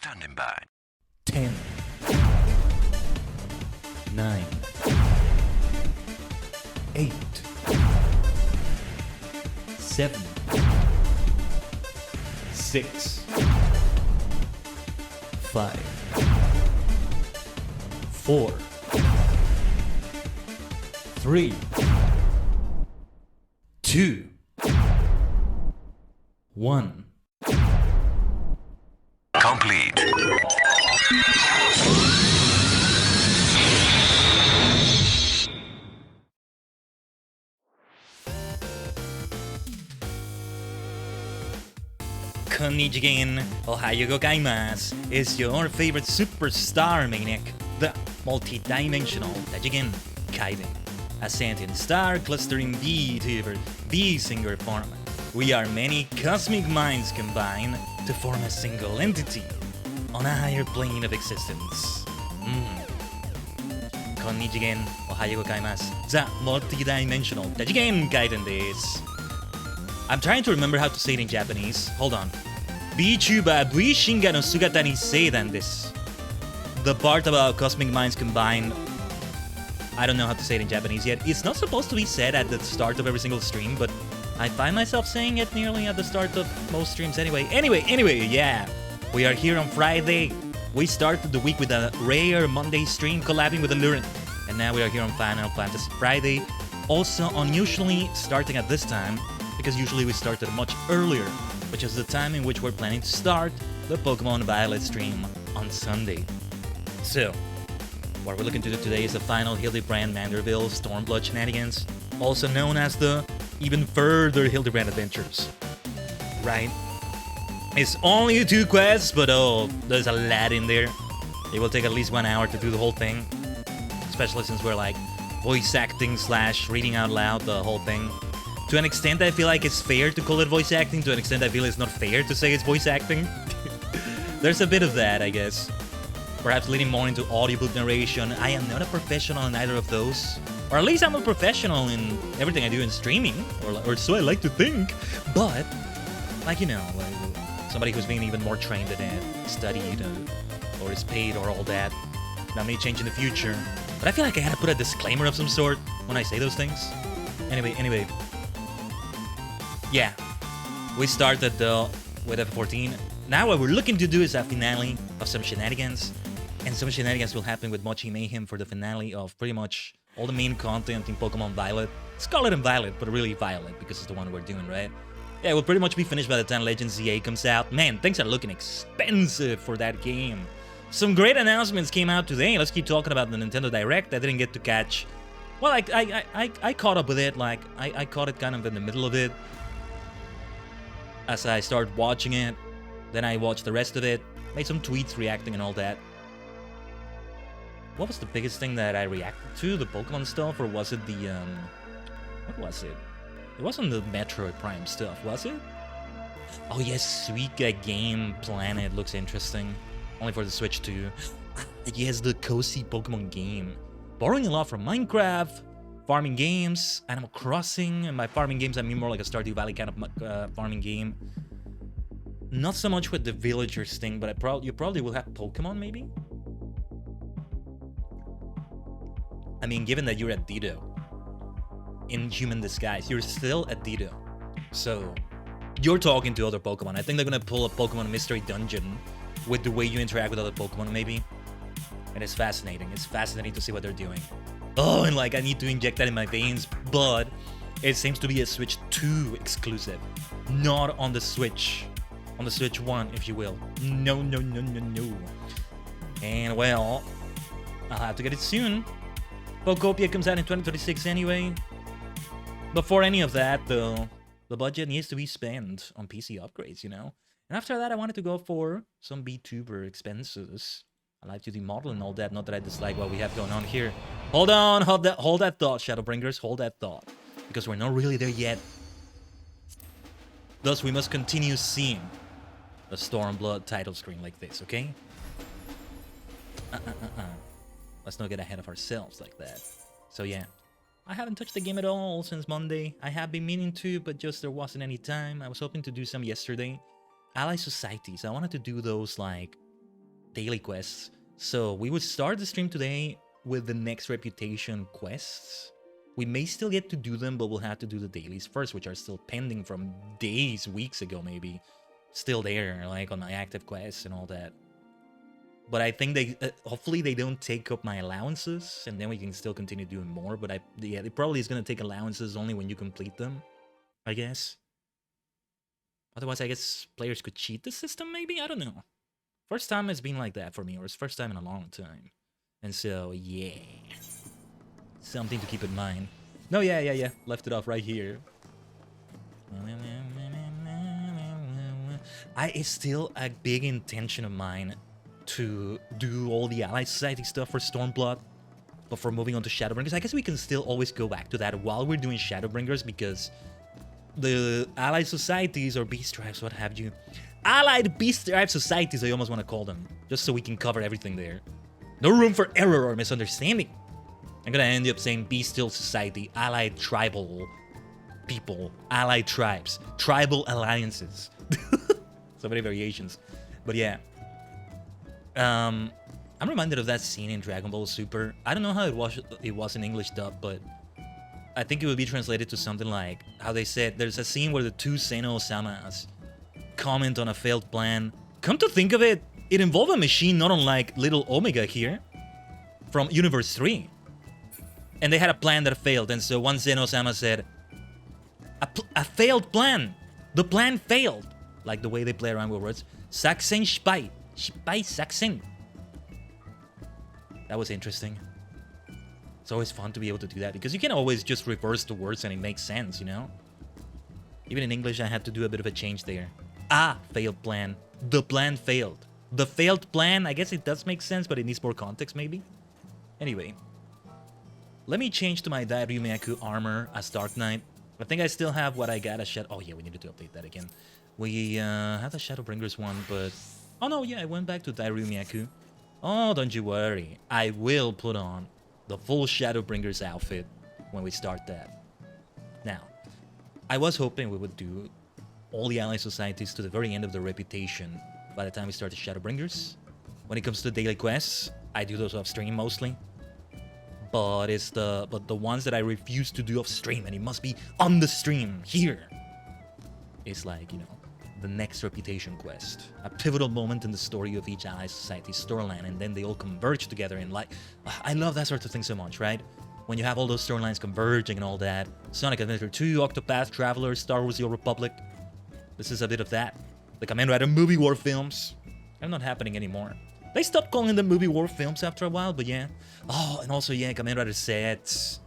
Standing by. 10, 9, 8, 7, 6, 5, 4, 3, 2, 1. Complete. Konnichiwa, Ohayo gozaimasu. It's your favorite superstar maniac, the multi-dimensional Tajigen Khaiden, a sentient star clustering VTuber, V-singer form. We are many cosmic minds combined to form a single entity on a higher plane of existence. Konnichiwa, Ohayo gozaimasu. The multi-dimensional Tajigen Khaiden desu. I'm trying to remember how to say it in Japanese. Hold on. VTuber V Shinga no Sugata ni Seidan desu. The part about cosmic minds combined, I don't know how to say it in Japanese yet. It's not supposed to be said at the start of every single stream, but I find myself saying it nearly at the start of most streams anyway. Anyway, yeah. We are here on Friday. We started the week with a rare Monday stream collabing with Hildibrand. And now we are here on Final Fantasy Friday. Also unusually starting at this time, because usually we started much earlier, which is the time in which we're planning to start the Pokemon Violet stream on Sunday. So, what we're looking to do today is the final Hildibrand Manderville Stormblood shenanigans, also known as the even further Hildibrand adventures. Right? It's only 2 quests, but oh, there's a lot in there. It will take at least 1 hour to do the whole thing, especially since we're like voice acting / reading out loud the whole thing. To an extent, I feel like it's fair to call it voice acting. To an extent, I feel it's not fair to say it's voice acting. There's a bit of that, I guess. Perhaps leaning more into audiobook narration. I am not a professional in either of those. Or at least I'm a professional in everything I do in streaming. Or so I like to think. But, like, you know, like somebody who's been even more trained in it, studied, or is paid, or all that. That may change in the future. But I feel like I gotta put a disclaimer of some sort when I say those things. Anyway. Yeah, we started with FF14. Now what we're looking to do is a finale of some shenanigans. And some shenanigans will happen with Mochi Mayhem for the finale of pretty much all the main content in Pokemon Violet. Scarlet and Violet, but really Violet, because it's the one we're doing, right? Yeah, we'll pretty much be finished by the time Legends ZA comes out. Man, things are looking expensive for that game. Some great announcements came out today. Let's keep talking about the Nintendo Direct. I didn't get to catch... Well, I caught up with it. Like, I caught it kind of in the middle of it. As I started watching it, then I watched the rest of it, made some tweets reacting and all that. What was the biggest thing that I reacted to? The Pokemon stuff, or was it the, what was it? It wasn't the Metroid Prime stuff, was it? Oh yes, Suika Game Planet looks interesting. Only for the Switch too. Yes, the cozy Pokemon game. Borrowing a lot from Minecraft, farming games, Animal Crossing, and by farming games I mean more like a Stardew Valley kind of farming game. Not so much with the villagers thing, but you probably will have Pokemon maybe? I mean, given that you're a Ditto, in human disguise, you're still a Ditto. So, you're talking to other Pokemon. I think they're gonna pull a Pokemon Mystery Dungeon with the way you interact with other Pokemon maybe. And it's fascinating. It's fascinating to see what they're doing. Oh, and like I need to inject that in my veins, but it seems to be a Switch 2 exclusive, not on the Switch 1, if you will. No. And well, I'll have to get it soon. Pokopia comes out in 2036 anyway. Before any of that, though, the budget needs to be spent on PC upgrades, you know? And after that, I wanted to go for some VTuber expenses. I like to do model and all that, not that I dislike what we have going on here. Hold on, hold that thought, Shadowbringers, hold that thought. Because we're not really there yet. Thus, we must continue seeing the Stormblood title screen like this, okay? Let's not get ahead of ourselves like that. So yeah, I haven't touched the game at all since Monday. I have been meaning to, but just there wasn't any time. I was hoping to do some yesterday. Ally Societies, I wanted to do those like daily quests. So we would start the stream today with the next reputation quests. We may still get to do them, but we'll have to do the dailies first, which are still pending from days, weeks ago maybe. Still there, like on my active quests and all that. But I think they, hopefully they don't take up my allowances, and then we can still continue doing more. But yeah, it probably is going to take allowances only when you complete them, I guess. Otherwise, I guess players could cheat the system, maybe? I don't know. First time it's been like that for me, or it's first time in a long time. And so, yeah. Something to keep in mind. No, yeah. Left it off right here. It's still a big intention of mine to do all the Allied Society stuff for Stormblood before moving on to Shadowbringers. I guess we can still always go back to that while we're doing Shadowbringers, because the Allied Societies or Beast Tribes, what have you. Allied Beast Tribe Societies, I almost want to call them, just so we can cover everything there. No room for error or misunderstanding. I'm gonna end up saying Bestial Society, Allied Tribal People, Allied Tribes, Tribal Alliances. So many variations. But yeah. I'm reminded of that scene in Dragon Ball Super. I don't know how it was in English dub, but I think it would be translated to something like how they said there's a scene where the two Seno-Osamas comment on a failed plan. Come to think of it, it involved a machine not unlike Little Omega here from Universe 3. And they had a plan that failed, and so one Seno-Sama said, a failed plan. The plan failed. Like the way they play around with words. Saksen Spy. Spy Saksen. That was interesting. It's always fun to be able to do that, because you can always just reverse the words and it makes sense, you know? Even in English, I had to do a bit of a change there. A failed plan. The plan failed. The failed plan, I guess it does make sense, but it needs more context, maybe? Anyway. Let me change to my Dairyumeaku armor as Dark Knight. I think I still have what I got as Shadow... Oh, yeah, we needed to update that again. We have the Shadowbringers one, but... Oh, no, yeah, I went back to Dairyumeaku. Oh, don't you worry. I will put on the full Shadowbringers outfit when we start that. Now, I was hoping we would do all the Allied Societies to the very end of the reputation by the time we start the Shadowbringers. When it comes to daily quests, I do those off stream mostly. But the ones that I refuse to do off stream, and it must be on the stream here. It's like, you know, the next reputation quest. A pivotal moment in the story of each Allied Society storyline, and then they all converge together in like... I love that sort of thing so much, right? When you have all those storylines converging and all that. Sonic Adventure 2, Octopath Traveler, Star Wars The Old Republic. This is a bit of that. The Kamen Rider movie war films. They're not happening anymore. They stopped calling them movie war films after a while, but yeah. Oh, and also, yeah, Kamen Rider sets.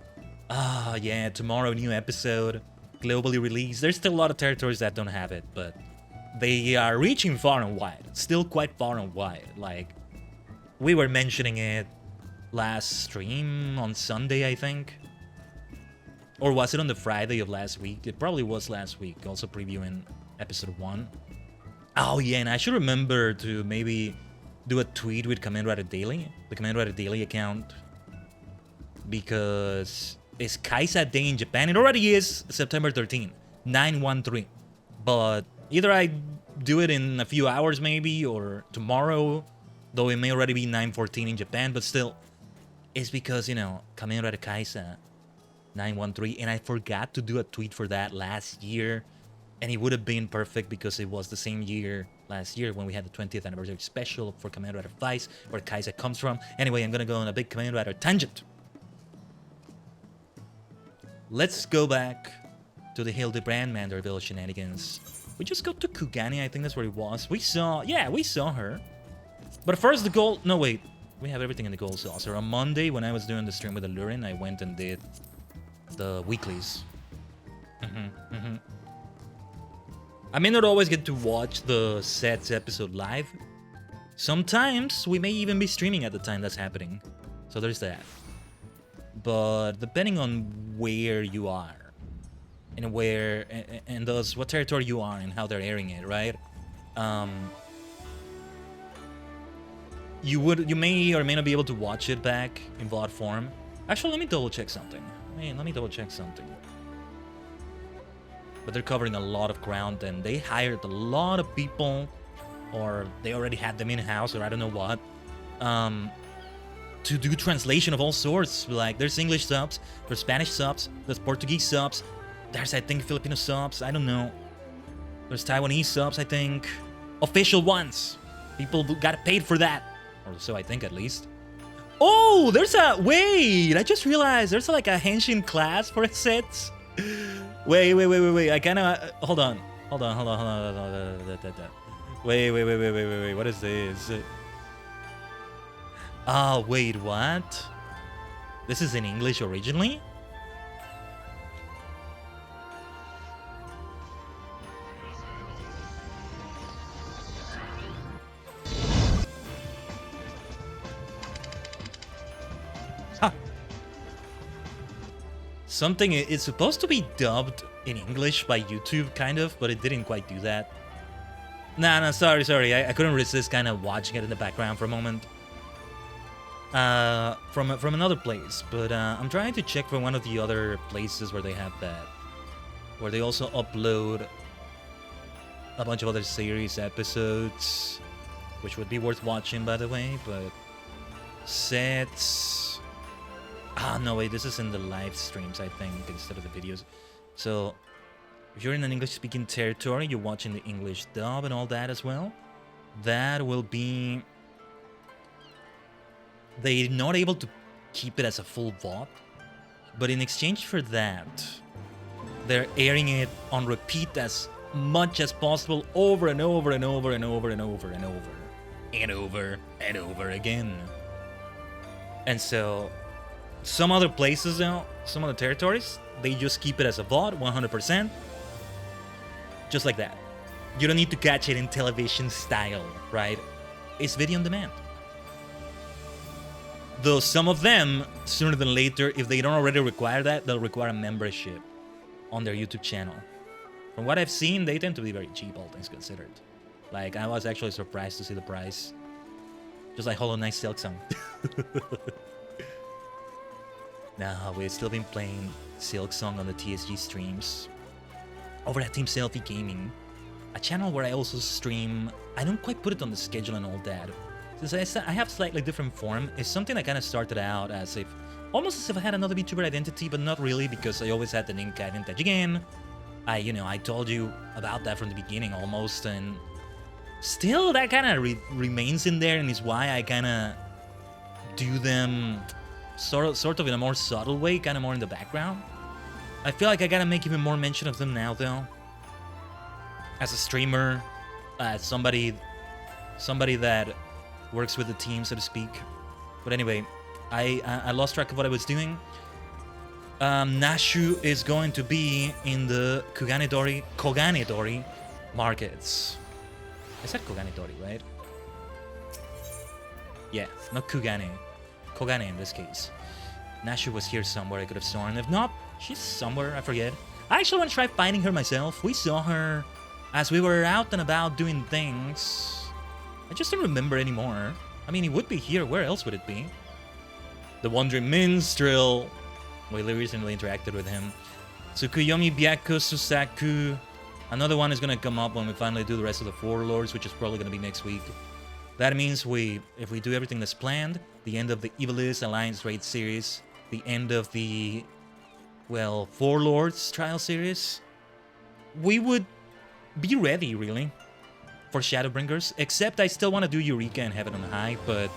Ah, yeah, tomorrow, new episode. Globally released. There's still a lot of territories that don't have it, but they are reaching far and wide. Still quite far and wide. Like, we were mentioning it last stream on Sunday, I think. Or was it on the Friday of last week? It probably was last week, also previewing episode 1. Oh, yeah, and I should remember to maybe do a tweet with Kamen Rider Daily, the Kamen Rider Daily account, because it's Kaisa Day in Japan. It already is September 13, 913. But either I do it in a few hours maybe, or tomorrow, though it may already be 914 in Japan, but still, it's because, you know, Kamen Rider Kaisa 913, and I forgot to do a tweet for that last year, and it would have been perfect because it was the same year last year when we had the 20th anniversary special for Kamen Rider Vice, where Kaisa comes from. Anyway, I'm gonna go on a big Kamen Rider tangent. Let's go back to the Hildibrand Manderville shenanigans. We just got to Kugani, I think that's where it was. We saw her. But first the goal, no wait, we have everything in the goal saucer. On Monday, when I was doing the stream with Alurin, I went and did the weeklies. I may not always get to watch the sets episode live. Sometimes we may even be streaming at the time that's happening. So there's that. But depending on where you are, and thus what territory you are and how they're airing it, right? You may or may not be able to watch it back in VOD form. Actually, let me double check something. But they're covering a lot of ground, and they hired a lot of people or they already had them in-house, or I don't know what, to do translation of all sorts. Like, there's English subs, there's Spanish subs, there's Portuguese subs, there's, I think, Filipino subs, I don't know. There's Taiwanese subs, I think. Official ones. People got paid for that. Or so I think, at least. Oh, there's a... Wait, I just realized there's like a henshin class for sets. Wait. I kinda... Hold on. Wait. What is this? Oh, wait, what? This is in English originally? Something is supposed to be dubbed in English by YouTube, kind of, but it didn't quite do that. Nah, sorry. I couldn't resist kind of watching it in the background for a moment. From another place, but I'm trying to check for one of the other places where they have that. Where they also upload a bunch of other series episodes, which would be worth watching, by the way, but... Sets... Ah, no, wait, this is in the live streams, I think, instead of the videos. So, if you're in an English-speaking territory, you're watching the English dub and all that as well. That will be... They're not able to keep it as a full VOD, but in exchange for that, they're airing it on repeat as much as possible over and over and over and over and over and over and over and over again. And so... Some other places now, some other territories, they just keep it as a VOD, 100%. Just like that. You don't need to catch it in television style, right? It's video on demand. Though some of them, sooner than later, if they don't already require that, they'll require a membership on their YouTube channel. From what I've seen, they tend to be very cheap, all things considered. Like, I was actually surprised to see the price. Just like Hollow Knight Silksong. Nah, we've still been playing Silksong on the TSG streams. Over at Team Selfie Gaming, a channel where I also stream. I don't quite put it on the schedule and all that. Since I have slightly different form, it's something I kind of started out as if, almost as if I had another VTuber identity, but not really, because I always had the name Khaiden again. I told you about that from the beginning almost, and still that kind of remains in there, and is why I kind of do them sort of in a more subtle way, kind of more in the background. I feel like I gotta make even more mention of them now, though. As a streamer, as somebody that works with the team, so to speak. But anyway, I lost track of what I was doing. Nashu is going to be in the Koganedori markets. I said Koganedori, right? Yeah, not Kugane. Kogane in this case. Nashu was here somewhere, I could have sworn. If not, she's somewhere, I forget. I actually want to try finding her myself. We saw her as we were out and about doing things. I just don't remember anymore. I mean, it would be here. Where else would it be? The Wandering Minstrel. We recently interacted with him. Tsukuyomi Byako Susaku. Another one is going to come up when we finally do the rest of the Four Lords, which is probably going to be next week. That means if we do everything that's planned, the end of the Evilist Alliance Raid series, the end of the, well, Four Lords trial series, we would be ready, really, for Shadowbringers. Except I still want to do Eureka and Heaven on High, but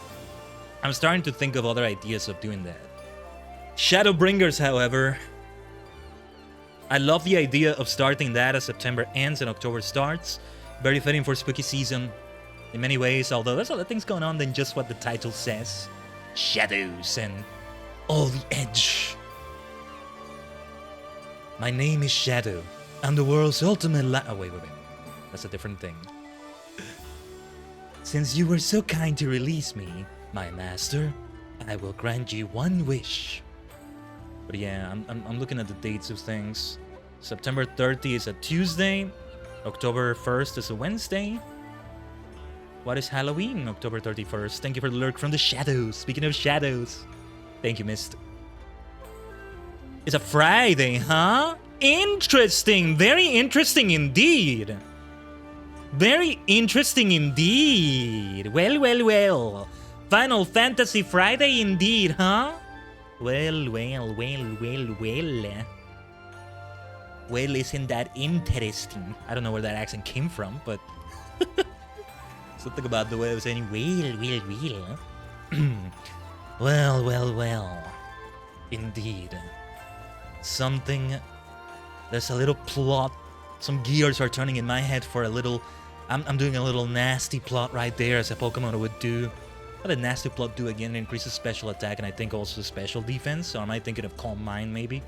I'm starting to think of other ideas of doing that. Shadowbringers, however, I love the idea of starting that as September ends and October starts. Very fitting for spooky season. In many ways, although there's other things going on than just what the title says. Shadows and all the edge. My name is Shadow. I'm the world's ultimate oh, wait. That's a different thing. Since you were so kind to release me, my master, I will grant you one wish. But yeah, I'm looking at the dates of things. September 30 is a Tuesday. October 1st is a Wednesday. What is Halloween? October 31st. Thank you for the lurk from the shadows. Speaking of shadows. Thank you, Mist. It's a Friday, huh? Interesting. Very interesting indeed. Very interesting indeed. Well, well, well. Final Fantasy Friday indeed, huh? Well, well, well, well, well. Well, isn't that interesting? I don't know where that accent came from, but... something about the way I was saying, well, well, well. Well, well, well. Indeed. Something... There's a little plot. Some gears are turning in my head for a little... I'm doing a little nasty plot right there, as a Pokemon would do. What did nasty plot do again? It increases special attack and I think also special defense. So am I thinking of Calm Mind, maybe?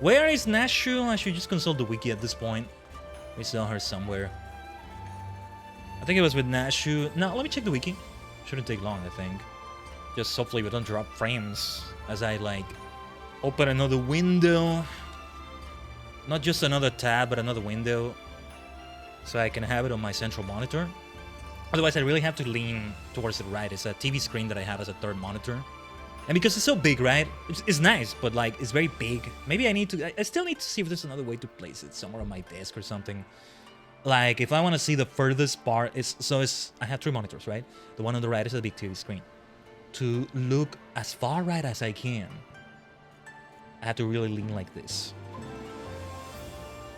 Where is Nashu? I should just consult the wiki at this point. We saw her somewhere. I think it was with Nashu. No, let me check the wiki. Shouldn't take long, I think. Just hopefully we don't drop frames as I, like, open another window. Not just another tab, but another window. So I can have it on my central monitor. Otherwise, I really have to lean towards the right. It's a TV screen that I have as a third monitor. And because it's so big, right? It's nice, but, like, it's very big. Maybe I need to... I still need to see if there's another way to place it somewhere on my desk or something. Like, if I want to see the furthest part... I have 3 monitors, right? The one on the right is a big TV screen. To look as far right as I can, I have to really lean like this.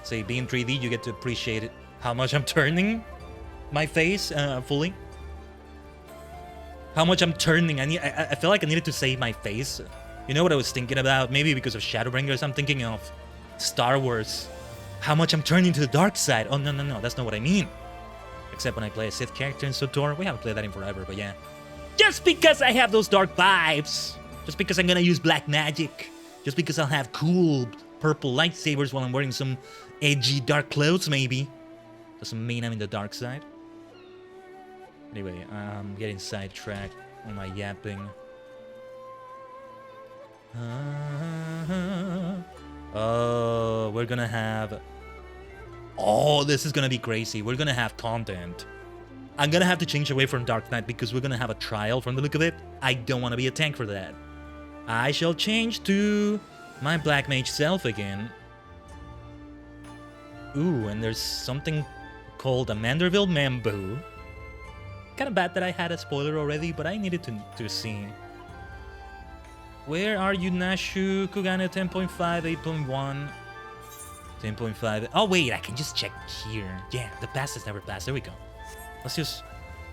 Say, being 3D, you get to appreciate it, how much I'm turning my face fully. How much I'm turning. I feel like I needed to say my face. You know what I was thinking about? Maybe because of Shadowbringers, I'm thinking of Star Wars. How much I'm turning to the dark side. Oh, no, that's not what I mean. Except when I play a Sith character in SWTOR. We haven't played that in forever, but yeah. Just because I have those dark vibes. Just because I'm gonna use black magic. Just because I'll have cool purple lightsabers while I'm wearing some edgy dark clothes, maybe. Doesn't mean I'm in the dark side. Anyway, I'm getting sidetracked on my yapping. Oh, we're gonna have... Oh, this is gonna be crazy. We're gonna have content. I'm gonna have to change away from Dark Knight because we're gonna have a trial from the look of it. I don't want to be a tank for that. I shall change to my Black Mage self again. Ooh, and there's something called a Manderville Mambo. Kind of bad that I had a spoiler already, but I needed to see. Where are you, Nashu? Kugane 10.5, 8.1, 10.5. Oh, wait, I can just check here. Yeah, the pass has never passed. There we go. Let's just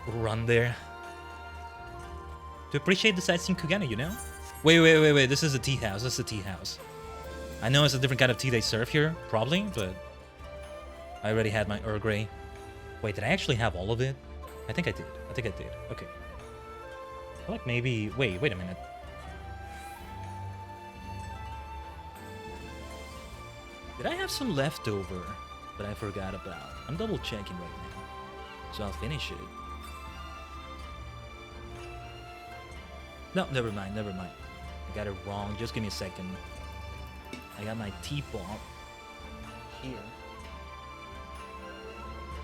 run there. To appreciate the sights in Kugane, you know? Wait. This is a tea house. This is a tea house. I know it's a different kind of tea they serve here, probably, but I already had my Earl Grey. Wait, did I actually have all of it? I think I did. Okay. I feel like maybe... Wait a minute. Did I have some leftover that I forgot about? I'm double checking right now. So I'll finish it. No, never mind. I got it wrong. Just give me a second. I got my teapot here.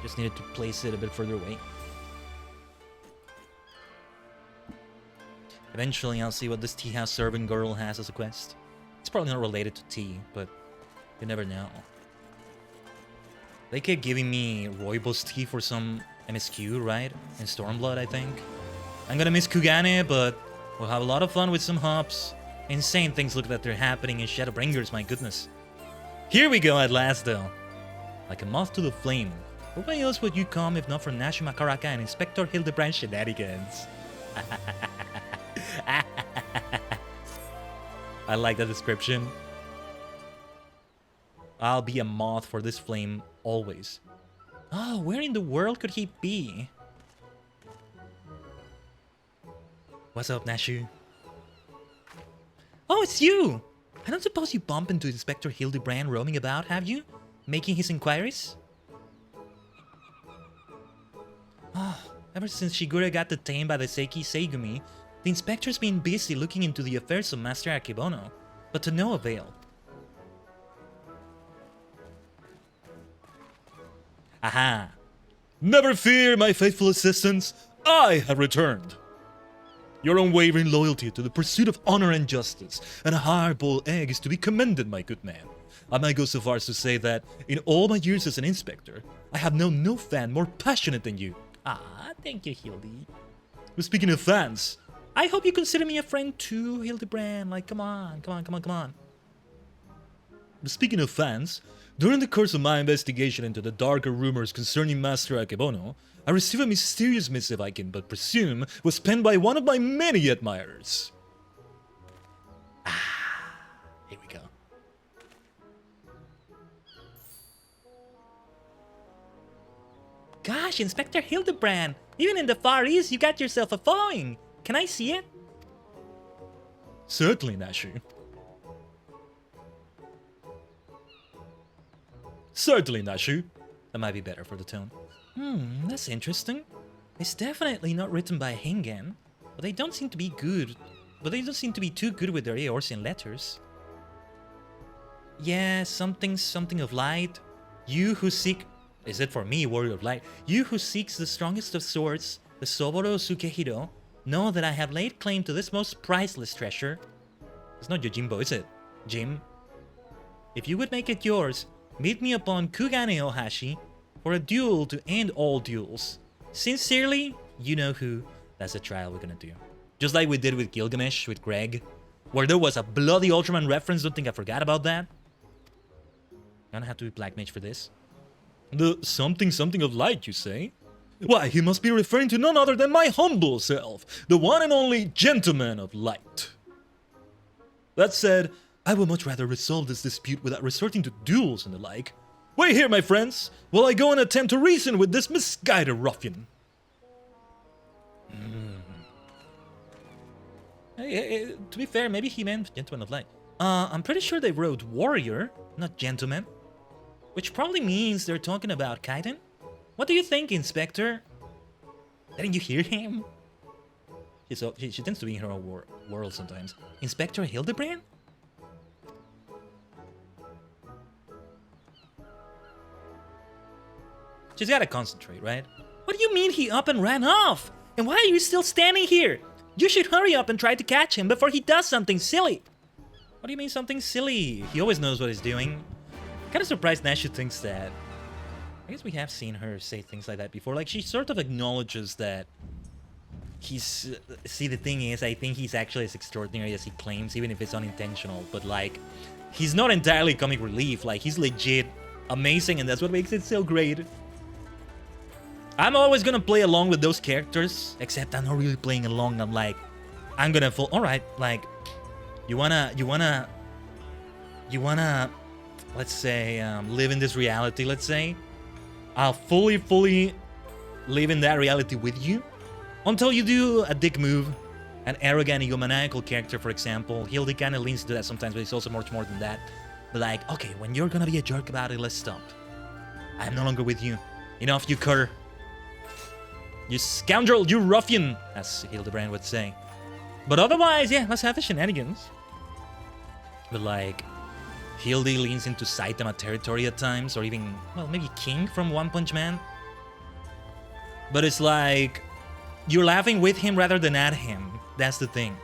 Just needed to place it a bit further away. Eventually, I'll see what this tea house serving girl has as a quest. It's probably not related to tea, but you never know. They kept giving me Rooibos tea for some MSQ, right? In Stormblood, I think. I'm gonna miss Kugane, but we'll have a lot of fun with some hops. Insane things look that they're happening in Shadowbringers, my goodness. Here we go at last, though. Like a moth to the flame. Why else would you come if not for Nashi Makaraka and Inspector Hildibrand shenanigans? I like that description. I'll be a moth for this flame always. Oh, where in the world could he be? What's up, Nashu? Oh, it's you! I don't suppose you bump into Inspector Hildibrand roaming about, have you? Making his inquiries? Oh, ever since Shigure got detained by the Seiki Seigumi, the Inspector's been busy looking into the affairs of Master Akebono, but to no avail. Aha! Never fear, my faithful assistants! I have returned! Your unwavering loyalty to the pursuit of honor and justice and a hard-boiled egg is to be commended, my good man. I might go so far as to say that in all my years as an inspector, I have known no fan more passionate than you. Ah, thank you, Hildy. But speaking of fans, I hope you consider me a friend too, Hildibrand. Like, come on. But speaking of fans, during the course of my investigation into the darker rumors concerning Master Akebono, I received a mysterious missive I can but presume was penned by one of my many admirers. Here we go. Gosh, Inspector Hildibrand, even in the Far East, you got yourself a following. Can I see it? Certainly, Nashu. Certainly, Nashu. That might be better for the tone. That's interesting. It's definitely not written by Hengen, but they don't seem to be good. But they don't seem to be too good with their Eorzean letters. Yeah, something of light. You who seek... Is it for me, Warrior of Light? You who seeks the strongest of swords, the Soboro Sukehiro, know that I have laid claim to this most priceless treasure. It's not Yojimbo, is it, Jim? If you would make it yours, meet me upon Kugane Ohashi for a duel to end all duels. Sincerely, you know who. That's the trial we're gonna do. Just like we did with Gilgamesh, with Greg, where there was a bloody Ultraman reference. Don't think I forgot about that. Gonna have to be Black Mage for this. The something of light, you say? Why, he must be referring to none other than my humble self, the one and only Gentleman of Light. That said, I would much rather resolve this dispute without resorting to duels and the like. Wait here, my friends, while I go and attempt to reason with this misguided ruffian. Hey, to be fair, maybe he meant Gentleman of Light. I'm pretty sure they wrote Warrior, not Gentleman. Which probably means they're talking about Khaiden? What do you think, Inspector? Didn't you hear him? She tends to be in her own world sometimes. Inspector Hildibrand? She's gotta concentrate, right? What do you mean he up and ran off? And why are you still standing here? You should hurry up and try to catch him before he does something silly. What do you mean something silly? He always knows what he's doing. Kind of surprised Nashu thinks that. I guess we have seen her say things like that before. Like, she sort of acknowledges that he's... See, the thing is, I think he's actually as extraordinary as he claims, even if it's unintentional. But, like, he's not entirely comic relief. Like, he's legit amazing, and that's what makes it so great. I'm always gonna play along with those characters, except I'm not really playing along. I'm like, I'm gonna fall... Alright, like, you wanna, let's say, live in this reality, let's say. I'll fully live in that reality with you until you do a dick move, an arrogant, egomaniacal character, for example. Hildy kind of leans to that sometimes, but it's also much more than that. But like, okay, when you're gonna be a jerk about it, let's stop. I'm no longer with you. Enough, you cur. You scoundrel, you ruffian, as Hildibrand would say. But otherwise, yeah, let's have the shenanigans. But like... Hildy leans into Saitama territory at times, or even, well, maybe King from One Punch Man. But it's like, you're laughing with him rather than at him. That's the thing.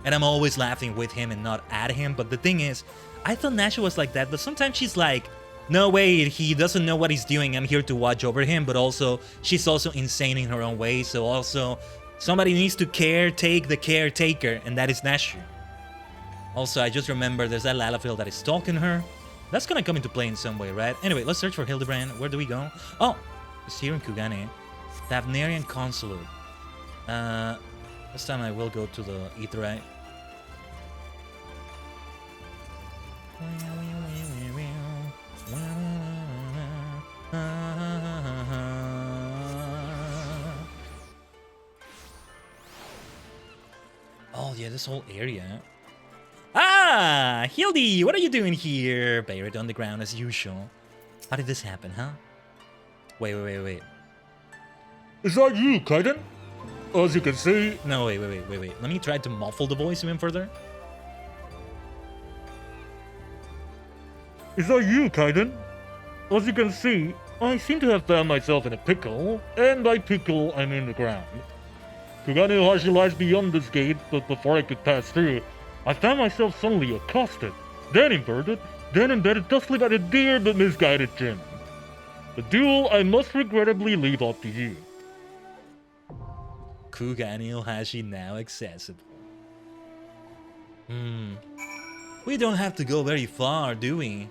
And I'm always laughing with him and not at him. But the thing is, I thought Nasha was like that, but sometimes she's like, no, wait, he doesn't know what he's doing. I'm here to watch over him. But also, she's also insane in her own way. So also, somebody needs to caretake the caretaker, and that is Nashu. Also, I just remember there's that Lalafell that is stalking her. That's gonna come into play in some way, right? Anyway, let's search for Hildibrand. Where do we go? Oh, it's here in Kugane. Thavnarian Consulate. This time I will go to the Aetheryte. Oh yeah, this whole area. Ah, Hildy, what are you doing here? Buried on the ground as usual. How did this happen, huh? Wait. Is that you, Khaiden? As you can see... No, wait. Let me try to muffle the voice even further. Is that you, Khaiden? As you can see, I seem to have found myself in a pickle, and by pickle, I mean the ground. Kugane Ohashi lies beyond this gate, but before I could pass through, I found myself suddenly accosted, then inverted, then embedded thusly by the dear but misguided Jin. The duel I must regrettably leave up to you. Kugane Ohashi now accessible. We don't have to go very far, do we?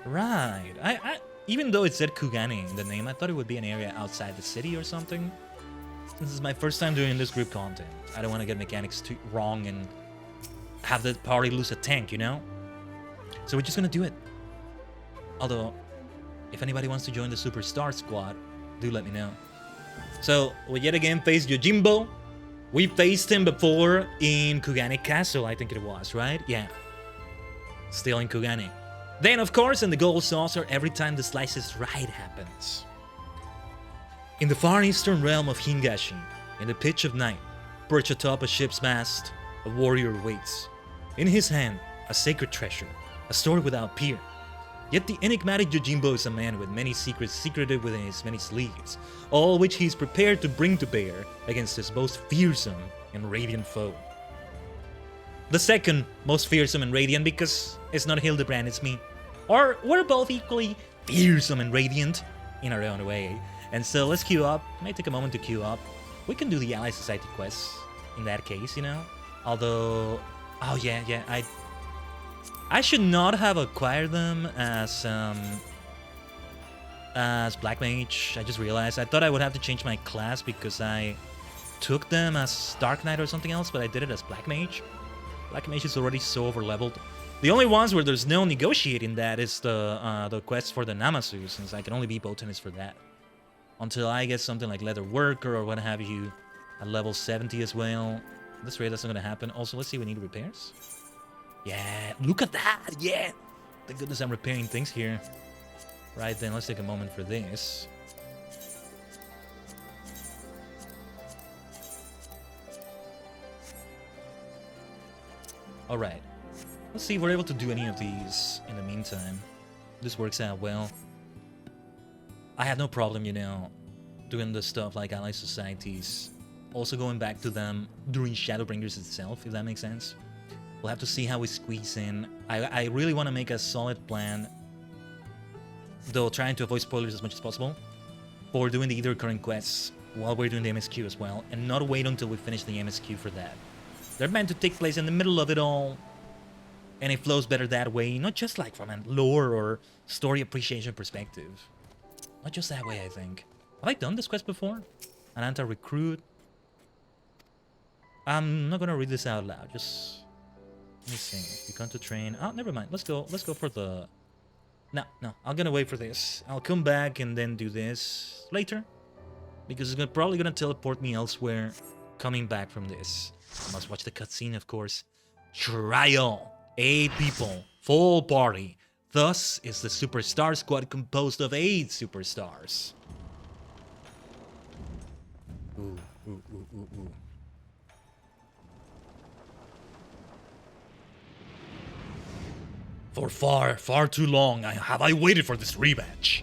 Right. I even though it said Kugane in the name, I thought it would be an area outside the city or something. This is my first time doing this group content. I don't want to get mechanics too wrong and have the party lose a tank, you know? So we're just gonna do it. Although, if anybody wants to join the Superstar Squad, do let me know. So, we yet again face Yojimbo. We faced him before in Kugane Castle, I think it was, right? Yeah. Still in Kugane. Then, of course, in the Gold Saucer, every time the Slice is Right happens. In the far eastern realm of Hingashi, in the pitch of night, perched atop a ship's mast, a warrior waits. In his hand, a sacred treasure, a sword without peer. Yet the enigmatic Yojimbo is a man with many secrets secreted within his many sleeves, all which he is prepared to bring to bear against his most fearsome and radiant foe. The second most fearsome and radiant because it's not Hildibrand, it's me. Or we're both equally fearsome and radiant in our own way. And so let's queue up. It might take a moment to queue up. We can do the Ally Society quests in that case, you know? Although, oh yeah, I should not have acquired them as Black Mage. I just realized I thought I would have to change my class because I took them as Dark Knight or something else, but I did it as Black Mage. Black Mage is already so over-leveled. The only ones where there's no negotiating that is the quest for the Namasu, since I can only be Botanist for that. Until I get something like Leather Worker or what have you at level 70 as well. At this rate, that's not gonna happen. Also, let's see, we need repairs. Yeah, look at that! Yeah! Thank goodness I'm repairing things here. Right then, let's take a moment for this. Alright. Let's see if we're able to do any of these in the meantime. This works out well. I have no problem, you know, doing the stuff like Ally Societies. Also going back to them during Shadowbringers itself, if that makes sense. We'll have to see how we squeeze in. I really want to make a solid plan, though trying to avoid spoilers as much as possible, for doing the either current quests while we're doing the MSQ as well, and not wait until we finish the MSQ for that. They're meant to take place in the middle of it all, and it flows better that way, not just like from a lore or story appreciation perspective. Not just that way, I think. Have I done this quest before? An anti-recruit? I'm not gonna read this out loud, just... Let me see. You come to train. Oh, never mind. Let's go for the... No, I'm gonna wait for this. I'll come back and then do this later. Because it's probably gonna teleport me elsewhere coming back from this. I must watch the cutscene, of course. Trial. 8 people. Full party. Thus is the Superstar Squad composed of 8 superstars. Ooh. For far too long have I waited for this rematch.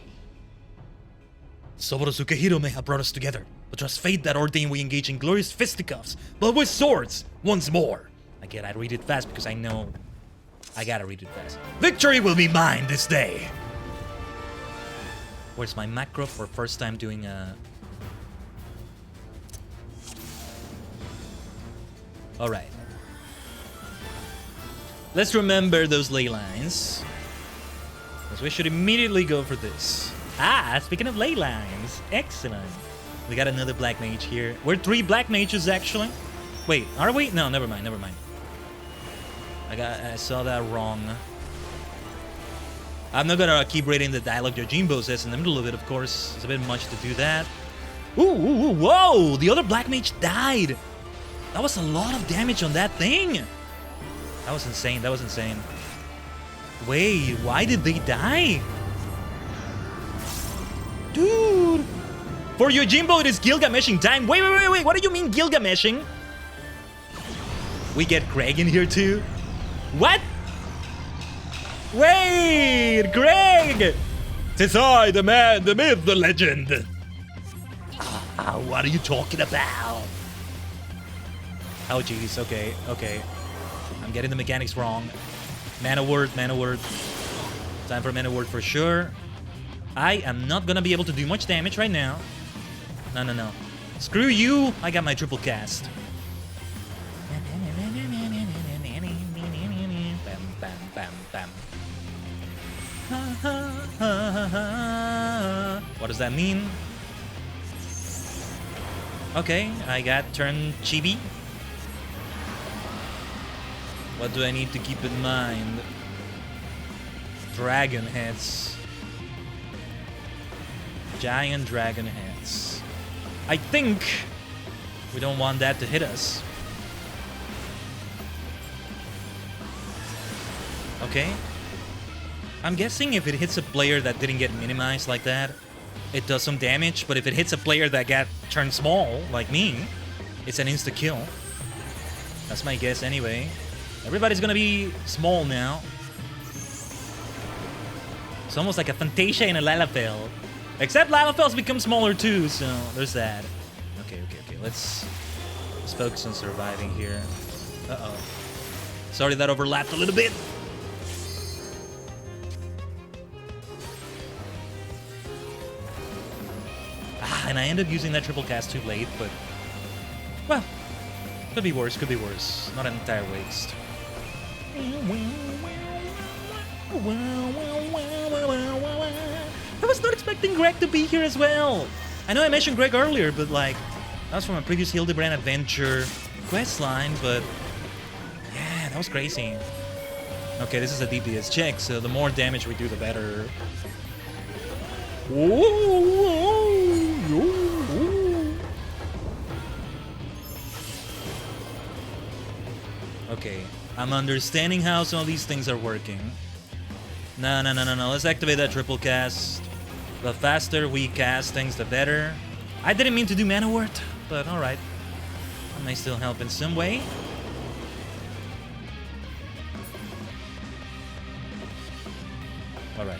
Soborosuke Hiro may have brought us together, but trust fate that ordained we engage in glorious fisticuffs, but with swords, once more. Again, I read it fast because I know I gotta read it fast. Victory will be mine this day! Where's my macro for first time doing a... Alright. Let's remember those ley lines. Because we should immediately go for this. Ah, speaking of ley lines. Excellent. We got another black mage here. We're 3 black mages, actually. Wait, are we? No, never mind. I saw that wrong. I'm not gonna keep reading the dialogue Yojimbo says in the middle of it, of course. It's a bit much to do that. Ooh, whoa! The other black mage died! That was a lot of damage on that thing! That was insane. Wait, why did they die? Dude! For Yojimbo, it is Gilgameshing time! Wait, what do you mean Gilgameshing? We get Greg in here too? What? Wait, Greg! 'Tis I, the man, the myth, the legend. What are you talking about? Oh, jeez, okay. I'm getting the mechanics wrong. Mana word, mana word. Time for mana word for sure. I am not gonna be able to do much damage right now. No, no, no. Screw you! I got my triple cast. Bam, bam, bam, bam. What does that mean? Okay, I got turn chibi. What do I need to keep in mind? Dragon heads. Giant dragon heads. I think we don't want that to hit us. Okay. I'm guessing if it hits a player that didn't get minimized like that, it does some damage, but if it hits a player that got turned small, like me, it's an insta-kill. That's my guess anyway. Everybody's gonna be small now. It's almost like a Fantasia in a Lalafell. Except Lalafells become smaller too, so there's that. Okay. Let's focus on surviving here. Uh-oh. Sorry that overlapped a little bit. And I end up using that triple cast too late, but... well, could be worse, could be worse. Not an entire waste. I was not expecting Greg to be here as well. I know I mentioned Greg earlier, but like, that was from a previous Hildibrand adventure questline, but... yeah, that was crazy. Okay, this is a DPS check, so the more damage we do, the better. Okay, I'm understanding how some of these things are working. No. Let's activate that triple cast. The faster we cast things, the better. I didn't mean to do mana word, but alright. I may still help in some way. Alright.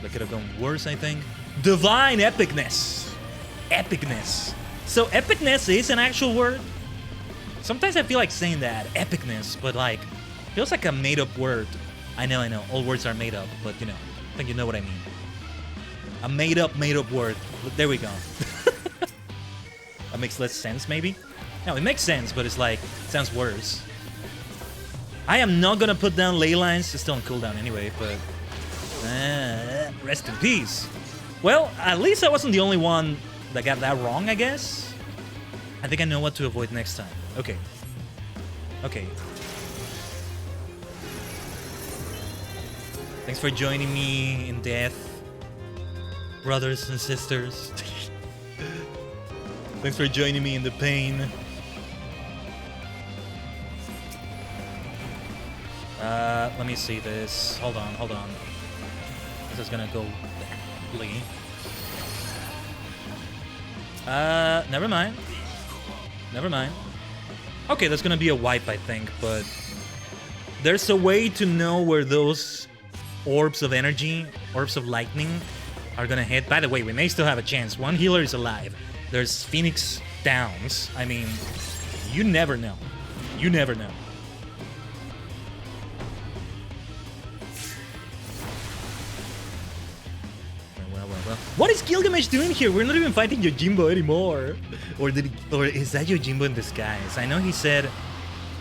That could have gone worse, I think. Divine epicness. Epicness. So epicness is an actual word? Sometimes I feel like saying that, epicness, but like, feels like a made-up word. I know. All words are made up, but you know, I think you know what I mean. A made-up word. There we go. That makes less sense, maybe? No, it makes sense, but it's like, it sounds worse. I am not gonna put down ley lines. It's still on cooldown anyway, but... rest in peace. Well, at least I wasn't the only one that got that wrong, I guess. I think I know what to avoid next time. Okay. Thanks for joining me in death, brothers and sisters. Thanks for joining me in the pain. Let me see this. Hold on. This is gonna go badly. Never mind. Okay, that's gonna be a wipe, I think, but there's a way to know where those orbs of energy, orbs of lightning, are gonna hit. By the way, we may still have a chance. One healer is alive. There's Phoenix Downs. I mean, you never know. Well. What is Gilgamesh doing here? We're not even fighting Yojimbo anymore. Or is that Yojimbo in disguise? I know he said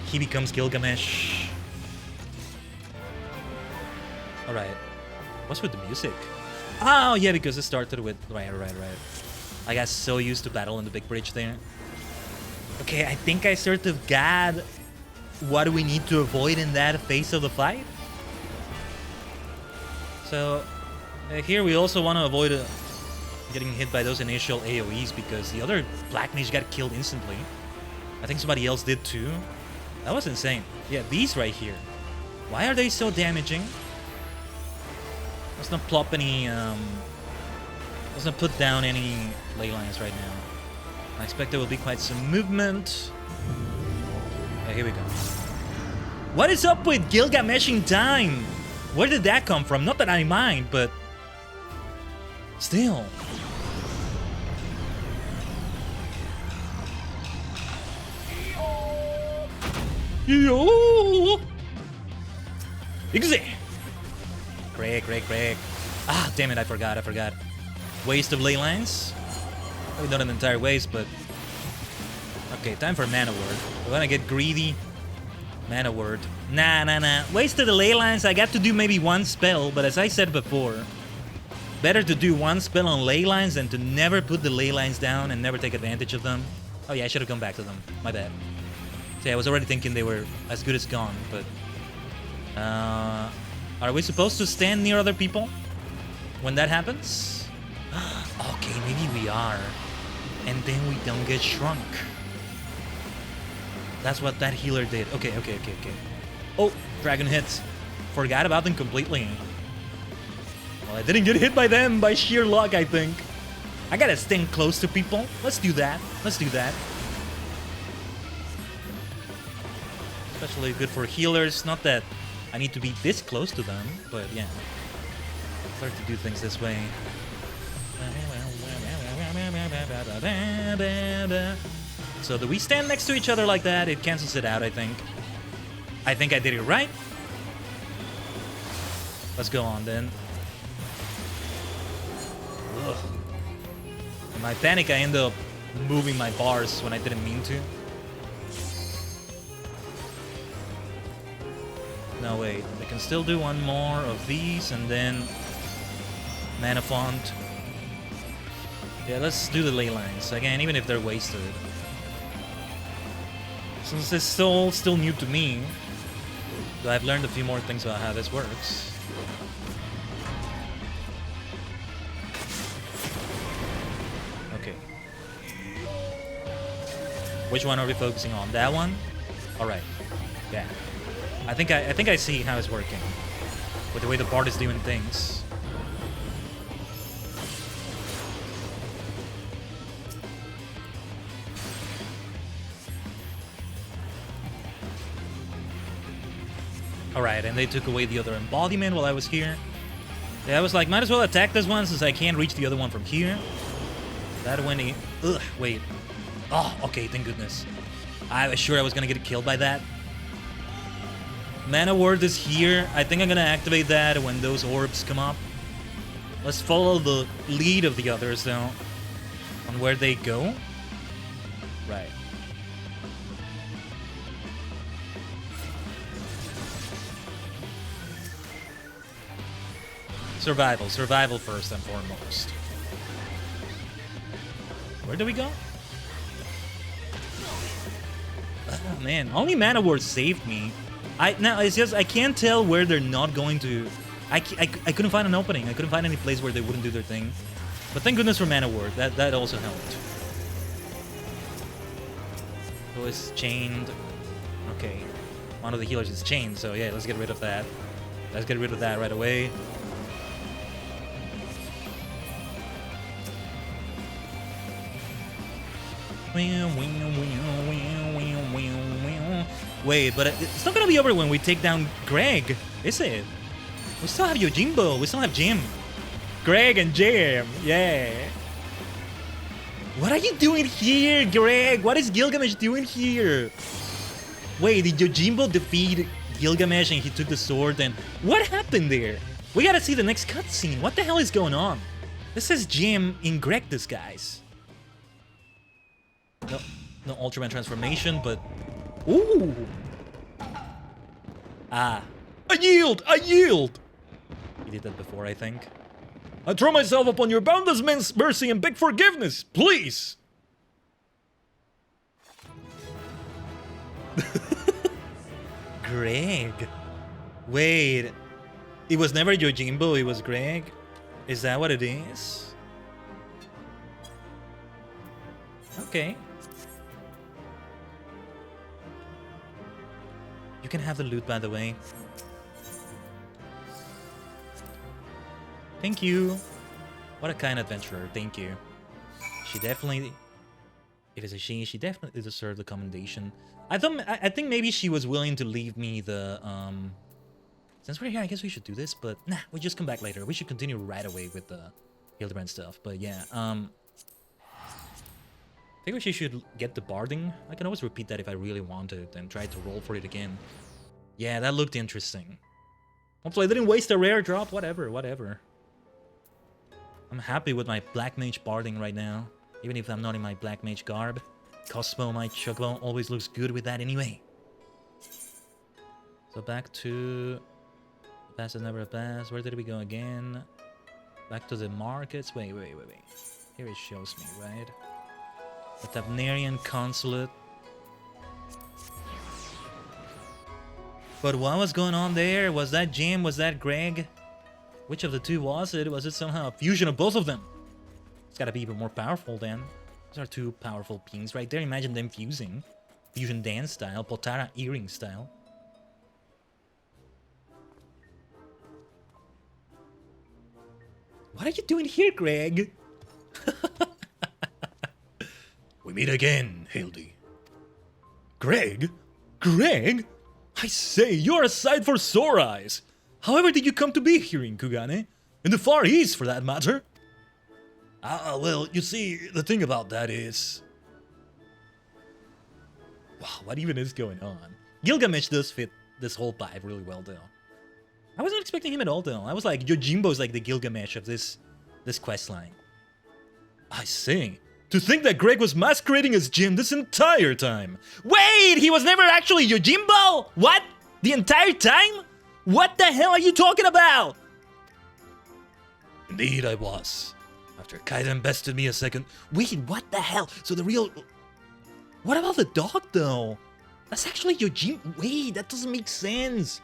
he becomes Gilgamesh. Alright. What's with the music? Oh, yeah, because it started with... Right. I got so used to battle on the big bridge there. Okay, I think I sort of got what we need to avoid in that phase of the fight. So... here we also want to avoid getting hit by those initial AoEs because the other Black Mage got killed instantly. I think somebody else did too. That was insane. Yeah, these right here. Why are they so damaging? Let's not plop any... let's not put down any ley lines right now. I expect there will be quite some movement. Yeah, here we go. What is up with Gilgameshing time? Where did that come from? Not that I mind, but... still. Yo! Exe! Break. Ah, damn it, I forgot. Waste of ley lines? Probably not an entire waste, but... Okay, time for Mana Word. We're gonna get greedy. Mana Word. Nah. Wasted the ley lines. I got to do maybe one spell, but as I said before, better to do one spell on ley lines than to never put the ley lines down and never take advantage of them. Oh yeah, I should have gone back to them. My bad. So yeah, I was already thinking they were as good as gone, but... are we supposed to stand near other people when that happens? Okay, maybe we are. And then we don't get shrunk. That's what that healer did. Okay. Oh, dragon hits. Forgot about them completely. Well, I didn't get hit by them by sheer luck, I think. I gotta stand close to people. Let's do that. Especially good for healers. Not that I need to be this close to them, but yeah. Better to do things this way. So do we stand next to each other like that? It cancels it out, I think. I think I did it right. Let's go on then. Ugh. In my panic, I end up moving my bars when I didn't mean to. No, wait. I can still do one more of these and then Mana Font. Yeah, let's do the ley lines again, even if they're wasted. Since this is still new to me, I've learned a few more things about how this works. Okay. Which one are we focusing on? That one? All right. Yeah. I think I see how it's working with the way the bard is doing things. Alright, and they took away the other embodiment while I was here. Yeah, I was like, might as well attack this one since I can't reach the other one from here. That went in. Ugh, wait. Oh, okay, thank goodness. I was sure I was gonna get killed by that. Mana Word is here. I think I'm gonna activate that when those orbs come up. Let's follow the lead of the others, though. On where they go. Right. Survival first and foremost. Where do we go? Oh man, only Mana Word saved me. Now it's just I can't tell where they're not going to. I couldn't find an opening. I couldn't find any place where they wouldn't do their thing. But thank goodness for Mana Word. That also helped. Who is chained? Okay, one of the healers is chained. So yeah, let's get rid of that. Let's get rid of that right away. Wait, but it's not gonna be over when we take down Greg, is it? We still have Yojimbo, we still have Jim. Greg and Jim, yeah. What are you doing here, Greg? What is Gilgamesh doing here? Wait, did Yojimbo defeat Gilgamesh and he took the sword and... What happened there? We gotta see the next cutscene. What the hell is going on? This is Jim in Greg disguise. No Ultraman transformation, but... Ooh! Ah. I yield! He did that before, I think. I throw myself upon your boundless mercy and beg forgiveness, please! Greg. Wait. It was never Yojimbo, it was Greg? Is that what it is? Okay. You can have the loot, by the way. Thank you. What a kind adventurer. Thank you. She definitely... It is a she. She definitely deserved the commendation. I think maybe she was willing to leave me the... Since we're here, I guess we should do this, but nah, we'll just come back later. We should continue right away with the Hildibrand stuff. But yeah, I think she should get the barding. I can always repeat that if I really want it and try to roll for it again. Yeah, that looked interesting. Hopefully I didn't waste a rare drop. Whatever, whatever. I'm happy with my Black Mage barding right now. Even if I'm not in my Black Mage garb. Cosmo, my Chocobo, always looks good with that anyway. So back to... Pass is never a pass. Where did we go again? Back to the markets. Wait. Here it shows me, right? The Tabnerian Consulate. But what was going on there? Was that Jim? Was that Greg? Which of the two was it? Was it somehow a fusion of both of them? It's gotta be even more powerful then. Those are two powerful beings right there. Imagine them fusing. Fusion dance style, Potara earring style. What are you doing here, Greg? We meet again, Hildy. Greg? Greg? I say, you're a sight for sore eyes. However did you come to be here in Kugane? In the Far East, for that matter? Well, you see, the thing about that is... Wow, what even is going on? Gilgamesh does fit this whole vibe really well, though. I wasn't expecting him at all, though. I was like, Yojimbo's like the Gilgamesh of this questline. I say, to think that Greg was masquerading as Jim this entire time. Wait, he was never actually Yojimbo? What? The entire time? What the hell are you talking about? Indeed, I was. After Khaiden bested me a second. Wait, what the hell? So the real... What about the dog, though? That's actually Yojimbo. Wait, that doesn't make sense.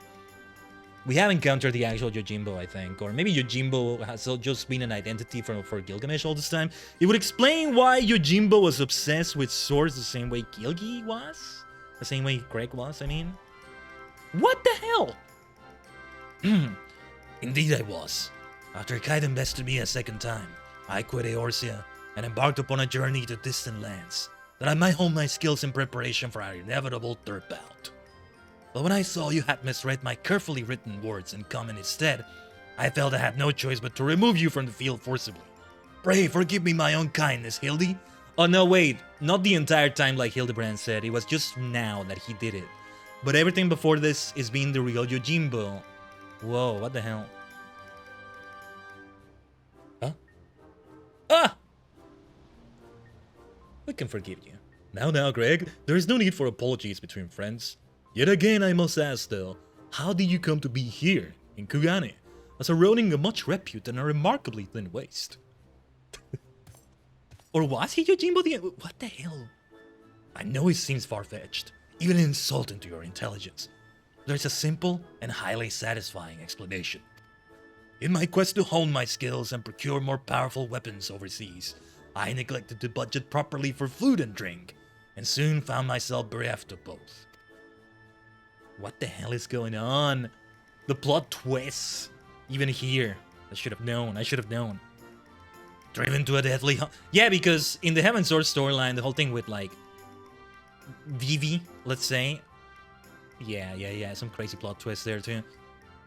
We have encountered the actual Yojimbo, I think. Or maybe Yojimbo has just been an identity for Gilgamesh all this time. It would explain why Yojimbo was obsessed with swords the same way Gilgi was? The same way Greg was, I mean. What the hell? Indeed I was. After Khaiden bested me a second time, I quit Eorzea and embarked upon a journey to distant lands, that I might hone my skills in preparation for our inevitable third bout. But when I saw you had misread my carefully written words and come instead, I felt I had no choice but to remove you from the field forcibly. Pray forgive me my own kindness, Hildy. Oh no, wait, not the entire time like Hildibrand said, it was just now that he did it. But everything before this is being the real Yojimbo. Whoa, what the hell? Huh? Ah! We can forgive you. Now, Greg, there is no need for apologies between friends. Yet again, I must ask though, how did you come to be here in Kugane, as a ronin of much repute and a remarkably thin waist? Or was he Yojimbo the... What the hell? I know it seems far-fetched, even insulting to your intelligence. There's a simple and highly satisfying explanation. In my quest to hone my skills and procure more powerful weapons overseas, I neglected to budget properly for food and drink, and soon found myself bereft of both. What the hell is going on? The plot twists. Even here. I should have known. Driven to a deadly... Yeah, because in the Heaven Sword storyline, the whole thing with, like... Vivi, let's say. Yeah, some crazy plot twist there, too.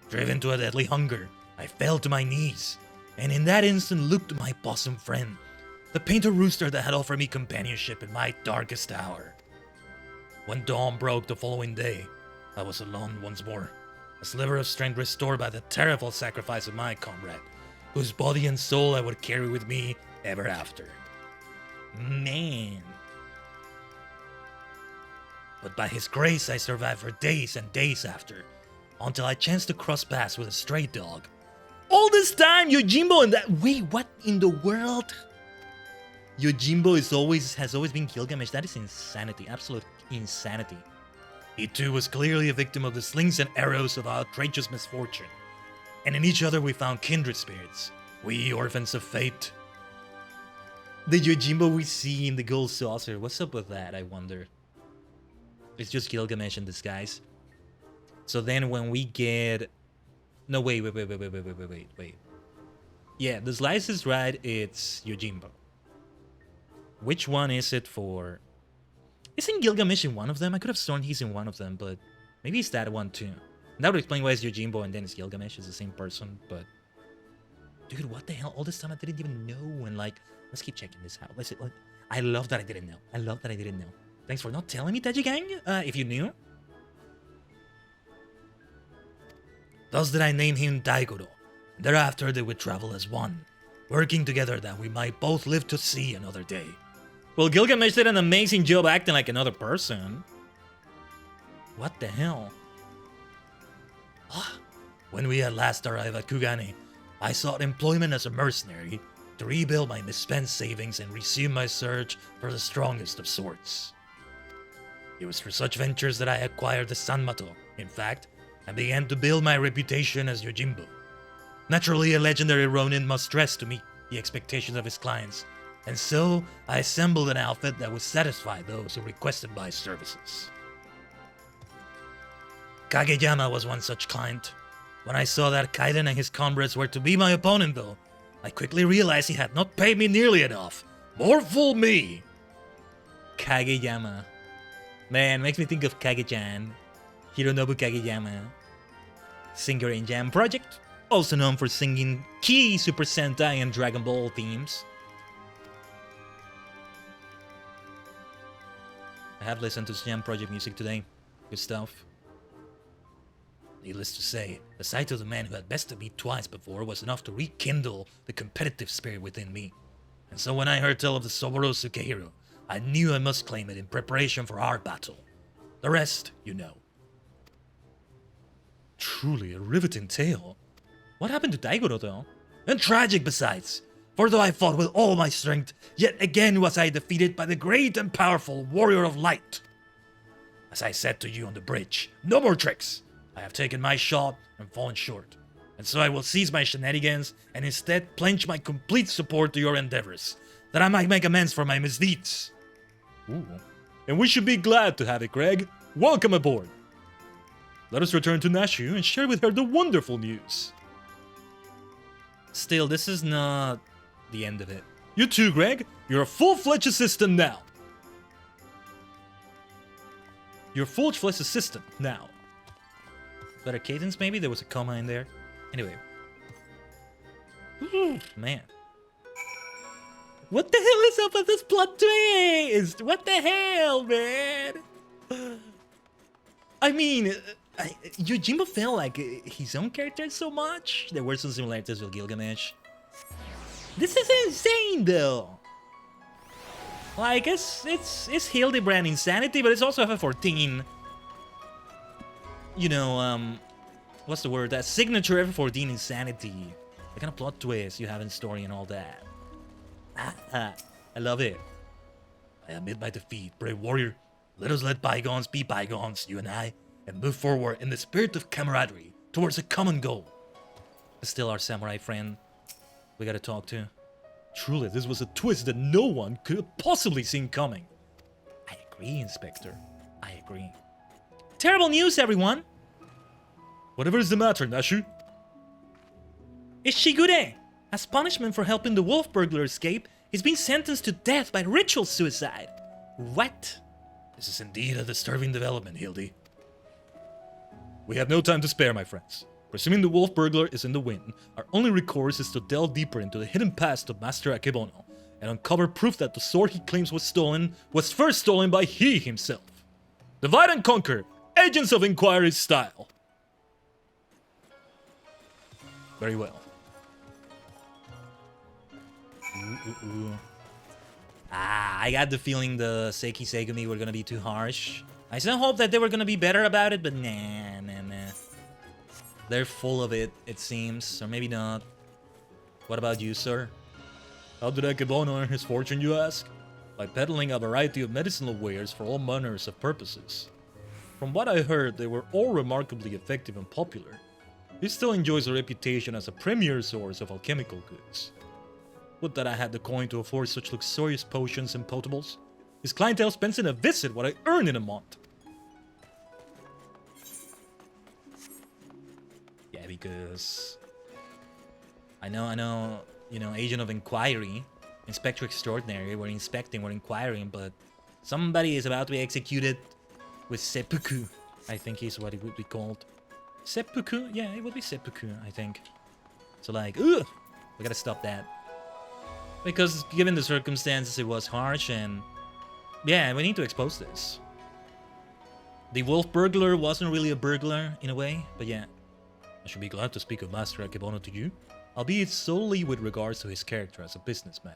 Driven to a deadly hunger, I fell to my knees. And in that instant looked to my bosom friend, the painter rooster that had offered me companionship in my darkest hour. When dawn broke the following day, I was alone once more, a sliver of strength restored by the terrible sacrifice of my comrade, whose body and soul I would carry with me ever after. Man. But by his grace I survived for days and days after, until I chanced to cross paths with a stray dog. All this time, Yojimbo and that... Wait, what in the world? Yojimbo has always been Gilgamesh. That is insanity, absolute insanity. He too was clearly a victim of the slings and arrows of our outrageous misfortune. And in each other we found kindred spirits, we orphans of fate. The Yojimbo we see in the gold saucer, what's up with that, I wonder? It's just Gilgamesh in disguise. So then when we get... No, wait. Yeah, the slice is right, it's Yojimbo. Which one is it for... Isn't Gilgamesh in one of them? I could have sworn he's in one of them, but maybe it's that one too. And that would explain why it's Yojimbo and then it's Gilgamesh. It's the same person, but... Dude, what the hell? All this time I didn't even know, and like... Let's keep checking this out. I love that I didn't know. Thanks for not telling me, Taji Gang, if you knew. Thus did I name him Daigoro. Thereafter they would travel as one, working together that we might both live to see another day. Well, Gilgamesh did an amazing job acting like another person. What the hell? When we at last arrived at Kugane, I sought employment as a mercenary to rebuild my misspent savings and resume my search for the strongest of swords. It was for such ventures that I acquired the Sanmato, in fact, and began to build my reputation as Yojimbo. Naturally, a legendary Ronin must dress to meet the expectations of his clients, and so I assembled an outfit that would satisfy those who requested my services. Kageyama was one such client. When I saw that Khaiden and his comrades were to be my opponent, though, I quickly realized he had not paid me nearly enough. More fool me! Kageyama. Man, makes me think of Kage-chan. Hironobu Kageyama. Singer in Jam Project, also known for singing key Super Sentai and Dragon Ball themes. I have listened to Jam Project music today. Good stuff. Needless to say, the sight of the man who had bested me twice before was enough to rekindle the competitive spirit within me. And so when I heard tell of the Soboro Sukehiro, I knew I must claim it in preparation for our battle. The rest, you know. Truly a riveting tale. What happened to Daigoro, though? And tragic besides, for though I fought with all my strength, yet again was I defeated by the great and powerful Warrior of Light. As I said to you on the bridge, no more tricks. I have taken my shot and fallen short, and so I will cease my shenanigans and instead pledge my complete support to your endeavors, that I might make amends for my misdeeds. Ooh. And we should be glad to have it, Greg. Welcome aboard. Let us return to Nashu and share with her the wonderful news. Still, this is not the end of it. You too, Greg. You're a full-fledged assistant now. You're a full-fledged assistant now. Better cadence, maybe? There was a comma in there. Anyway. Ooh, man. What the hell is up with this plot twist? What the hell, man? I mean, Yojimbo felt like his own character so much. There were some similarities with Gilgamesh. This is insane, though. Like, it's Hildibrand insanity, but it's also FF14. You know, what's the word? That signature FF14 insanity. The kind of plot twist you have in story and all that. I love it. I admit my defeat, brave warrior. Let us let bygones be bygones, you and I, and move forward in the spirit of camaraderie towards a common goal. Still our samurai friend we gotta talk to. Truly, this was a twist that no one could have possibly seen coming. I agree, Inspector. I agree. Terrible news, everyone! Whatever is the matter, Nashu? Ishigure, as punishment for helping the wolf burglar escape, he's been sentenced to death by ritual suicide. What? This is indeed a disturbing development, Hildy. We have no time to spare, my friends. Presuming the wolf burglar is in the wind, our only recourse is to delve deeper into the hidden past of Master Akebono and uncover proof that the sword he claims was stolen was first stolen by he himself. Divide and conquer, Agents of Inquiry style. Very well. Ooh. I got the feeling the Seiki Segumi were gonna be too harsh. I still hope that they were gonna be better about it, but nah. They're full of it, it seems, or maybe not. What about you, sir? How did Akebono earn his fortune, you ask? By peddling a variety of medicinal wares for all manners of purposes. From what I heard, they were all remarkably effective and popular. He still enjoys a reputation as a premier source of alchemical goods. Would that I had the coin to afford such luxurious potions and potables. His clientele spends in a visit what I earn in a month. Yeah, because I know, you know, Agent of Inquiry, Inspector Extraordinary, we're inspecting, we're inquiring, but somebody is about to be executed with seppuku, I think is what it would be called. Seppuku? Yeah, it would be seppuku, I think. So like, ugh, we gotta stop that. Because given the circumstances, it was harsh, and yeah, we need to expose this. The wolf burglar wasn't really a burglar in a way, but yeah. I should be glad to speak of Master Akebono to you, albeit solely with regards to his character as a businessman.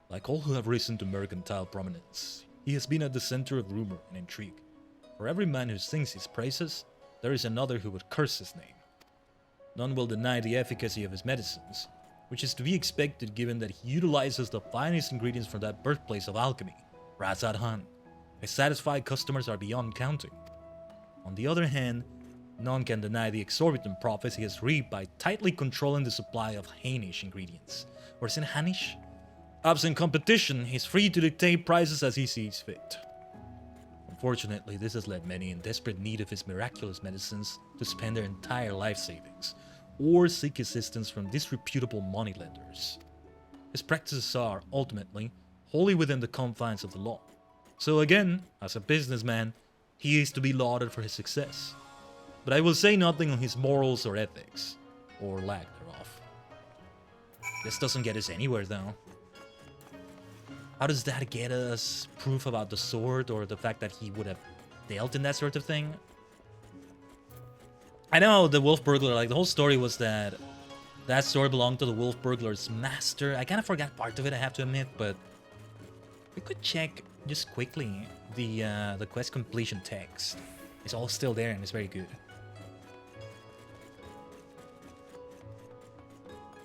Like all who have risen to mercantile prominence, he has been at the center of rumor and intrigue. For every man who sings his praises, there is another who would curse his name. None will deny the efficacy of his medicines, which is to be expected given that he utilizes the finest ingredients from that birthplace of alchemy, Razadhan. His satisfied customers are beyond counting. On the other hand, none can deny the exorbitant profits he has reaped by tightly controlling the supply of Hainish ingredients. Or is it Hanish? Absent competition, he is free to dictate prices as he sees fit. Unfortunately, this has led many in desperate need of his miraculous medicines to spend their entire life savings, or seek assistance from disreputable moneylenders. His practices are, ultimately, wholly within the confines of the law. So again, as a businessman, he is to be lauded for his success. But I will say nothing on his morals or ethics, or lack thereof. This doesn't get us anywhere though. How does that get us proof about the sword or the fact that he would have dealt in that sort of thing? I know the wolf burglar, like the whole story was that that sword belonged to the wolf burglar's master. I kind of forgot part of it, I have to admit, but we could check just quickly the quest completion text. It's all still there and it's very good.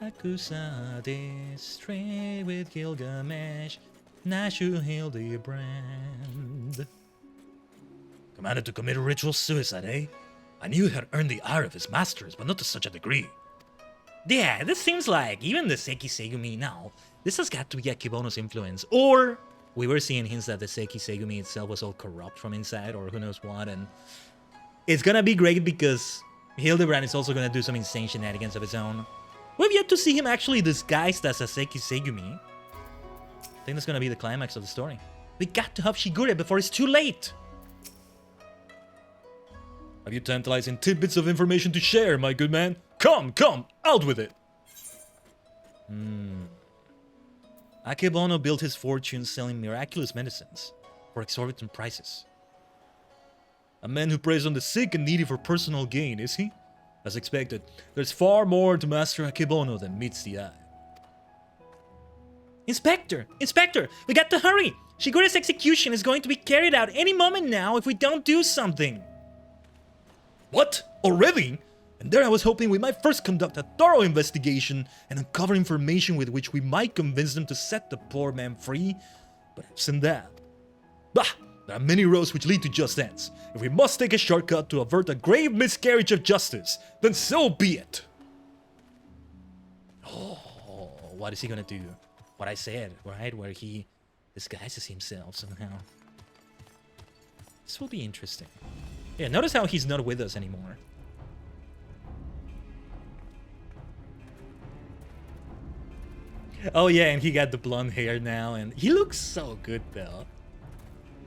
Akusa stray with Gilgamesh, Nashu Hildibrand. Commanded to commit a ritual suicide, eh? I knew he had earned the ire of his masters, but not to such a degree. Yeah, this seems like even the Seki Segumi now. This has got to be Akebono's influence, or we were seeing hints that the Seki Segumi itself was all corrupt from inside, or who knows what, and it's gonna be great because Hildibrand is also gonna do some insane shenanigans of his own. We've yet to see him actually disguised as a Seki Segumi. I think that's gonna be the climax of the story. We got to help Shigure before it's too late! Have you tantalizing tidbits of information to share, my good man? Come, out with it! Akebono built his fortune selling miraculous medicines for exorbitant prices. A man who preys on the sick and needy for personal gain, is he? As expected, there's far more to Master Akebono than meets the eye. Inspector! We got to hurry! Shigure's execution is going to be carried out any moment now if we don't do something! What? Already? And there I was hoping we might first conduct a thorough investigation and uncover information with which we might convince them to set the poor man free. But absent that... Bah! There are many roads which lead to just ends. If we must take a shortcut to avert a grave miscarriage of justice, then so be it! Oh, what is he gonna do? What I said, right? Where he disguises himself somehow. This will be interesting. Yeah, notice how he's not with us anymore. Oh yeah, and he got the blonde hair now, and he looks so good though.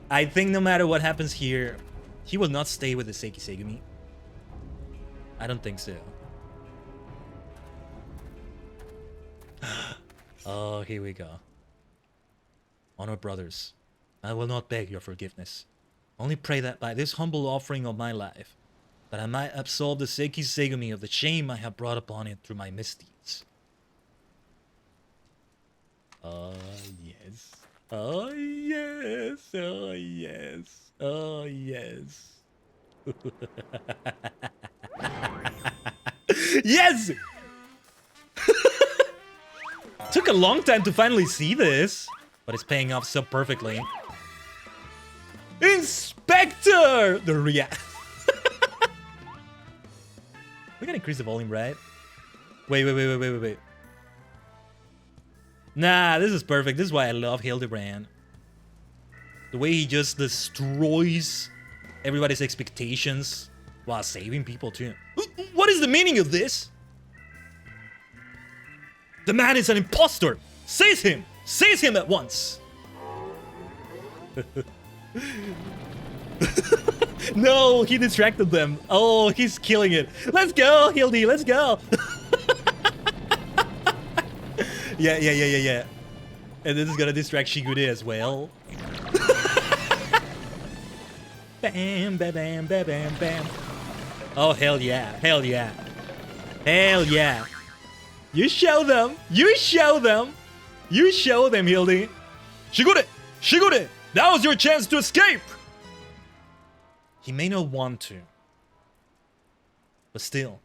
I think no matter what happens here, he will not stay with the Seki Segumi. I don't think so. Oh, here we go. Honor brothers, I will not beg your forgiveness. Only pray that by this humble offering of my life, that I might absolve the Seki Segumi of the shame I have brought upon it through my misdeeds. Oh, yes. Oh, yes. Oh, yes. Oh, yes. Yes! Took a long time to finally see this, but it's paying off so perfectly. Inspector! The react. We gotta increase the volume, right? Wait. Nah, this is perfect. This is why I love Hildibrand. The way he just destroys everybody's expectations while saving people too. What is the meaning of this? The man is an imposter! Seize him! Seize him at once! No, he distracted them. Oh, he's killing it. Let's go, Hildy, let's go! Yeah. And this is gonna distract Shigure as well. Bam, bam, bam, bam, bam, bam. Oh, hell yeah, hell yeah. Hell yeah. You show them. You show them. You show them, Hildy. Shigure! Shigure! That was your chance to escape! He may not want to. But still,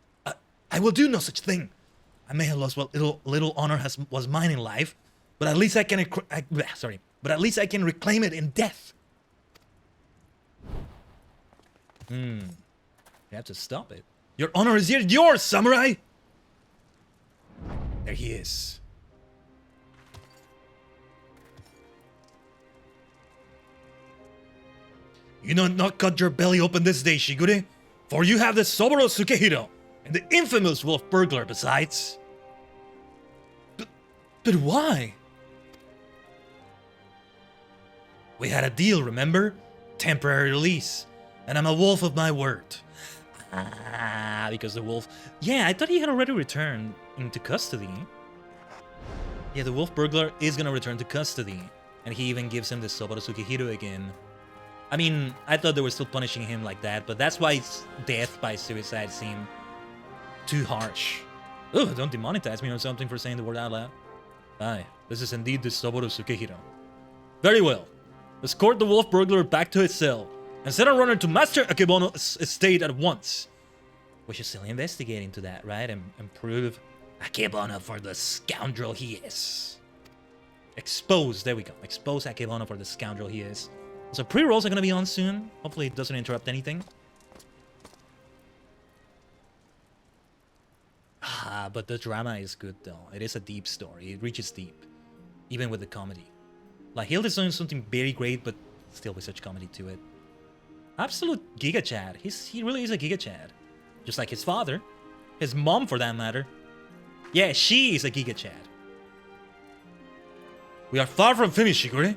I will do no such thing. I may have lost what little honor was mine in life, but at least I can but at least I can reclaim it in death. You have to stop it. Your honor is yet yours, samurai! There he is. You know not cut your belly open this day, Shigure, for you have the Soboro Sukehiro and the infamous wolf burglar besides. But why? We had a deal, remember? Temporary release. And I'm a wolf of my word. Ah, because the wolf... Yeah, I thought he had already returned into custody. Yeah, the wolf burglar is gonna return to custody. And he even gives him the Soboro Sukehiro again. I mean, I thought they were still punishing him like that, but that's why death by suicide seemed too harsh. Ugh, don't demonetize me or something for saying the word out loud. Aye, this is indeed the Soboro Sukehiro. Very well. Escort the wolf burglar back to his cell, and send a runner to Master Akebono's estate at once. We should still investigate into that, right? And prove Akebono for the scoundrel he is. Expose, there we go. Expose Akebono for the scoundrel he is. So pre-rolls are going to be on soon. Hopefully it doesn't interrupt anything. Ah, but the drama is good though. It is a deep story. It reaches deep. Even with the comedy. Like, Hilda's doing something very great, but still with such comedy to it. Absolute Giga Chad. He really is a Giga Chad. Just like his father. His mom, for that matter. Yeah, she is a Giga Chad. We are far from finished, Shigure.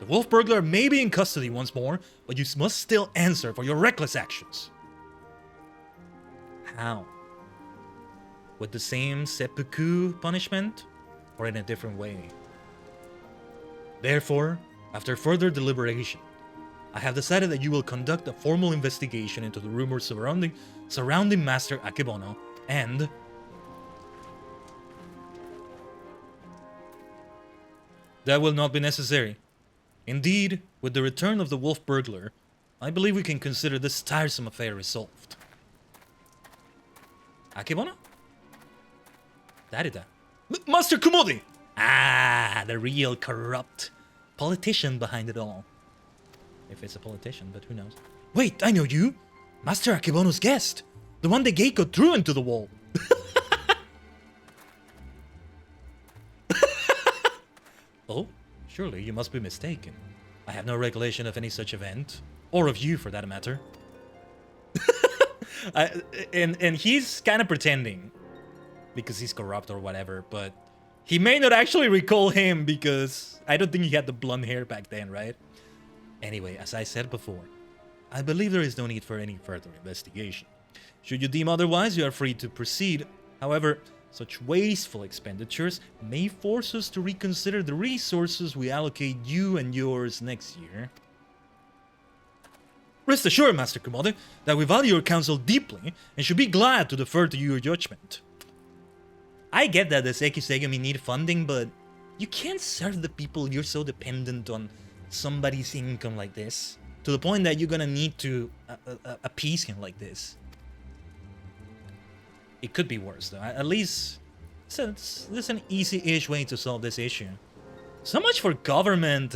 The wolf burglar may be in custody once more, but you must still answer for your reckless actions. How? With the same seppuku punishment? Or in a different way? Therefore, after further deliberation, I have decided that you will conduct a formal investigation into the rumors surrounding Master Akebono, and... That will not be necessary. Indeed, with the return of the wolf burglar, I believe we can consider this tiresome affair resolved. Akebono? Darida? Master Kumode! Ah, the real corrupt politician behind it all. If it's a politician, but who knows. Wait, I know you! Master Akebono's guest! The one the Geiko threw into the wall! Oh, surely you must be mistaken. I have no recollection of any such event. Or of you, for that matter. And he's kind of pretending. Because he's corrupt or whatever, but... He may not actually recall him because I don't think he had the blonde hair back then, right? Anyway, as I said before, I believe there is no need for any further investigation. Should you deem otherwise, you are free to proceed. However, such wasteful expenditures may force us to reconsider the resources we allocate you and yours next year. Rest assured, Master Kumode, that we value your counsel deeply and should be glad to defer to your judgment. I get that the Seikisei may need funding, but you can't serve the people you're so dependent on somebody's income like this, to the point that you're gonna need to appease him like this. It could be worse, though. At least, this is an easy-ish way to solve this issue. So much for government,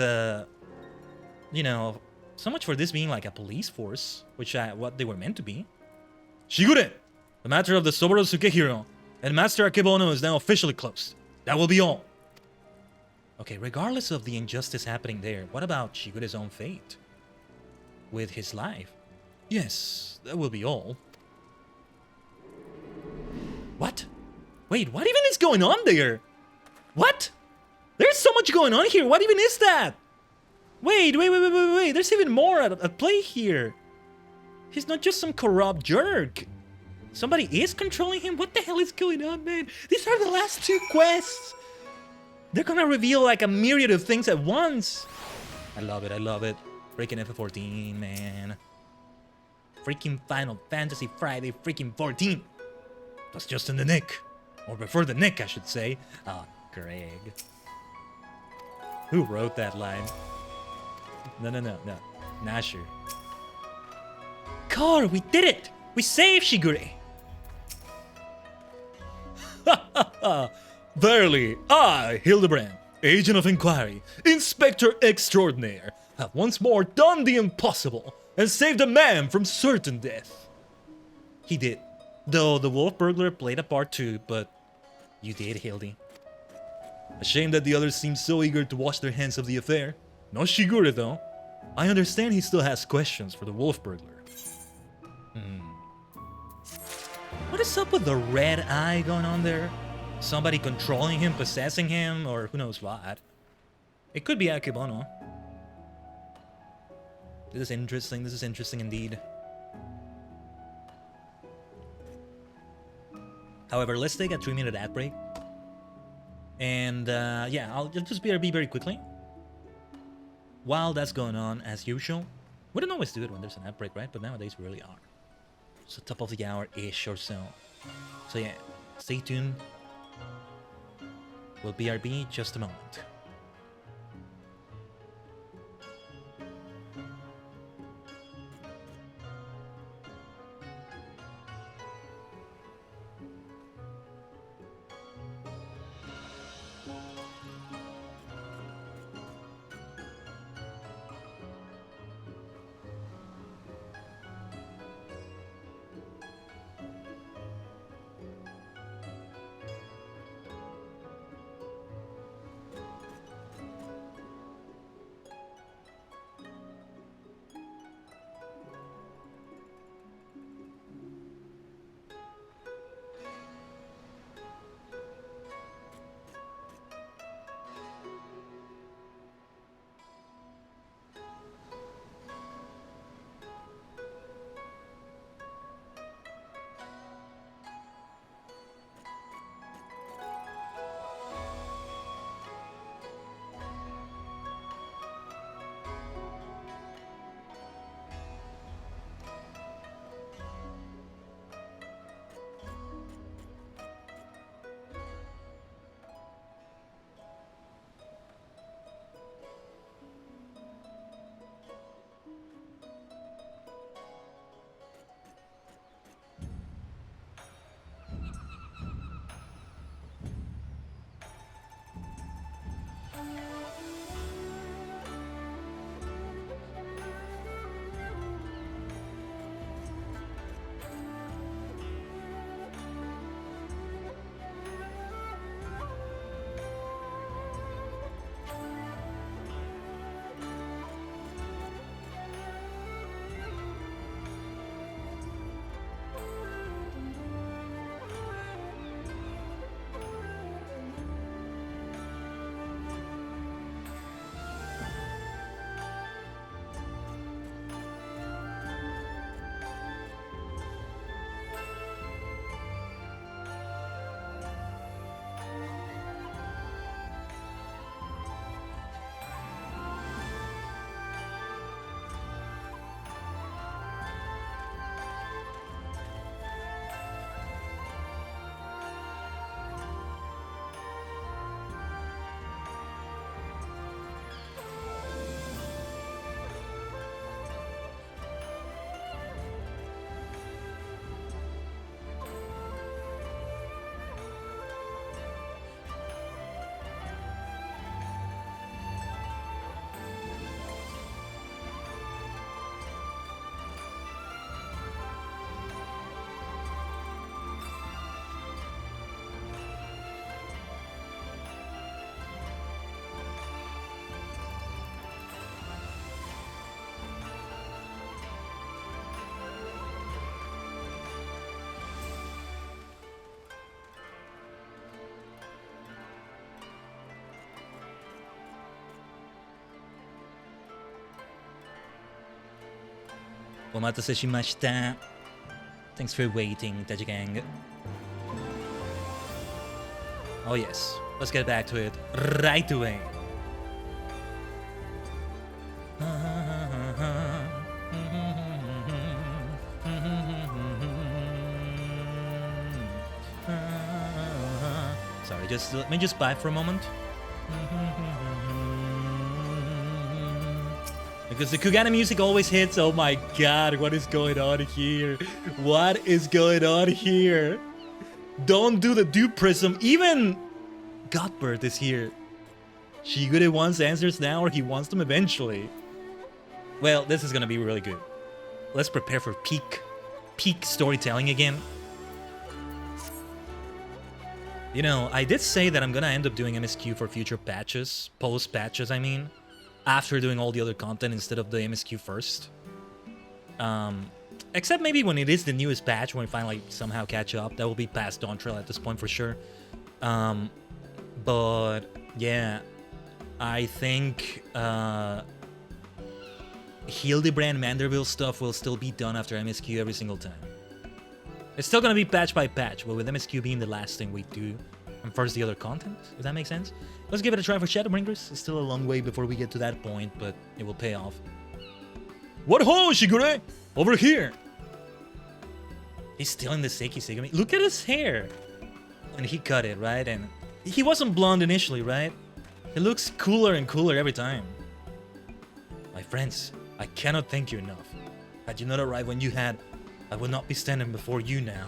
you know, so much for this being like a police force, which what they were meant to be. Shigure! The matter of the Soboro Sukehiro and Master Akebono is now officially closed. That will be all. Okay, regardless of the injustice happening there, what about Shigure's own fate? With his life? Yes, that will be all. What? Wait, what even is going on there? What? There's so much going on here. What even is that? Wait. There's even more at play here. He's not just some corrupt jerk. Somebody is controlling him? What the hell is going on, man? These are the last two quests. They're gonna reveal like a myriad of things at once. I love it. Freaking FF14, man. Freaking Final Fantasy Friday freaking 14. was just in the nick. Or before the nick, I should say. Ah, Greg. Who wrote that line? No. Not sure. Car, we did it! We saved Shigure! Verily, I, Hildibrand, Agent of Inquiry, Inspector Extraordinaire, have once more done the impossible and saved a man from certain death. He did. Though the wolf burglar played a part too, but you did, Hildy. A shame that the others seem so eager to wash their hands of the affair. No Shigure though. I understand he still has questions for the wolf burglar. What is up with the red eye going on there? Somebody controlling him, possessing him, or who knows what? It could be Akebono. This is interesting indeed. However, let's take a 3-minute ad break. And yeah, I'll just be very quickly. While that's going on, as usual, we don't always do it when there's an ad break, right? But nowadays we really are. So top of the hour-ish or so. So yeah, stay tuned. We'll BRB just a moment. Omatase shimashita. Thanks for waiting, Taji Gang. Oh yes, let's get back to it right away. just let me just buy for a moment. Because the Kugane music always hits. Oh my god, what is going on here? What is going on here? Don't do the dupe prism. Even Godbird is here. Shigure wants answers now, or he wants them eventually. Well, this is gonna be really good. Let's prepare for peak storytelling again. You know, I did say that I'm gonna end up doing MSQ for future patches, post-patches I mean, after doing all the other content instead of the MSQ first. Except maybe when it is the newest patch, when we finally somehow catch up, that will be past Dawn Trail at this point for sure. But yeah, I think Hildibrand Manderville stuff will still be done after MSQ every single time. It's still gonna be patch by patch, but with MSQ being the last thing we do, and first the other content, if that makes sense. Let's give it a try for Shadowbringers. It's still a long way before we get to that point, but it will pay off. What ho, Shigure? Over here! He's still in the Seiki Segumi. Look at his hair! And he cut it, right? And he wasn't blonde initially, right? He looks cooler and cooler every time. My friends, I cannot thank you enough. Had you not arrived when you had, I would not be standing before you now.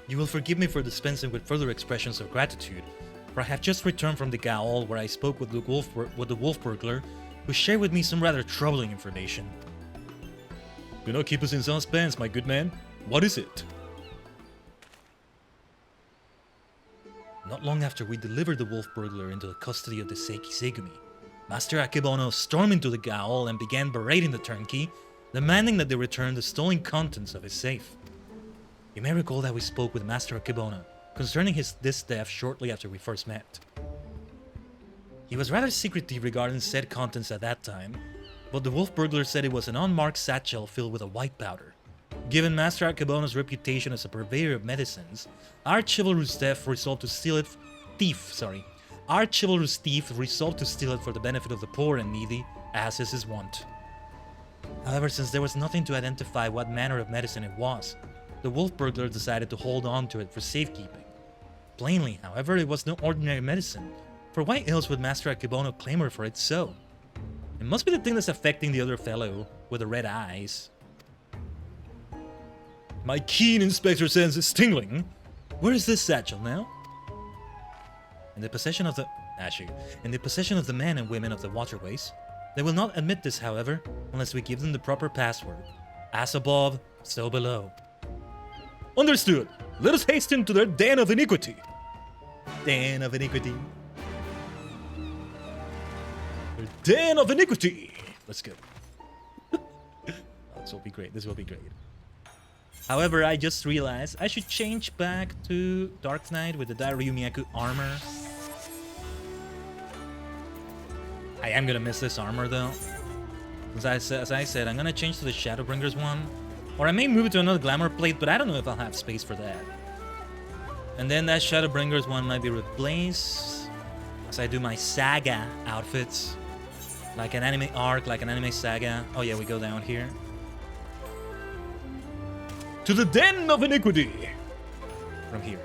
You will forgive me for dispensing with further expressions of gratitude, for I have just returned from the Gaol where I spoke with the wolf burglar, who shared with me some rather troubling information. Do not keep us in suspense, my good man. What is it? Not long after we delivered the wolf burglar into the custody of the Seiki Segumi, Master Akebono stormed into the Gaol and began berating the turnkey, demanding that they return the stolen contents of his safe. You may recall that we spoke with Master Akebono concerning this theft shortly after we first met. He was rather secretive regarding said contents at that time, but the wolf burglar said it was an unmarked satchel filled with a white powder. Given Master Akebono's reputation as a purveyor of medicines, our chivalrous thief resolved to steal it for the benefit of the poor and needy, as is his wont. However, since there was nothing to identify what manner of medicine it was, the wolf burglar decided to hold on to it for safekeeping. Plainly, however, it was no ordinary medicine, for why else would Master Akebono claim her for it so? It must be the thing that's affecting the other fellow with the red eyes. My keen inspector sense is tingling. Where is this satchel now? In the possession of the men and women of the waterways. They will not admit this, however, unless we give them the proper password. As above, so below. Understood. Let us hasten to their den of iniquity. Den of iniquity. Their den of iniquity. Let's go. This will be great. This will be great. However, I just realized I should change back to Dark Knight with the Dairyu Miyaku armor. I am gonna miss this armor though. As I said, I'm gonna change to the Shadowbringers one. Or I may move it to another glamour plate, but I don't know if I'll have space for that. And then that Shadowbringers one might be replaced as I do my saga outfits. Like an anime arc, like an anime saga. Oh yeah, we go down here. To the Den of Iniquity! From here.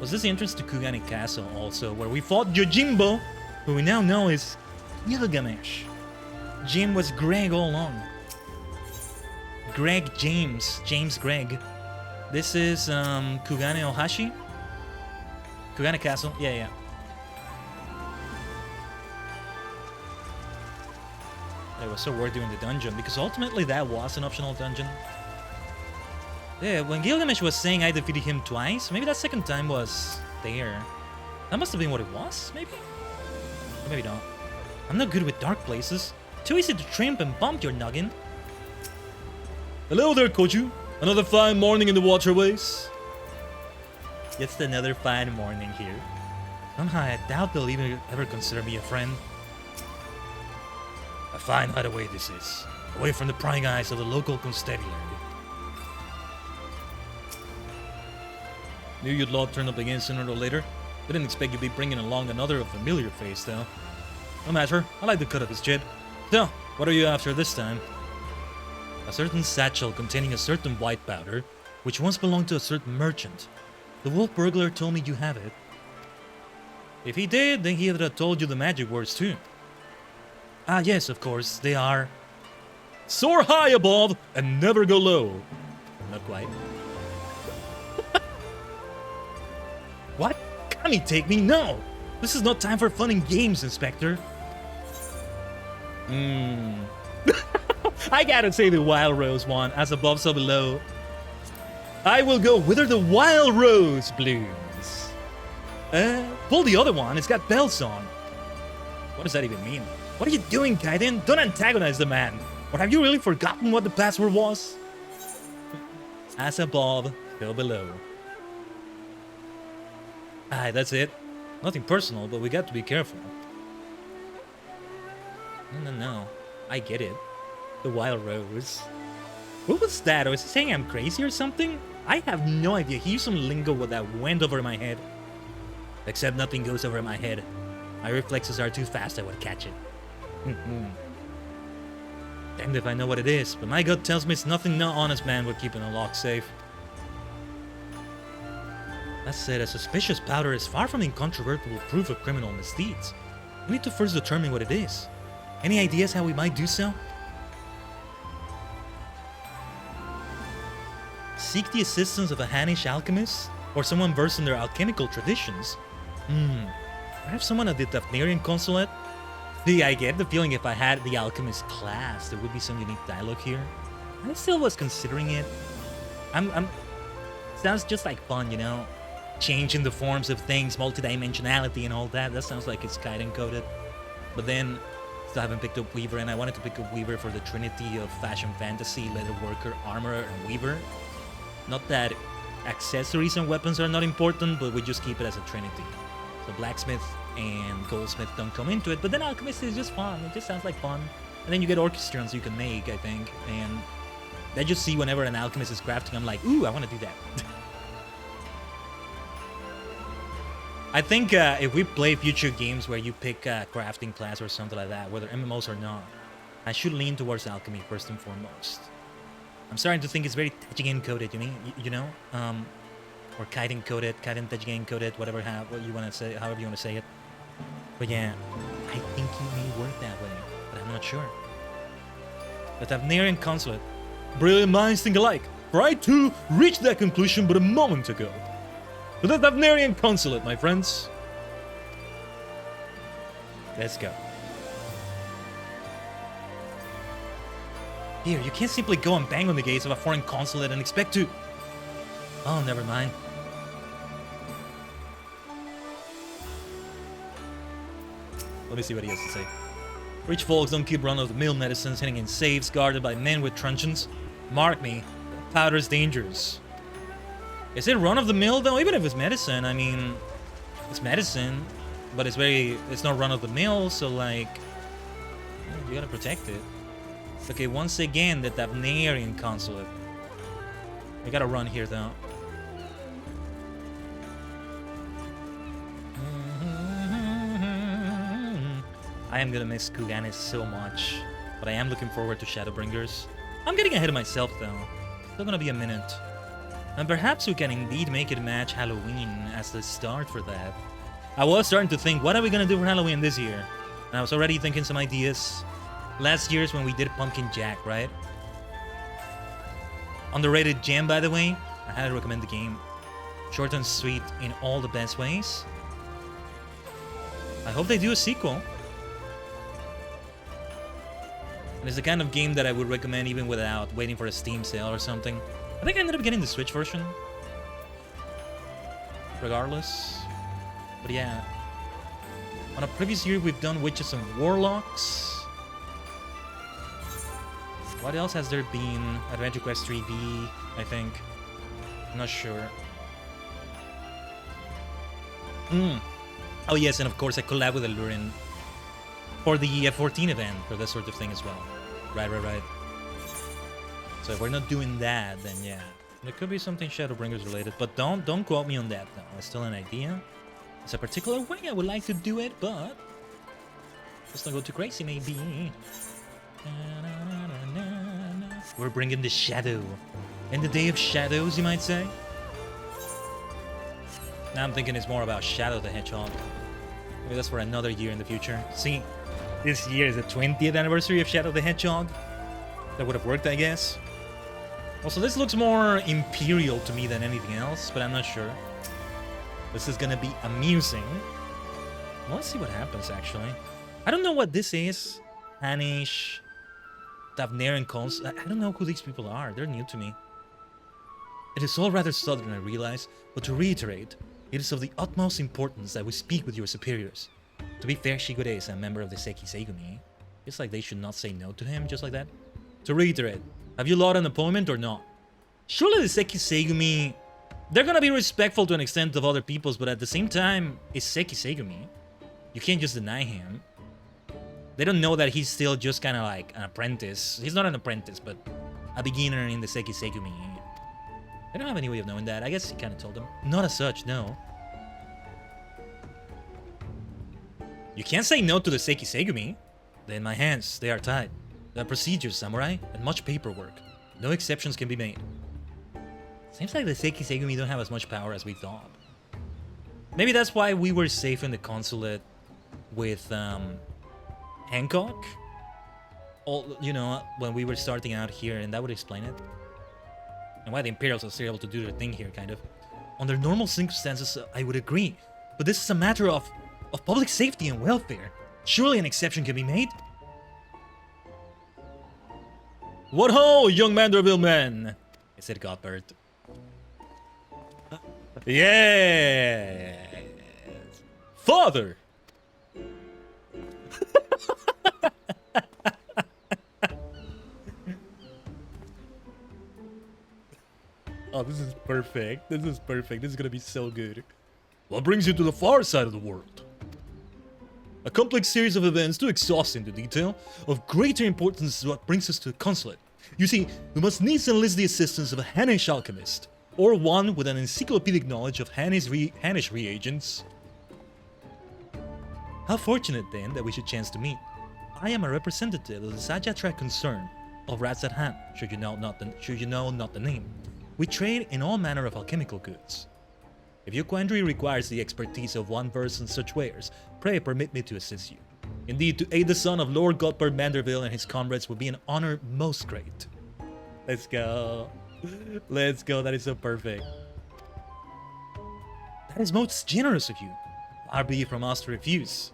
Was this the entrance to Kugane Castle also, where we fought Yojimbo, who we now know is Gilgamesh. Jim was Greg all along. James Greg. This is Kugane Ohashi? Kugane Castle? Yeah. I was so worried doing the dungeon, because ultimately that was an optional dungeon. Yeah, when Gilgamesh was saying I defeated him twice, maybe that second time was there. That must have been what it was, maybe? Or maybe not. I'm not good with dark places. Too easy to trimp and bump your noggin. Hello there, Koju. Another fine morning in the waterways. It's another fine morning here. Somehow I doubt they'll even ever consider me a friend. A fine hideaway this is. Away from the prying eyes of the local constabulary. Knew you'd lot turn up again sooner or later. Didn't expect you'd be bringing along another familiar face, though. No matter, I like the cut of his jib. So, what are you after this time? A certain satchel containing a certain white powder, which once belonged to a certain merchant. The wolf burglar told me you have it. If he did, then he would have told you the magic words too. Ah yes, of course, they are... Soar high above and never go low. Not quite. What? Kami, take me? No! This is not time for fun and games, Inspector. I gotta say the Wild Rose one, as above so below. I will go wither the Wild Rose blooms. Pull the other one, it's got bells on. What does that even mean? What are you doing, Khaiden? Don't antagonize the man. Or have you really forgotten what the password was? As above, so below. Aye, that's it. Nothing personal, but we got to be careful. No. I get it. The Wild Rose. What was that? Was he saying I'm crazy or something? I have no idea. He used some lingo that went over my head. Except nothing goes over my head. My reflexes are too fast, I would catch it. Damned if I know what it is, but my gut tells me it's nothing no honest man would keep in a lock safe. That said, a suspicious powder is far from incontrovertible proof of criminal misdeeds. We need to first determine what it is. Any ideas how we might do so? Seek the assistance of a Hanish alchemist? Or someone versed in their alchemical traditions? Perhaps someone at the Daphnarian consulate? See, I get the feeling if I had the alchemist class, there would be some unique dialogue here. I still was considering it. Sounds just like fun, you know? Changing the forms of things, multidimensionality and all that. That sounds like it's Khaiden coded. But then, still haven't picked up Weaver, and I wanted to pick up Weaver for the trinity of fashion fantasy, leatherworker, armorer, and Weaver. Not that accessories and weapons are not important, but we just keep it as a trinity. So blacksmith and goldsmith don't come into it, but then alchemist is just fun. It just sounds like fun. And then you get orchestrons you can make, I think, and I just see whenever an alchemist is crafting, I'm like, ooh, I want to do that. I think if we play future games where you pick a crafting class or something like that, whether MMOs or not, I should lean towards alchemy first and foremost. I'm starting to think it's very Tejigen coded, you know? Or Khaiden coded, Khaiden Tejigen coded, whatever what you want to say, however you want to say it. But yeah, I think it may work that way, but I'm not sure. The Daphnarian consulate. Brilliant minds think alike. For I too reached that conclusion but a moment ago. To the Daphnarian consulate, my friends. Let's go. Here, you can't simply go and bang on the gates of a foreign consulate and expect to... Oh, never mind. Let me see what he has to say. Rich folks don't keep run-of-the-mill medicines hidden in safes guarded by men with truncheons. Mark me, powder's dangerous. Is it run-of-the-mill though? Even if it's medicine, I mean, it's medicine, but it's not run-of-the-mill, so like, you gotta protect it. Okay, once again, the Daphnarian consulate. We gotta run here though. I am gonna miss Kuganis so much, but I am looking forward to Shadowbringers. I'm getting ahead of myself though. Still gonna be a minute. And perhaps we can indeed make it match Halloween as the start for that. I was starting to think, what are we gonna do for Halloween this year? And I was already thinking some ideas. Last year's when we did Pumpkin Jack, right? Underrated gem, by the way. I highly recommend the game. Short and sweet in all the best ways. I hope they do a sequel. And it's the kind of game that I would recommend even without waiting for a Steam sale or something. I think I ended up getting the Switch version. Regardless. But yeah. On a previous year, we've done Witches and Warlocks. What else has there been? Adventure Quest 3D, I think. I'm not sure. Oh yes, and of course I collab with Allurin for the FF14 event, for this sort of thing as well. Right. So if we're not doing that, then yeah. There could be something Shadowbringers related, but don't quote me on that though. It's still an idea. It's a particular way I would like to do it, but let's not go too crazy maybe. We're bringing the shadow. And the Day of Shadows, you might say? Now I'm thinking it's more about Shadow the Hedgehog. Maybe that's for another year in the future. See, this year is the 20th anniversary of Shadow the Hedgehog. That would have worked, I guess. Also, this looks more Imperial to me than anything else, but I'm not sure. This is gonna be amusing. Well, let's see what happens, actually. I don't know what this is. Hanish, Davnarian Cons. I don't know who these people are. They're new to me. It is all rather sudden, I realize, but to reiterate, it is of the utmost importance that we speak with your superiors. To be fair, Shigure is a member of the Seki Seigumi. It's like they should not say no to him, just like that. To reiterate, have you lost an appointment or not? Surely the Seki Seigumi, they're gonna be respectful to an extent of other people's, but at the same time, it's Seki Seigumi. You can't just deny him. They don't know that he's still just kind of like an apprentice. He's not an apprentice, but a beginner in the Seki Seigumi. They don't have any way of knowing that. I guess he kind of told them. Not as such, no. You can't say no to the Seki Seigumi. They're in my hands. They are tied. There are procedures, samurai, and much paperwork. No exceptions can be made. Seems like the Seki Seigumi don't have as much power as we thought. Maybe that's why we were safe in the consulate with Hancock. You know, when we were starting out here, and that would explain it. And why the Imperials are still able to do their thing here, kind of. Under normal circumstances, I would agree. But this is a matter of public safety and welfare. Surely an exception can be made. What ho, young Manderville man! I said Godbert. Yeah, father. Oh, this is perfect. This is perfect. This is gonna be so good. What brings you to the far side of the world? A complex series of events too exhausting to detail. Of greater importance is what brings us to the consulate. You see, we must needs enlist the assistance of a Hanish alchemist, or one with an encyclopedic knowledge of Hanish reagents. How fortunate then that we should chance to meet. I am a representative of the Sajatra concern of Ratzat Han, should you know not the name. We trade in all manner of alchemical goods. If your quandary requires the expertise of one versed in such wares, pray permit me to assist you. Indeed, to aid the son of Lord Godbert Manderville and his comrades would be an honor most great. Let's go. Let's go, that is so perfect. That is most generous of you. Far be it from us to refuse.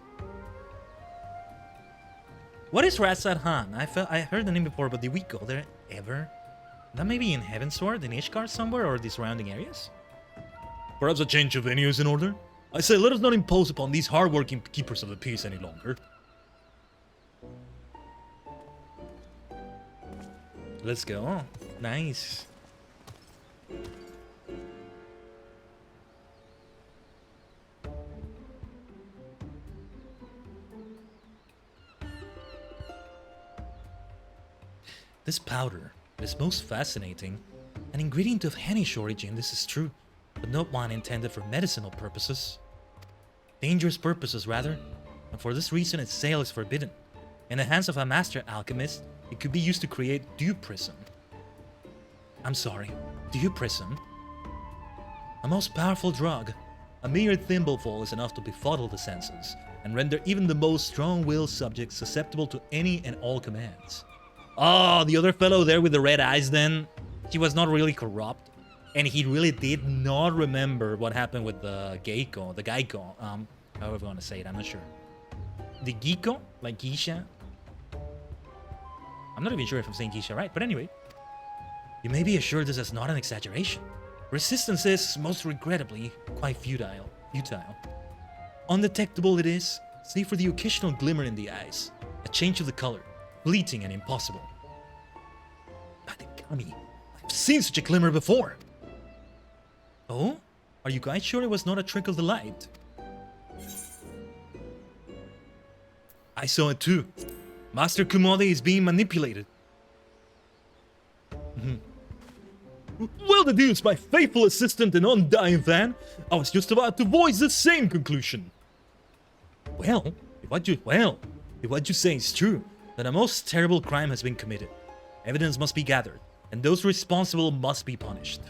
What is Ratzat Han? I heard the name before, but did we go there ever? That may be in Heavensward, in Ishgard somewhere, or the surrounding areas? Perhaps a change of venue is in order? I say, let us not impose upon these hard-working keepers of the peace any longer. Let's go. Nice. This powder is most fascinating. An ingredient of Hanish origin, this is true, but not one intended for medicinal purposes. Dangerous purposes, rather, and for this reason its sale is forbidden. In the hands of a master alchemist, it could be used to create dew prism. I'm sorry, dew prism? A most powerful drug. A mere thimbleful is enough to befuddle the senses, and render even the most strong-willed subject susceptible to any and all commands. Oh, the other fellow there with the red eyes then, he was not really corrupt, and he really did not remember what happened with the Geiko, however you want to say it, I'm not sure. The Geiko, like Geisha? I'm not even sure if I'm saying Geisha right, but anyway. You may be assured this is not an exaggeration. Resistance is, most regrettably, quite futile. Undetectable it is, save for the occasional glimmer in the eyes, a change of the color, fleeting and impossible. Madikami, I've seen such a glimmer before. Oh? Are you guys sure it was not a trick of the light? I saw it too. Master Kumode is being manipulated. Well deduced, my faithful assistant and undying fan. I was just about to voice the same conclusion. If what you say is true, then a most terrible crime has been committed. Evidence must be gathered, and those responsible must be punished.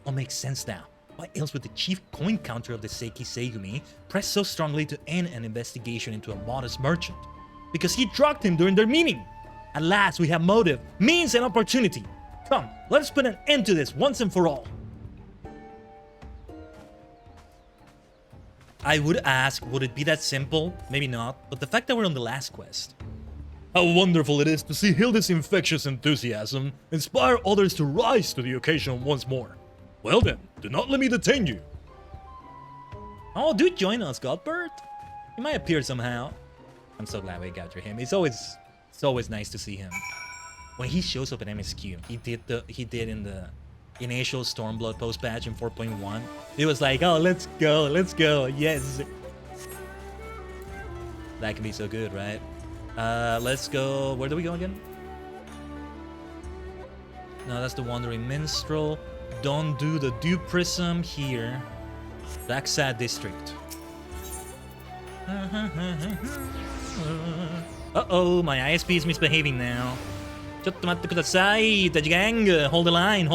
All makes sense now. Why else would the chief coin counter of the Seiki Seigumi press so strongly to end an investigation into a modest merchant? Because he drugged him during their meeting. At last, we have motive, means, and opportunity. Come, let's put an end to this once and for all. I would ask, would it be that simple? Maybe not, but the fact that we're on the last quest. How wonderful it is to see Hilda's infectious enthusiasm inspire others to rise to the occasion once more. Well then, do not let me detain you. Oh, do join us, Godbert. He might appear somehow. I'm so glad we captured him. It's always nice to see him. When he shows up at MSQ, he did in the initial Stormblood post patch in 4.1. It was like, oh, let's go, yes. That can be so good, right? Let's go. Where do we go again? No, that's the Wandering Minstrel. Don't do the Dew Prism here. Backseating district. Uh-oh, my ISP is misbehaving now. Chotto matte kudasai, Taji gang. Hold the line.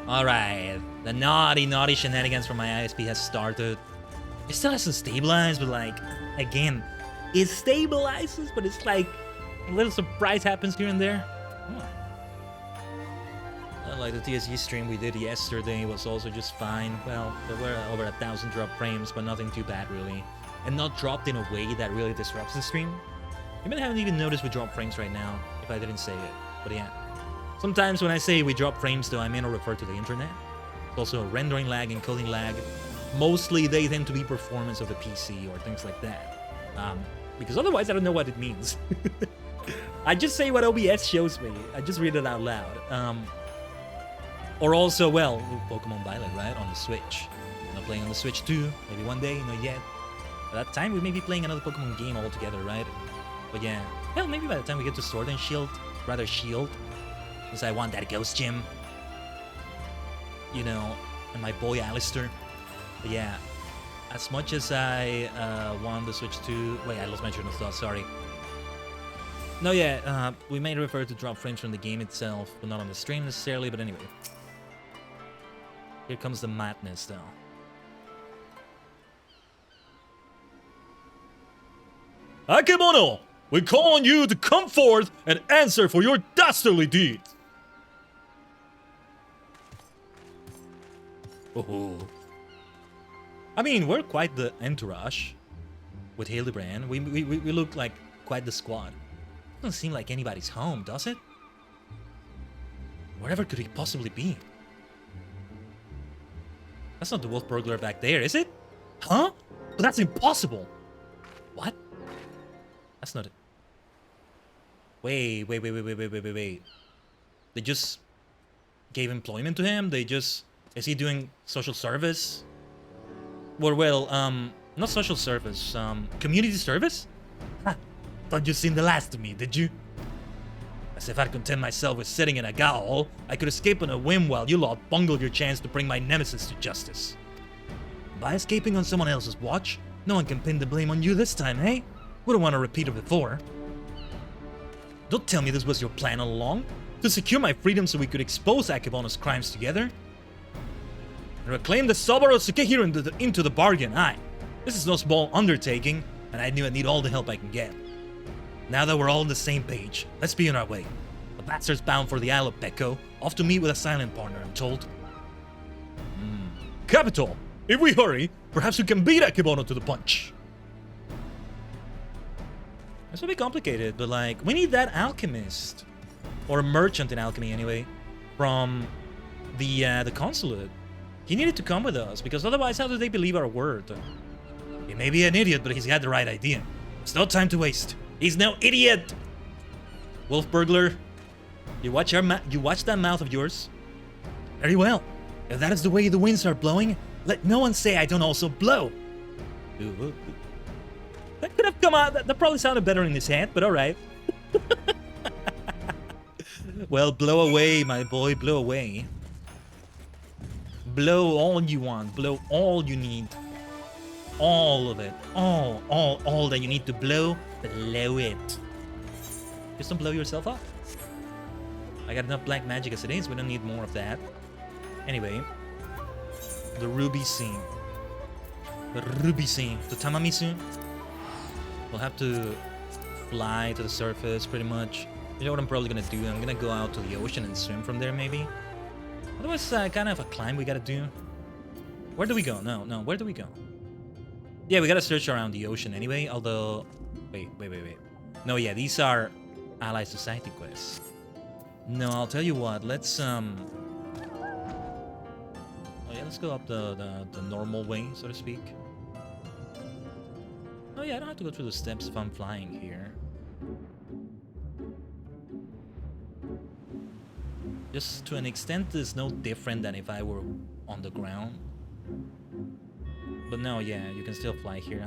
Alright, the naughty shenanigans from my ISP has started. It still hasn't stabilized, but like, again, it stabilizes, but it's like a little surprise happens here and there. Like the TSG stream we did yesterday was also just fine. Well, there were over 1,000 drop frames, but nothing too bad really. And not dropped in a way that really disrupts the stream. I haven't even noticed we drop frames right now, if I didn't say it. But yeah. Sometimes when I say we drop frames though, I may not refer to the internet. It's also rendering lag and coding lag. Mostly they tend to be performance of the PC or things like that. Because otherwise I don't know what it means. I just say what OBS shows me. I just read it out loud. Or also, well, Pokemon Violet, right? On the Switch. Not playing on the Switch too. Maybe one day, not yet. By that time, we may be playing another Pokemon game altogether, right? But yeah. Hell, maybe by the time we get to Sword and Shield. Rather Shield. Because I want that Ghost Gym. You know, and my boy Alistair. But yeah. As much as I want the Switch to... Wait, I lost my train of thought, sorry. No, yeah, we may refer to drop frames from the game itself, but not on the stream necessarily, but anyway. Here comes the madness, though. Akemono! We call on you to come forth and answer for your dastardly deeds! Oh. I mean, we're quite the entourage with Hildibrand. We look like quite the squad. Doesn't seem like anybody's home, does it? Wherever could he possibly be? That's not the wolf burglar back there, is it? Huh? But that's impossible! What? That's not it. Wait. They just gave employment to him? They just... Is he doing social service? Well, not social service, community service? Ha! Thought you'd seen the last of me, did you? As if I'd content myself with sitting in a gaol, I could escape on a whim while you lot bungled your chance to bring my nemesis to justice. By escaping on someone else's watch, no one can pin the blame on you this time, eh? Wouldn't want to repeat it before. Don't tell me this was your plan all along? To secure my freedom so we could expose Akebono's crimes together? And reclaim the Saburo Tsukehiro into the bargain, aye. This is no small undertaking, and I knew I'd need all the help I can get. Now that we're all on the same page, let's be on our way. The bastard's bound for the Isle of Peko, off to meet with a silent partner, I'm told. Capital! If we hurry, perhaps we can beat Akebono to the punch. It's a bit complicated, but like, we need that alchemist. Or a merchant in alchemy anyway. From the consulate. He needed to come with us, because otherwise how do they believe our word? He may be an idiot, but he's got the right idea. There's no time to waste. He's no idiot! Wolf burglar, you watch that mouth of yours? Very well. If that is the way the winds are blowing, let no one say I don't also blow. That could have come out. That probably sounded better in his head, but alright. Well, blow away, my boy, blow away. Blow all you want, blow all you need. All of it. All that you need to blow, blow it. Just don't blow yourself up. I got enough black magic as it is. We don't need more of that. Anyway, the ruby scene. The ruby scene. The Tamamisu. We'll have to fly to the surface pretty much. You know what I'm probably gonna do? I'm gonna go out to the ocean and swim from there maybe. Otherwise, kind of a climb we gotta do. Where do we go? No, where do we go? Yeah, we gotta search around the ocean anyway, although... Wait. No, yeah, these are Allied Society quests. No, I'll tell you what, let's, Oh yeah, let's go up the normal way, so to speak. Oh yeah, I don't have to go through the steps if I'm flying here. Just to an extent, it's no different than if I were on the ground. But no, yeah, you can still fly here.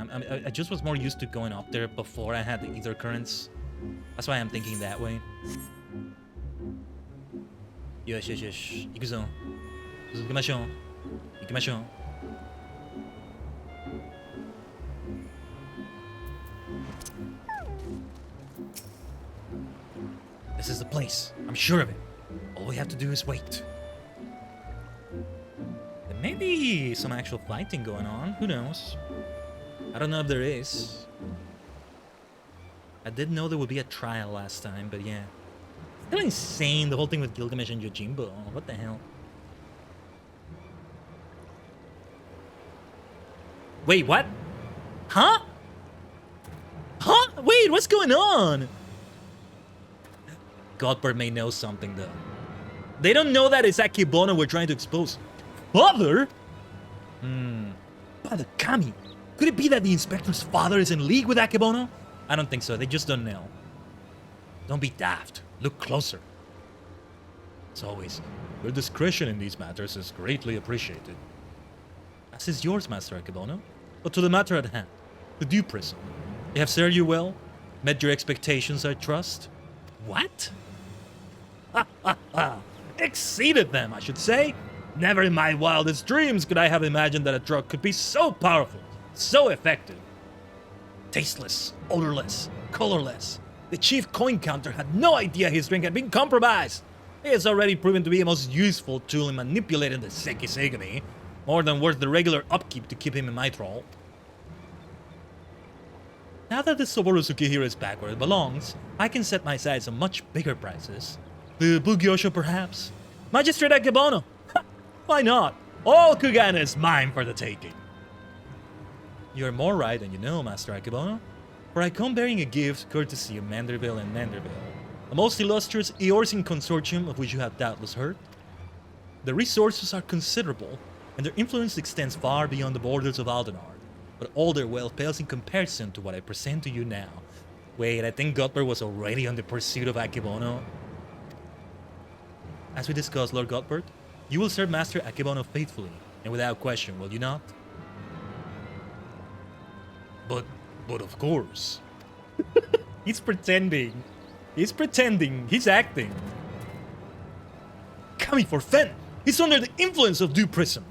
I just was more used to going up there before I had the ether currents. That's why I'm thinking that way. Yosh. Ikuzo. Ikimashou. This is the place. I'm sure of it. All we have to do is wait. There may be some actual fighting going on. Who knows? I don't know if there is. I did know there would be a trial last time, but yeah. Still insane, the whole thing with Gilgamesh and Yojimbo. What the hell? Wait, what? Huh? Huh? Wait, what's going on? Godbird may know something, though. They don't know that it's Akebono we're trying to expose. Father? Father Kami. Could it be that the inspector's father is in league with Akebono? I don't think so. They just don't know. Don't be daft. Look closer. As always, your discretion in these matters is greatly appreciated. As is yours, Master Akebono. But to the matter at hand, the due prison. They have served you well, met your expectations, I trust. What? Exceeded them, I should say. Never in my wildest dreams could I have imagined that a drug could be so powerful, so effective. Tasteless, odorless, colorless. The chief coin counter had no idea his drink had been compromised. He has already proven to be a most useful tool in manipulating the Sekisegami, more than worth the regular upkeep to keep him in my thrall. Now that the Soboro Tsukihira is back where it belongs, I can set my sights on much bigger prizes. The Bugyosho, perhaps? Magistrate Akebono! Why not? All Kugane is mine for the taking. You're more right than you know, Master Akebono. For I come bearing a gift courtesy of Manderville and Manderville, a most illustrious Eorzean consortium of which you have doubtless heard. The resources are considerable, and their influence extends far beyond the borders of Aldenard, but all their wealth pales in comparison to what I present to you now. Wait, I think Godbert was already on the pursuit of Akebono. As we discussed, Lord Godbert, you will serve Master Akebono faithfully, and without question, will you not? But of course. He's pretending. He's pretending. He's acting. Kami for Fen! He's under the influence of due prison.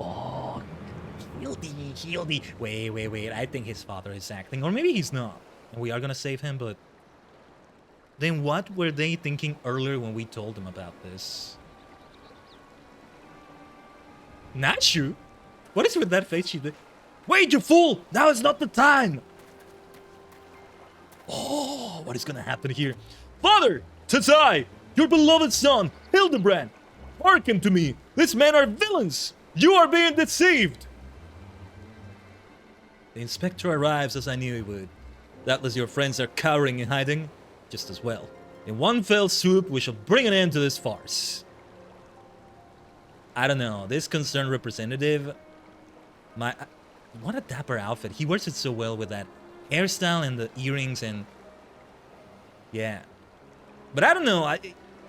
Oh, Hildy. Wait. I think his father is acting. Or maybe he's not. And we are gonna save him, but... Then what were they thinking earlier when we told them about this? Nachu? What is with that face she did? Wait, you fool! Now is not the time! Oh, what is gonna happen here? Father! Tatai! Your beloved son, Hildibrand! Hearken to me! These men are villains! You are being deceived! The inspector arrives as I knew he would. Doubtless your friends are cowering and hiding. Just as well. In one fell swoop, we shall bring an end to this farce. I don't know. This concerned representative... What a dapper outfit. He wears it so well with that hairstyle and the earrings and... Yeah. But I don't know.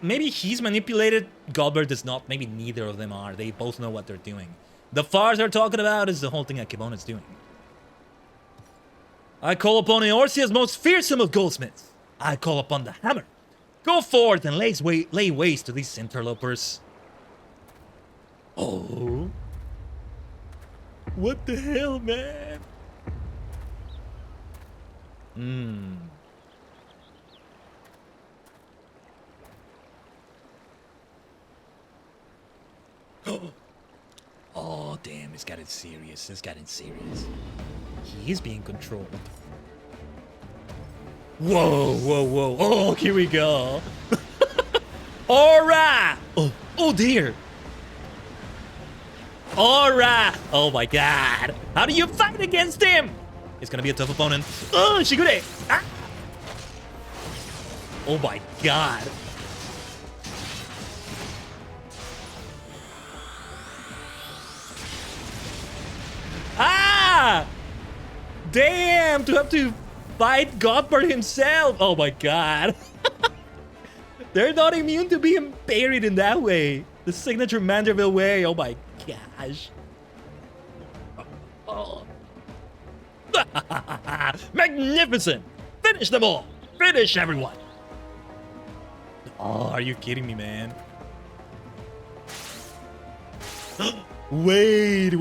Maybe he's manipulated. Godbert does not. Maybe neither of them are. They both know what they're doing. The farce they're talking about is the whole thing Akebono is doing. I call upon Eorzea's most fearsome of goldsmiths. I call upon the hammer. Go forth and lay waste to these interlopers. Oh. What the hell, man? Hmm. Oh, damn, it's gotten serious. It's gotten serious. He is being controlled. Whoa, whoa, whoa. Oh, here we go. All right. Oh, dear. All right. Oh, my God. How do you fight against him? It's going to be a tough opponent. Oh, Shigure. Ah. Oh, my God. Ah! Damn, to have to fight Godbird himself. Oh my god. They're not immune to being buried in that way. The signature Manderville way. Oh my gosh. Oh. Magnificent. Finish them all. Finish everyone. Oh, are you kidding me, man? Wait.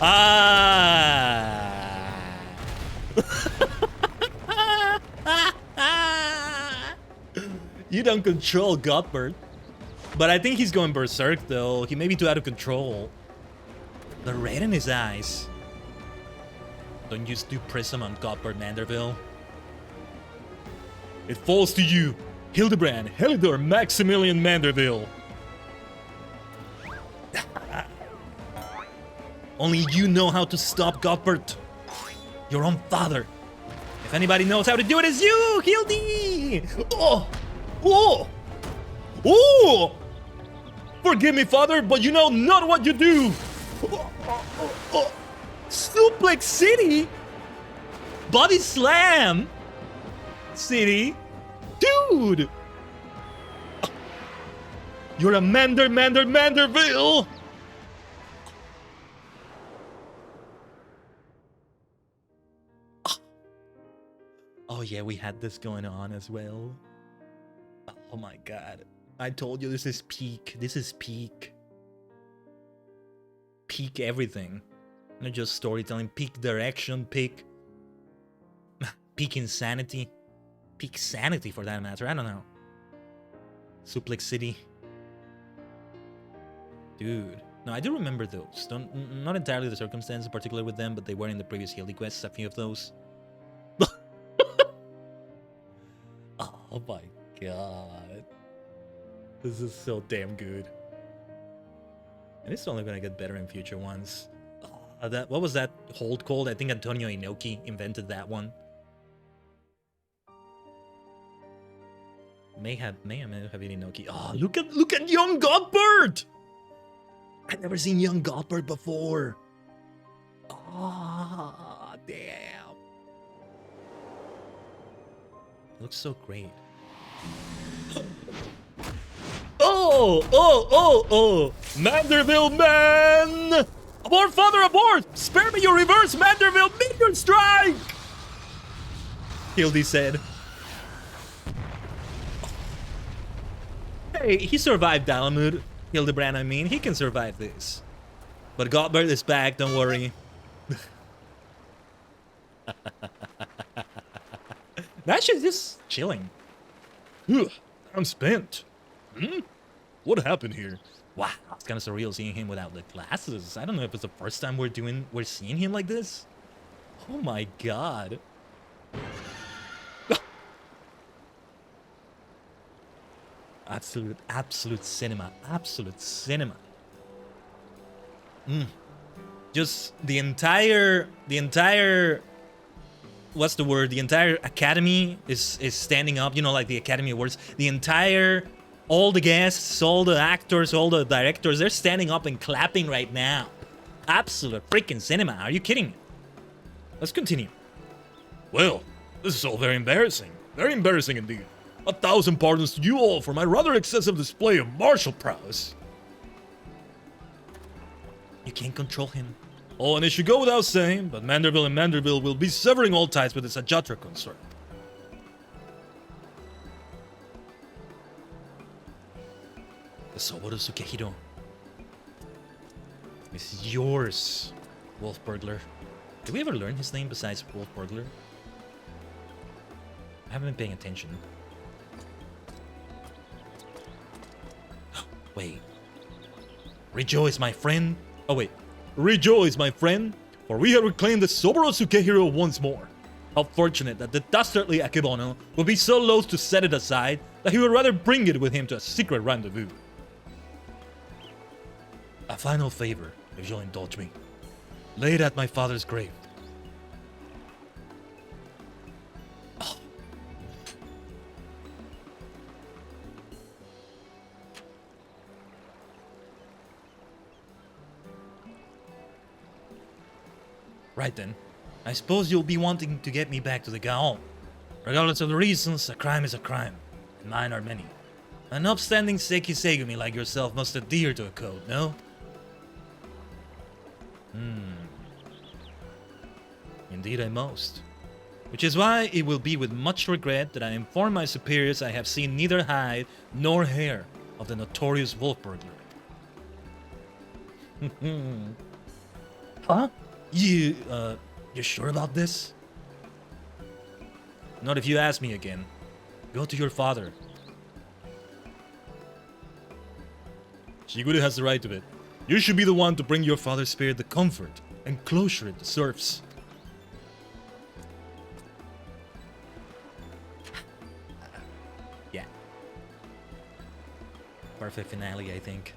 Ah. You don't control Godbird. But I think he's going berserk though. He may be too out of control. The red in his eyes. Don't use Dew Prism on Godbird Manderville. It falls to you, Hildibrand, Helidor, Maximilian Manderville. Only you know how to stop Godbert. Your own father. If anybody knows how to do it, it's you, Hildy! Oh! Oh! Oh! Forgive me, father, but you know not what you do! Oh. Suplex City? Body Slam? City? Dude! You're a Manderville! Oh yeah, we had this going on as well. Oh my god. I told you this is peak. This is peak. Peak everything. Not just storytelling. Peak direction. Peak insanity. Peak sanity for that matter. I don't know. Suplex City. Dude. No, I do remember those. Not entirely the circumstances, particularly with them, but they were in the previous Hildy quests, a few of those. Oh my god. This is so damn good. And it's only gonna get better in future ones. What was that hold called? I think Antonio Inoki invented that one. May have been Inoki. Oh, look at young Godbird! I've never seen young Godbird before. Oh, damn. Looks so great. Oh! Manderville man! Abort, father, abort! Spare me your reverse Manderville minion strike! Hildy said. Hey, he survived Dalamud. Hildibrand, I mean. He can survive this. But Godbird is back, don't worry. That shit's just chilling. Ugh, I'm spent. What happened here? Wow, it's kind of surreal seeing him without the glasses. I don't know if it's the first time we're seeing him like this. Oh my god. Absolute cinema. Absolute cinema. Just the entire what's the word? The entire academy is standing up, you know, like the Academy Awards. All the guests, all the actors, all the directors, they're standing up and clapping right now. Absolute freaking cinema. Are you kidding me? Let's continue. Well, this is all very embarrassing. Very embarrassing indeed. 1,000 pardons to you all for my rather excessive display of martial prowess. You can't control him. Oh, and it should go without saying, but Manderville and Manderville will be severing all ties with this Ajatra concern. The Soboru Sukehiro is yours, Wolf Burglar. Did we ever learn his name besides Wolf Burglar? I haven't been paying attention. Wait. Rejoice, my friend. Oh, wait. Rejoice, my friend, for we have reclaimed the Soborosuke hero once more. How fortunate that the dastardly Akebono will be so loath to set it aside that he would rather bring it with him to a secret rendezvous. A final favor, if you'll indulge me. Lay it at my father's grave. Oh. Right then. I suppose you'll be wanting to get me back to the Gaon. Regardless of the reasons, a crime is a crime, and mine are many. An upstanding Sekisegumi like yourself must adhere to a code, no? Indeed I most. Which is why it will be with much regret that I inform my superiors I have seen neither hide nor hair of the notorious wolf burglar. Huh? You're sure about this? Not if you ask me again. Go to your father. Shigure has the right to it. You should be the one to bring your father's spirit the comfort and closure it deserves. Yeah. Perfect finale, I think.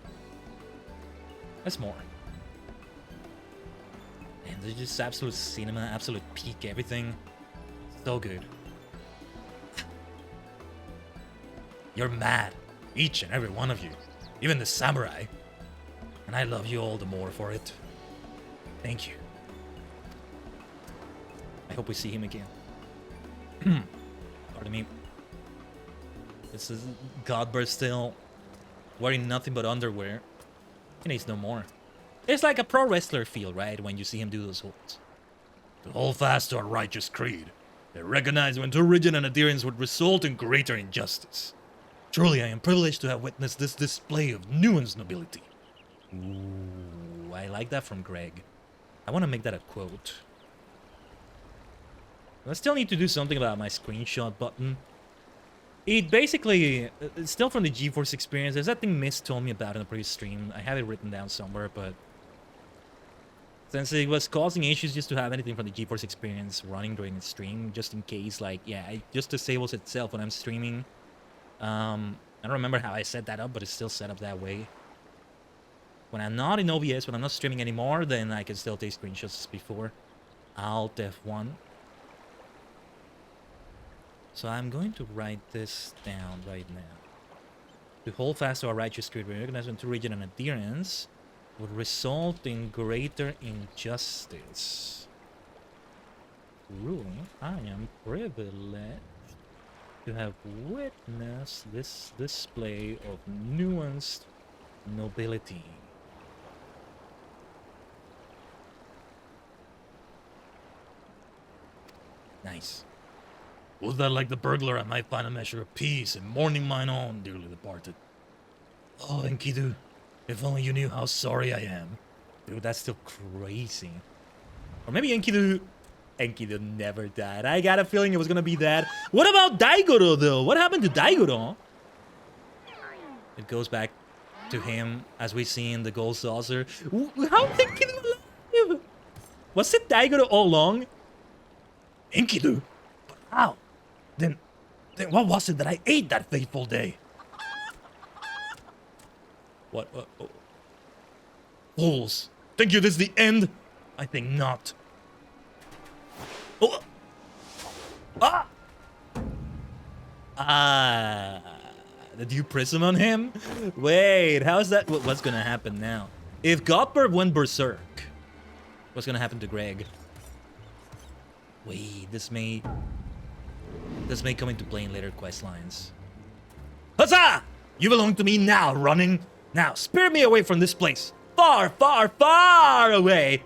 That's more. And there's just absolute cinema, absolute peak, everything. So good. You're mad. Each and every one of you. Even the samurai. And I love you all the more for it. Thank you. I hope we see him again. Pardon me. This is Godbird still wearing nothing but underwear. He needs no more. It's like a pro wrestler feel, right? When you see him do those holds. To hold fast to a righteous creed. They recognize when too rigid an adherence would result in greater injustice. Truly, I am privileged to have witnessed this display of nuanced nobility. Ooh, I like that from Greg. I want to make that a quote. I still need to do something about my screenshot button. It basically, it's still from the GeForce experience. There's that thing Miss told me about in the previous stream. I have it written down somewhere, but since it was causing issues just to have anything from the GeForce experience running during the stream, just in case, like, yeah, it just disables itself when I'm streaming. I don't remember how I set that up, but it's still set up that way. When I'm not in OBS, when I'm not streaming anymore, then I can still take screenshots as before. Alt F1. So I'm going to write this down right now. To hold fast to our righteous creed, recognize when too rigid an adherence would result in greater injustice. Truly, I am privileged to have witnessed this display of nuanced nobility. Nice. Was that like the burglar, I might find a measure of peace in mourning mine own dearly departed. Oh, Enkidu, if only you knew how sorry I am. Dude, that's still crazy. Or maybe Enkidu never died. I got a feeling it was gonna be that. What about Daigoro, though? What happened to Daigoro? It goes back to him, as we see in the gold saucer. How did Enkidu alive? Was it Daigoro all along? Enkidu? But how? Then what was it that I ate that fateful day? What? Fools! Think you this is the end? I think not. Oh! Did you prism on him? Wait, how's that? What's gonna happen now? If Godbird went berserk, what's gonna happen to Greg? Wait, this may come into play in later quest lines. Huzzah! You belong to me now, running. Now, spare me away from this place. Far, far, far away.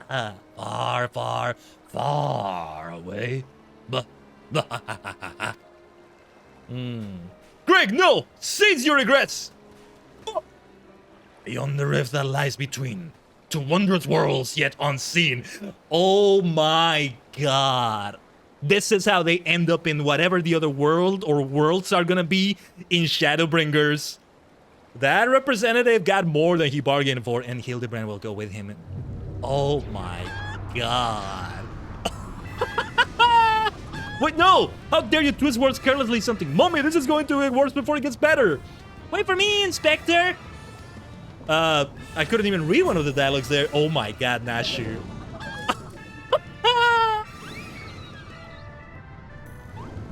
Far, far, far away. Greg, no! Seize your regrets! Beyond the rift that lies between, to wondrous worlds yet unseen. Oh my god. This is how they end up in whatever the other world or worlds are gonna be in Shadowbringers. That representative got more than he bargained for, and Hildibrand will go with him. Oh my god. Wait, no! How dare you twist words carelessly something? Mommy, this is going to get worse before it gets better. Wait for me, Inspector. I couldn't even read one of the dialogues there. Oh my god, Nashu.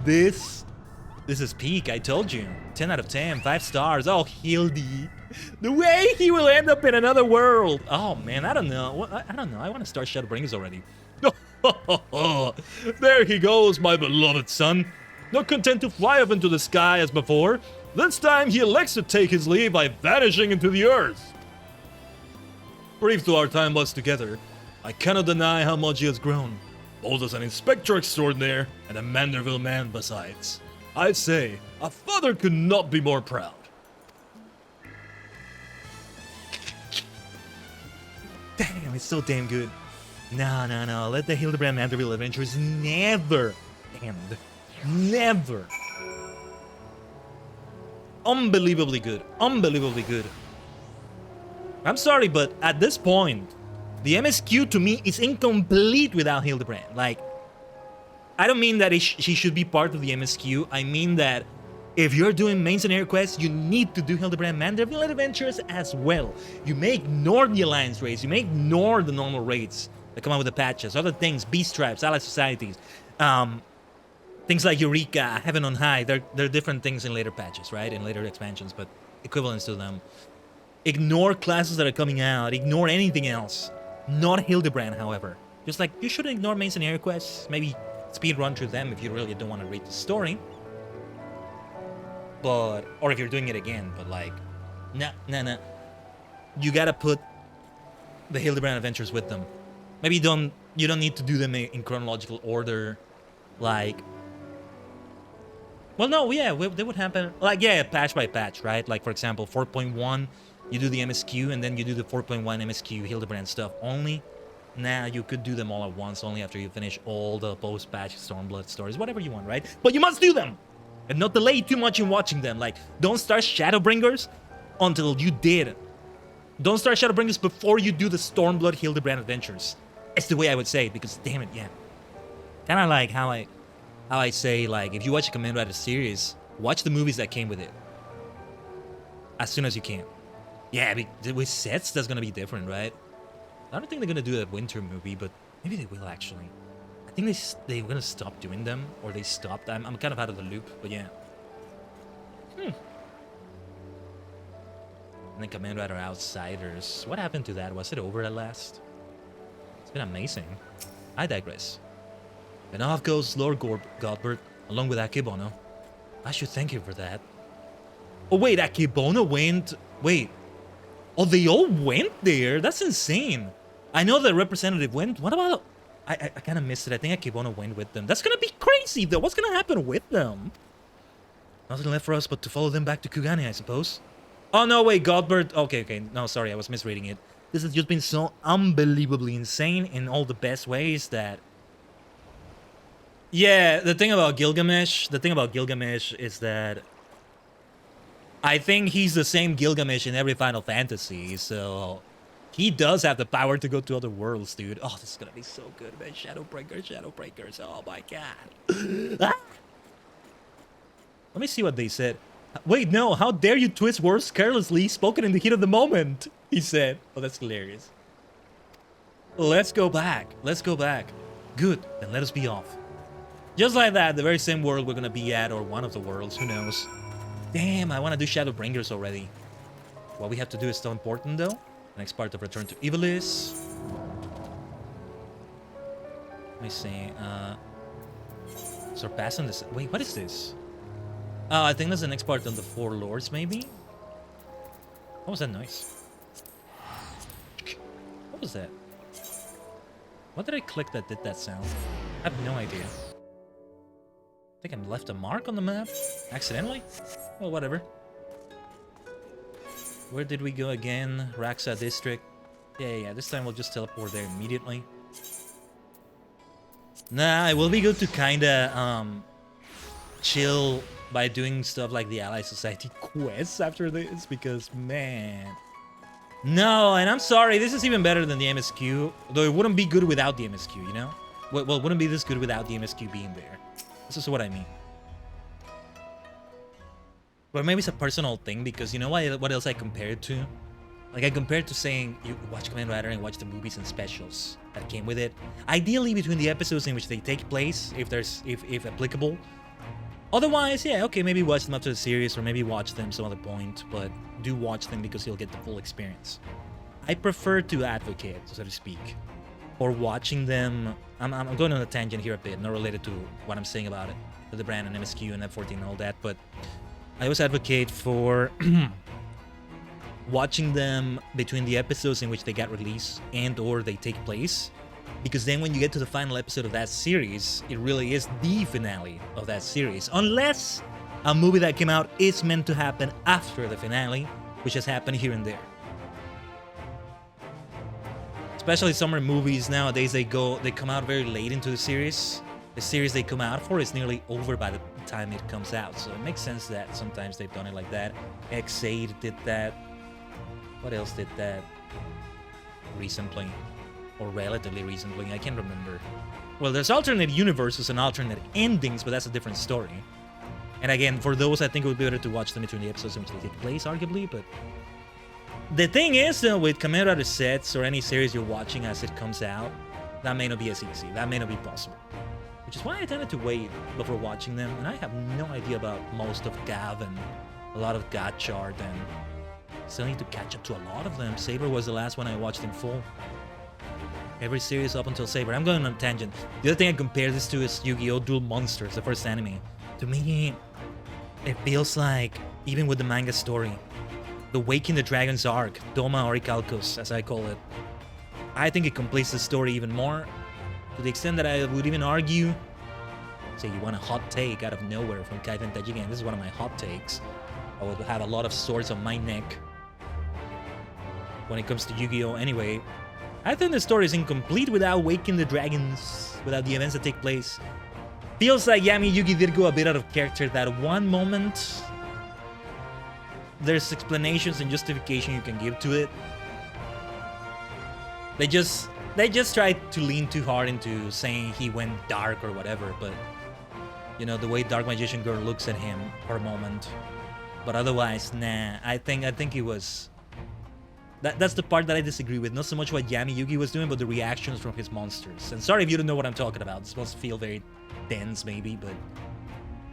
This is peak, I told you. 10 out of 10, 5 stars. Oh, Hildy. The way he will end up in another world. Oh man, I don't know. I don't know. I want to start Shadowbringers already. There he goes, my beloved son. Not content to fly up into the sky as before, this time he elects to take his leave by vanishing into the earth. Brief to our time was together, I cannot deny how much he has grown, both as an inspector extraordinaire and a Manderville man besides. I'd say, a father could not be more proud. Damn, it's so damn good. No. Let the Hildibrand Manderville adventures never end. Never. Unbelievably good. Unbelievably good. I'm sorry, but at this point, the MSQ to me is incomplete without Hildibrand. Like, I don't mean that she should be part of the MSQ. I mean that if you're doing main scenario quests, you need to do Hildibrand Manderville adventures as well. You may ignore the Alliance raids. You may ignore the normal raids that come out with the patches. Other things, Beast Tribes, Allied Societies, things like Eureka, Heaven on High. They're different things in later patches, right? In later expansions, but equivalents to them. Ignore classes that are coming out. Ignore anything else. Not Hildibrand, however. Just like, you shouldn't ignore main scenario quests. Maybe speed run through them if you really don't want to read the story. But, or if you're doing it again, but like, nah. You gotta put the Hildibrand adventures with them. Maybe you don't need to do them in chronological order, like, well, no, yeah, they would happen, like, yeah, patch by patch, right? Like, for example, 4.1, you do the MSQ, and then you do the 4.1 MSQ Hildibrand stuff only. Nah, you could do them all at once, only after you finish all the post-patch Stormblood stories, whatever you want, right? But you must do them! And not delay too much in watching them. Like, don't start Shadowbringers until you did. Don't start Shadowbringers before you do the Stormblood Hildibrand adventures. It's the way I would say it, because damn it, yeah. Kind of like how I say, like, if you watch a Kamen Rider series, watch the movies that came with it. As soon as you can. Yeah, with sets, that's gonna be different, right? I don't think they're gonna do a winter movie, but maybe they will actually. I think they're gonna stop doing them, or they stopped. I'm kind of out of the loop, but yeah. And then Kamen Rider Outsiders. What happened to that? Was it over at last? It's been amazing. I digress. And off goes Lord Godbert, along with Akebono. I should thank you for that. Oh wait, Akebono went... Wait. Oh, they all went there? That's insane. I know the representative went. What about... I kind of missed it. I think Akebono went with them. That's gonna be crazy, though. What's gonna happen with them? Nothing left for us but to follow them back to Kugane, I suppose. Oh, no, wait, Godbert. Okay. No, sorry, I was misreading it. This has just been so unbelievably insane in all the best ways that... Yeah, the thing about Gilgamesh is that... I think he's the same Gilgamesh in every Final Fantasy, so... He does have the power to go to other worlds, dude. Oh, this is gonna be so good, man. Shadowbreakers. Oh my god. Ah! Let me see what they said. Wait, no. How dare you twist words carelessly, spoken in the heat of the moment, he said. Oh, that's hilarious. Let's go back. Good. Then let us be off. Just like that, the very same world we're gonna be at, or one of the worlds, who knows. Damn, I wanna do Shadowbringers already. What we have to do is still important, though. Next part of Return to Evilis. Let me see. Surpassing this. Wait, what is this? I think that's the next part of the Four Lords, maybe? What was that noise? What was that? What did I click that did that sound? I have no idea. I think I left a mark on the map? Accidentally? Well, whatever. Where did we go again? Raksa District. Yeah. This time we'll just teleport there immediately. Nah, it will be good to kinda chill by doing stuff like the Ally Society quests after this, because man. No, and I'm sorry, this is even better than the MSQ, though it wouldn't be good without the MSQ, you know? Well, it wouldn't be this good without the MSQ being there. This is what I mean. But maybe it's a personal thing, because you know what else I compare it to? Like, I compare it to saying, you watch Kamen Rider and watch the movies and specials that came with it. Ideally, between the episodes in which they take place, if applicable. Otherwise, yeah, okay, maybe watch them after the series, or maybe watch them some other point, but do watch them because you'll get the full experience. I prefer to advocate, so to speak, for watching them. I'm going on a tangent here a bit, not related to what I'm saying about it, the brand and MSQ and F14 and all that, but I always advocate for watching them between the episodes in which they get released and or they take place, because then when you get to the final episode of that series, it really is the finale of that series, unless a movie that came out is meant to happen after the finale, which has happened here and there. Especially summer movies nowadays, they come out very late into the series. The series they come out for is nearly over by the time it comes out, so it makes sense that sometimes they've done it like that. X8 did that. What else did that recently? Or relatively recently, I can't remember. Well, there's alternate universes and alternate endings, but that's a different story. And again, for those, I think it would be better to watch them between the episodes in which they take place, arguably, but... The thing is, though, with Kamen Rider sets or any series you're watching as it comes out, that may not be as easy, that may not be possible. Which is why I tended to wait before watching them, and I have no idea about most of Gav and a lot of Gotchard, and still need to catch up to a lot of them. Saber was the last one I watched in full. Every series up until Saber. I'm going on a tangent. The other thing I compare this to is Yu-Gi-Oh! Duel Monsters, the first anime. To me, it feels like, even with the manga story, the Waking the Dragon's arc, Doma Orichalcos, as I call it, I think it completes the story even more, to the extent that I would even argue, say you want a hot take out of nowhere from Khaiden Dajigen, this is one of my hot takes. I would have a lot of swords on my neck when it comes to Yu-Gi-Oh! Anyway, I think the story is incomplete without Waking the Dragons, without the events that take place. Feels like Yami Yugi did go a bit out of character that one moment. There's explanations and justification you can give to it. They just tried to lean too hard into saying he went dark or whatever, but you know, the way Dark Magician Girl looks at him for a moment. But otherwise, nah, I think it was... That's the part that I disagree with. Not so much what Yami Yugi was doing, but the reactions from his monsters. And sorry if you don't know what I'm talking about. This must feel very dense, maybe, but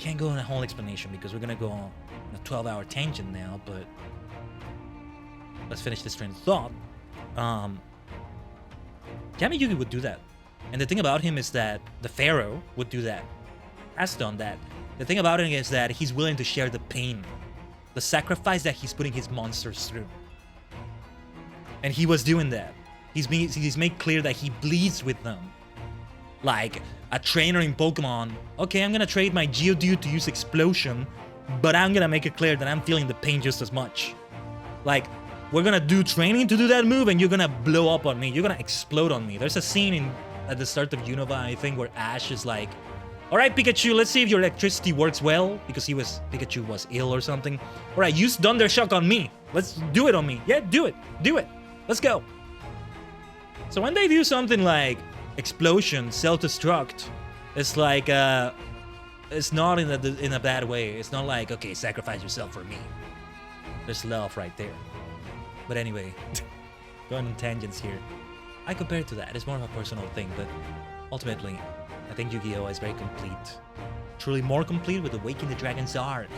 can't go on a whole explanation because we're gonna go on a 12-hour tangent now. But let's finish this train of thought. Yami Yugi would do that, and the thing about him is that the Pharaoh would do that. Has done that. The thing about him is that he's willing to share the pain, the sacrifice that he's putting his monsters through. And he was doing that. He's made clear that he bleeds with them. Like a trainer in Pokemon. Okay, I'm gonna trade my Geodude to use Explosion, but I'm gonna make it clear that I'm feeling the pain just as much. Like, we're gonna do training to do that move, and you're gonna blow up on me. You're gonna explode on me. There's a scene at the start of Unova, I think, where Ash is like, "Alright, Pikachu, let's see if your electricity works well," because Pikachu was ill or something. "Alright, use Thunder Shock on me. Let's do it on me. Yeah, do it. Do it. Let's go." So when they do something like Explosion, Self-Destruct, it's like, it's not in a bad way. It's not like, okay, sacrifice yourself for me. There's love right there. But anyway, going on tangents here. I compare it to that. It's more of a personal thing, but ultimately, I think Yu-Gi-Oh! Is very complete. Truly more complete with Awakening the Dragon's arc.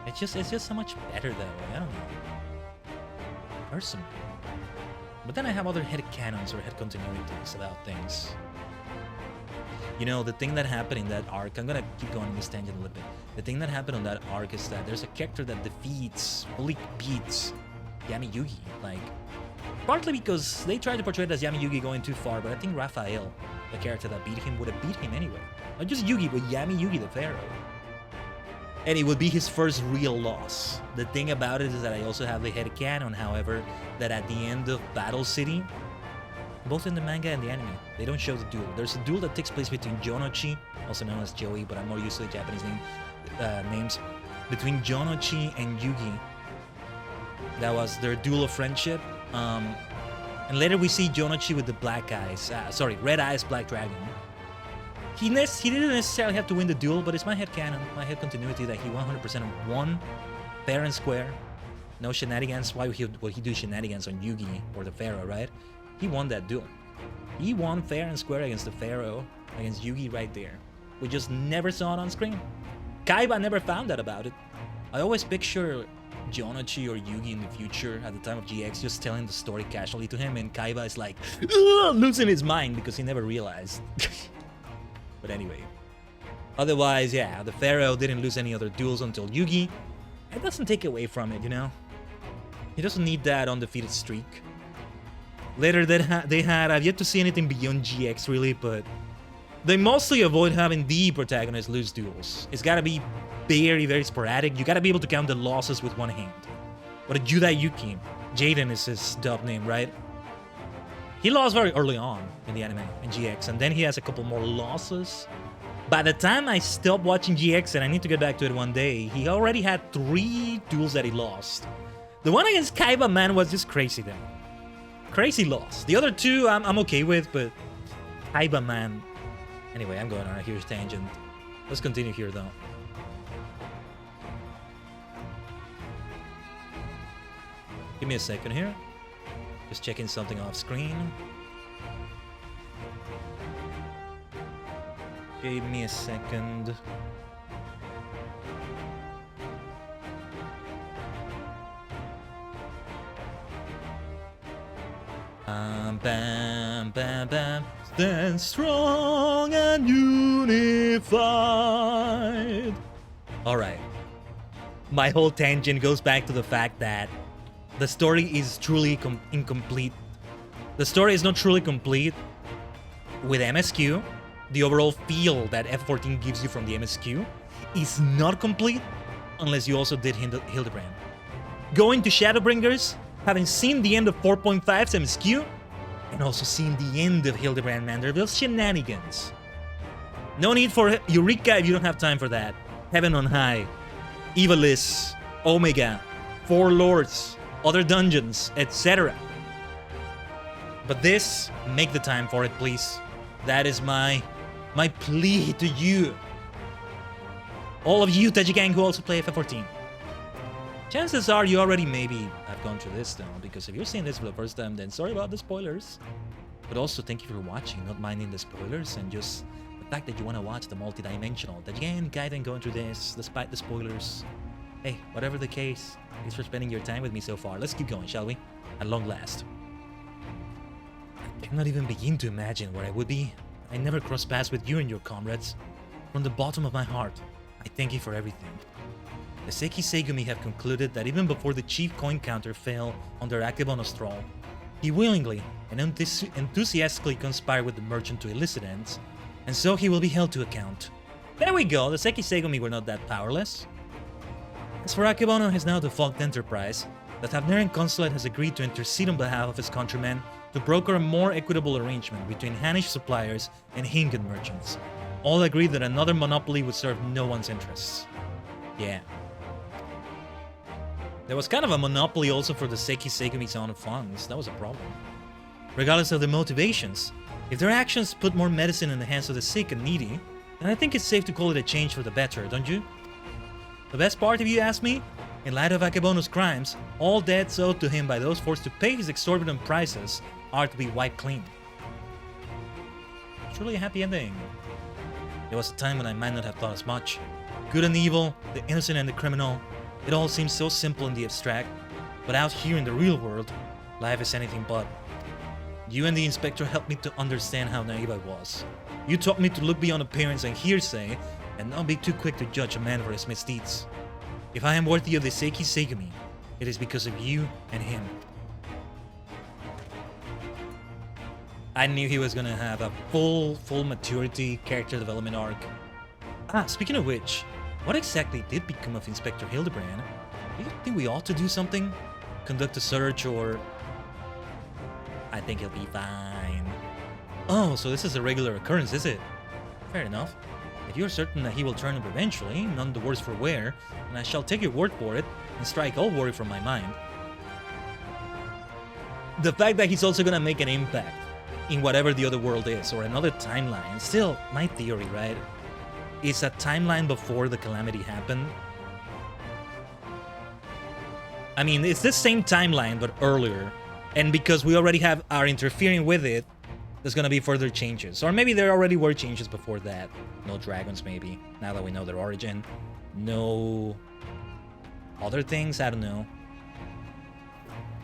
It's just so much better though. I don't know. Personally. But then I have other headcanons or head continuities about things. You know, the thing that happened in that arc, I'm gonna keep going on this tangent a little bit. The thing that happened on that arc is that there's a character that fully beats Yami Yugi. Like, partly because they tried to portray it as Yami Yugi going too far, but I think Raphael, the character that beat him, would have beat him anyway. Not just Yugi, but Yami Yugi the Pharaoh. And it would be his first real loss. The thing about it is that I also have the headcanon, however, that at the end of Battle City, both in the manga and the anime, they don't show the duel. There's a duel that takes place between Jonochi, also known as Joey, but I'm more used to the Japanese names, between Jonochi and Yugi. That was their duel of friendship. And later we see Jonochi with the red eyes, black dragon. He didn't necessarily have to win the duel, but it's my headcanon, my head continuity that he 100% won, fair and square. No shenanigans. Why would he do shenanigans on Yugi or the Pharaoh, right? He won that duel. He won fair and square against the Pharaoh, against Yugi right there. We just never saw it on screen. Kaiba never found out about it. I always picture Jonochi or Yugi in the future at the time of GX just telling the story casually to him, and Kaiba is like losing his mind because he never realized. But anyway. Otherwise, yeah, the Pharaoh didn't lose any other duels until Yugi. It doesn't take away from it, you know? He doesn't need that undefeated streak. Later they had, I've yet to see anything beyond GX really, but they mostly avoid having the protagonist lose duels. It's gotta be very, very sporadic. You gotta be able to count the losses with one hand. But Judai Yuki, Jaden is his dub name, right? He lost very early on in the anime, in GX, and then he has a couple more losses. By the time I stopped watching GX, and I need to get back to it one day, he already had 3 duels that he lost. The one against Kaiba, man, was just crazy then. Crazy loss. The other 2 I'm okay with, but Kaiba, man. Anyway, I'm going on a huge tangent. Let's continue here, though. Give me a second here. Just checking something off screen. Give me a second. Bam, bam, bam. Stand strong and unified. Alright. My whole tangent goes back to the fact that the story is truly incomplete. The story is not truly complete with MSQ. The overall feel that F14 gives you from the MSQ is not complete unless you also did Hildibrand. Going to Shadowbringers, having seen the end of 4.5's MSQ, and also seen the end of Hildibrand, man, there are shenanigans. No need for Eureka if you don't have time for that. Heaven on High, Evilis, Omega, 4 Lords, other dungeons, etc. But this, make the time for it, please. That is my plea to you. All of you Tajigang who also play FF14. Chances are you already maybe have gone through this though, because if you're seeing this for the first time, then sorry about the spoilers. But also thank you for watching, not minding the spoilers, and just the fact that you want to watch the multi-dimensional Tajigang Khaiden going through this, despite the spoilers. Hey, whatever the case, thanks for spending your time with me so far. Let's keep going, shall we? At long last. I cannot even begin to imagine where I would be. I never crossed paths with you and your comrades. From the bottom of my heart, I thank you for everything. The Seiki Segumi have concluded that even before the chief coin counter fell under Akebono's thrall, he willingly and enthusiastically conspired with the merchant to illicit ends, and so he will be held to account. There we go, the Seiki Segumi were not that powerless. As for Akebono, his now defunct enterprise, the Tavnerian Consulate has agreed to intercede on behalf of his countrymen to broker a more equitable arrangement between Hanish suppliers and Hingan merchants. All agree that another monopoly would serve no one's interests. Yeah. There was kind of a monopoly also for the Seiki Segumi's own funds. That was a problem. Regardless of their motivations, if their actions put more medicine in the hands of the sick and needy, then I think it's safe to call it a change for the better, don't you? The best part, if you ask me, in light of Akebono's crimes, all debts owed to him by those forced to pay his exorbitant prices are to be wiped clean. Truly a happy ending. There was a time when I might not have thought as much. Good and evil, the innocent and the criminal, it all seems so simple in the abstract, but out here in the real world, life is anything but. You and the inspector helped me to understand how naive I was. You taught me to look beyond appearance and hearsay, and not be too quick to judge a man for his misdeeds. If I am worthy of the Seiki Segumi, it is because of you and him. I knew he was gonna have a full maturity character development arc. Speaking of which, What exactly did become of Inspector Hildibrand? Do you think we ought to do something? Conduct a search or... I think he'll be fine. Oh, so this is a regular occurrence, is it? Fair enough. If you're certain that he will turn up eventually, none the worse for wear, then I shall take your word for it and strike all worry from my mind. The fact that he's also gonna make an impact in whatever the other world is, or another timeline, still, my theory, right? Is a timeline before the calamity happened. I mean, it's the same timeline, but earlier. And because we already are interfering with it, there's gonna be further changes. Or maybe there already were changes before that. No dragons, maybe, now that we know their origin. No other things, I don't know.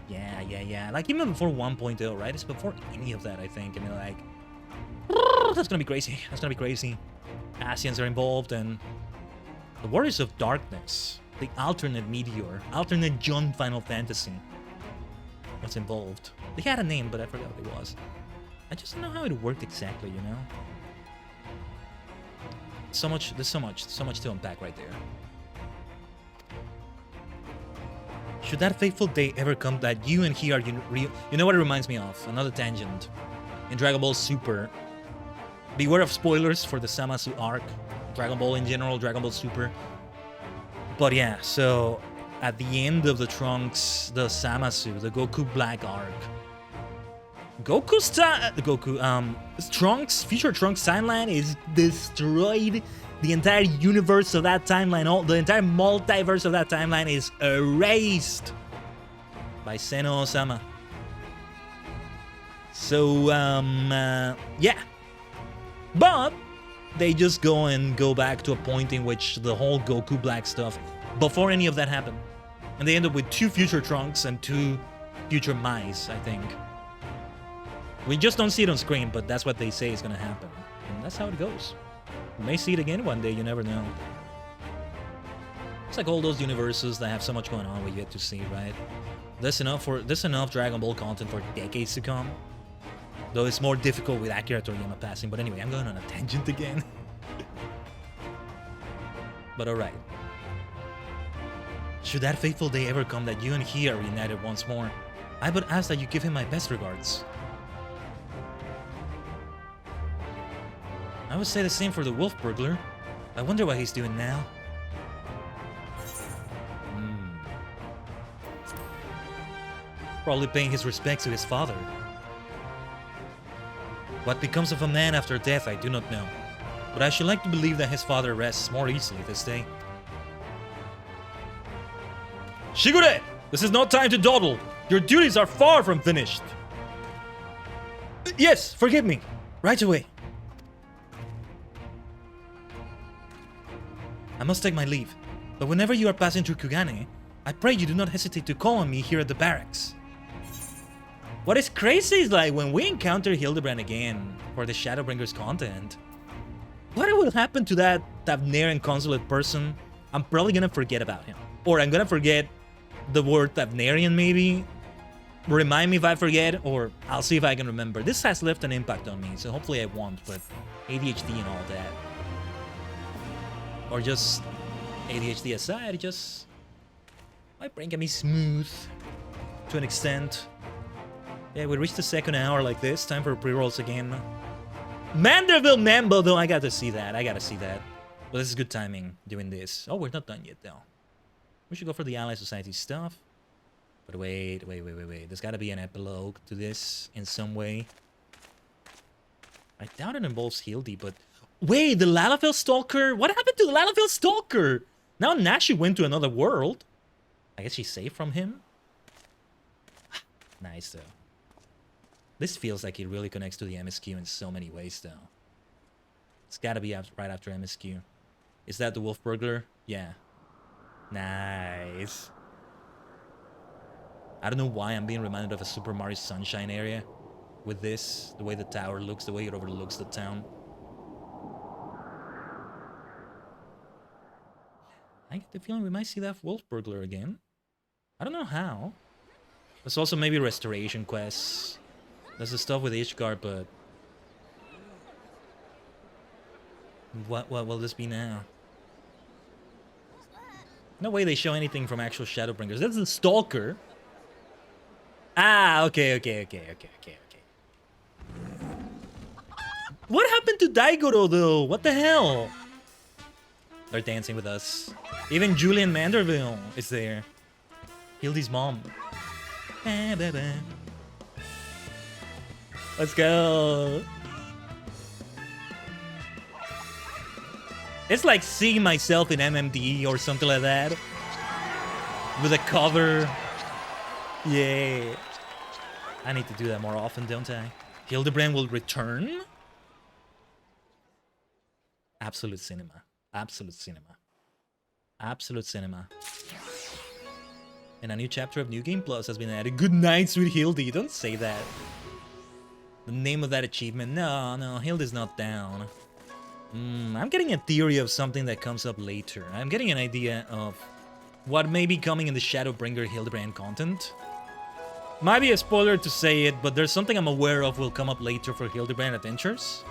Yeah. Like, even before 1.0, right? It's before any of that, I think. And they're like, that's gonna be crazy. That's gonna be crazy. Asians are involved, and the Warriors of Darkness, the alternate Meteor, alternate John Final Fantasy, was involved. They had a name, but I forgot what it was. I just don't know how it worked exactly, you know? There's so much to unpack right there. Should that fateful day ever come that you and he are you know what it reminds me of? Another tangent. In Dragon Ball Super. Beware of spoilers for the Zamasu arc. Dragon Ball in general, Dragon Ball Super. But yeah, so at the end of the Trunks, the Zamasu, the Goku Black arc, Trunks, future Trunks timeline is destroyed. The entire universe of that timeline, the entire multiverse of that timeline is erased by Seno Osama. So, yeah. But they just go back to a point in which the whole Goku Black stuff, before any of that happened. And they end up with 2 future Trunks and 2 future Mice, I think. We just don't see it on screen, but that's what they say is gonna happen. And that's how it goes. We may see it again one day, you never know. It's like all those universes that have so much going on we get to see, right? There's enough Dragon Ball content for decades to come. Though it's more difficult with Akira Toriyama passing, but anyway, I'm going on a tangent again. But alright. Should that fateful day ever come that you and he are reunited once more, I would ask that you give him my best regards. I would say the same for the wolf burglar. I wonder what he's doing now. Probably paying his respects to his father. What becomes of a man after death, I do not know. But I should like to believe that his father rests more easily this day. Shigure! This is no time to dawdle! Your duties are far from finished! Yes, forgive me! Right away. I must take my leave, but whenever you are passing through Kugane, I pray you do not hesitate to call on me here at the barracks. What is crazy is, like, when we encounter Hildibrand again for the Shadowbringers content, what will happen to that Tavnerian consulate person? I'm probably gonna forget about him. Or I'm gonna forget the word Tavnerian, maybe. Remind me if I forget, or I'll see if I can remember. This has left an impact on me, so hopefully I won't, but ADHD and all that. Or just ADHD aside, my brain can be smooth to an extent. Yeah, we reached the second hour like this. Time for pre-rolls again. Manderville Mambo, though, I gotta see that. But this is good timing doing this. Oh, we're not done yet, though. We should go for the Ally Society stuff. But wait. There's gotta be an epilogue to this in some way. I doubt it involves Hildy, but... Wait, the Lalafell Stalker? What happened to the Lalafell Stalker? Now Nashi went to another world. I guess she's safe from him? Nice, though. This feels like it really connects to the MSQ in so many ways, though. It's gotta be right after MSQ. Is that the Wolf Burglar? Yeah. Nice. I don't know why I'm being reminded of a Super Mario Sunshine area with this. The way the tower looks, the way it overlooks the town. I get the feeling we might see that Wolf Burglar again. I don't know how. There's also maybe restoration quests. There's the stuff with Ishgard, but... What will this be now? No way they show anything from actual Shadowbringers. That's the Stalker. Ah, okay. What happened to Daigoro, though? What the hell? They're dancing with us. Even Julian Manderville is there. Hildy's mom. Let's go. It's like seeing myself in MMD or something like that. With a cover. Yeah. I need to do that more often, don't I? Hildibrand will return? Absolute cinema. Absolute cinema. Absolute cinema. And a new chapter of New Game Plus has been added. Good night, sweet Hildy. Don't say that. The name of that achievement. No, Hildy's not down. I'm getting a theory of something that comes up later. I'm getting an idea of what may be coming in the Shadowbringer Hildibrand content. Might be a spoiler to say it, but there's something I'm aware of will come up later for Hildibrand Adventures.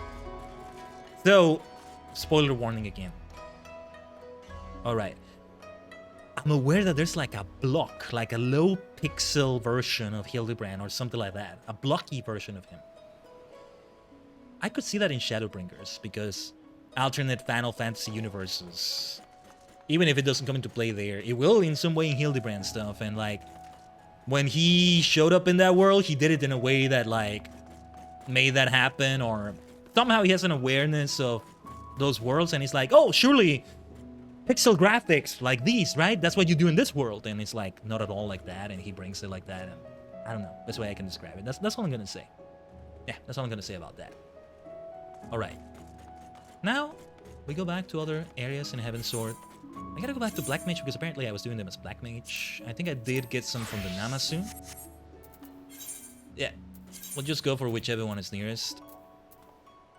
So, spoiler warning again. Alright. I'm aware that there's like a block, like a low pixel version of Hildibrand or something like that. A blocky version of him. I could see that in Shadowbringers because alternate Final Fantasy universes, even if it doesn't come into play there, it will in some way in Hildibrand stuff. And like, when he showed up in that world, he did it in a way that like made that happen, or somehow he has an awareness of those worlds and he's like, oh, surely pixel graphics like these, right? That's what you do in this world. And it's like, not at all like that, and he brings it like that. And I don't know, that's the way I can describe it. That's all I'm gonna say. Yeah, that's all I'm gonna say about that. Alright. Now, we go back to other areas in Heaven's Sword. I gotta go back to Black Mage because apparently I was doing them as Black Mage. I think I did get some from the Namasu. Yeah, we'll just go for whichever one is nearest.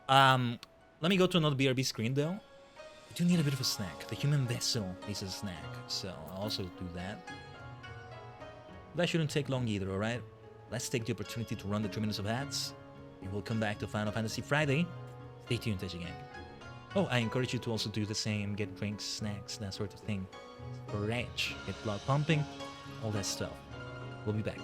Let me go to another BRB screen though. I do need a bit of a snack. The human vessel needs a snack, so I'll also do that. That shouldn't take long either, alright? Let's take the opportunity to run the 3 minutes of ads. We will come back to Final Fantasy Friday. Stay tuned, Teji Gang. Oh, I encourage you to also do the same. Get drinks, snacks, that sort of thing. Stretch, get blood pumping, all that stuff. We'll be back.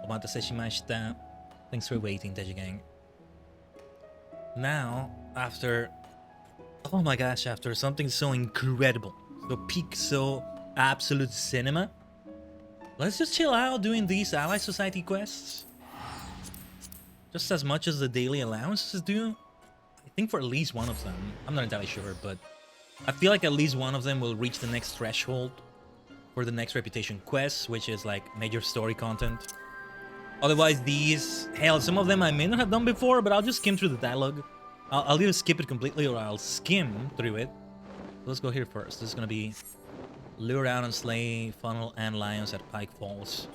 Omatase shimashita. Thanks for waiting, Teji Gang. Now, after... Oh my gosh, after something so incredible, so peak, so absolute cinema, let's just chill out doing these Ally Society quests. Just as much as the daily allowances do. I think for at least one of them. I'm not entirely sure, but I feel like at least one of them will reach the next threshold for the next reputation quest, which is like major story content. Otherwise, these... Hell, some of them I may not have done before, but I'll just skim through the dialogue. I'll either skip it completely or I'll skim through it. Let's go here first. This is gonna be lure out and slay funnel and lions at Pike Falls.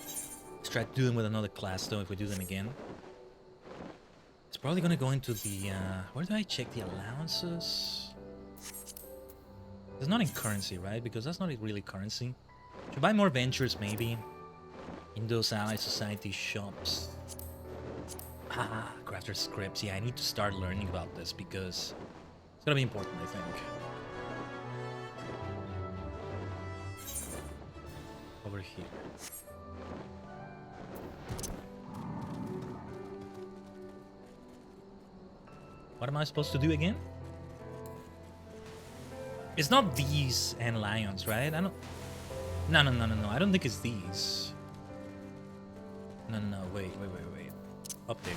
Let's try to do them with another class though if we do them again. It's probably gonna go into the where do I check the allowances? It's not in currency, right? Because that's not really currency. Should buy more ventures maybe in those Ally Society shops. Ah, crafter scripts. Yeah, I need to start learning about this because it's gonna be important, I think. Over here. What am I supposed to do again? It's not these and lions, right? I don't... No. I don't think it's these. No. Wait. Up there.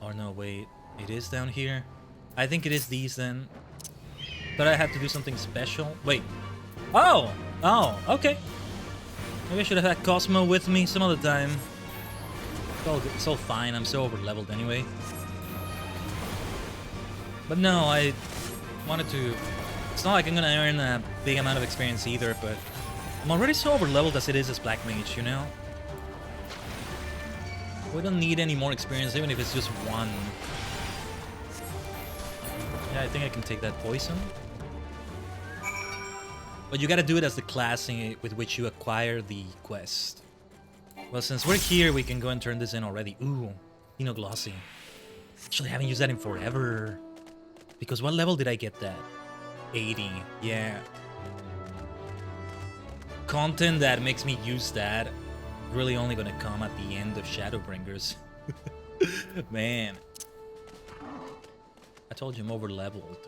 Or no, wait. It is down here? I think it is these then. But I have to do something special. Wait. Oh, okay. Maybe I should have had Cosmo with me some other time. It's all fine. I'm so over leveled anyway. But no, I wanted to... It's not like I'm gonna earn a big amount of experience either, but I'm already so over leveled as it is as Black Mage, you know? We don't need any more experience, even if it's just one. Yeah, I think I can take that poison. But you gotta do it as the class with which you acquire the quest. Well, since we're here, we can go and turn this in already. Ooh, Glossy. Actually, I haven't used that in forever. Because what level did I get that? 80. Yeah. Content that makes me use that really only gonna come at the end of Shadowbringers. Man. I told you I'm over leveled.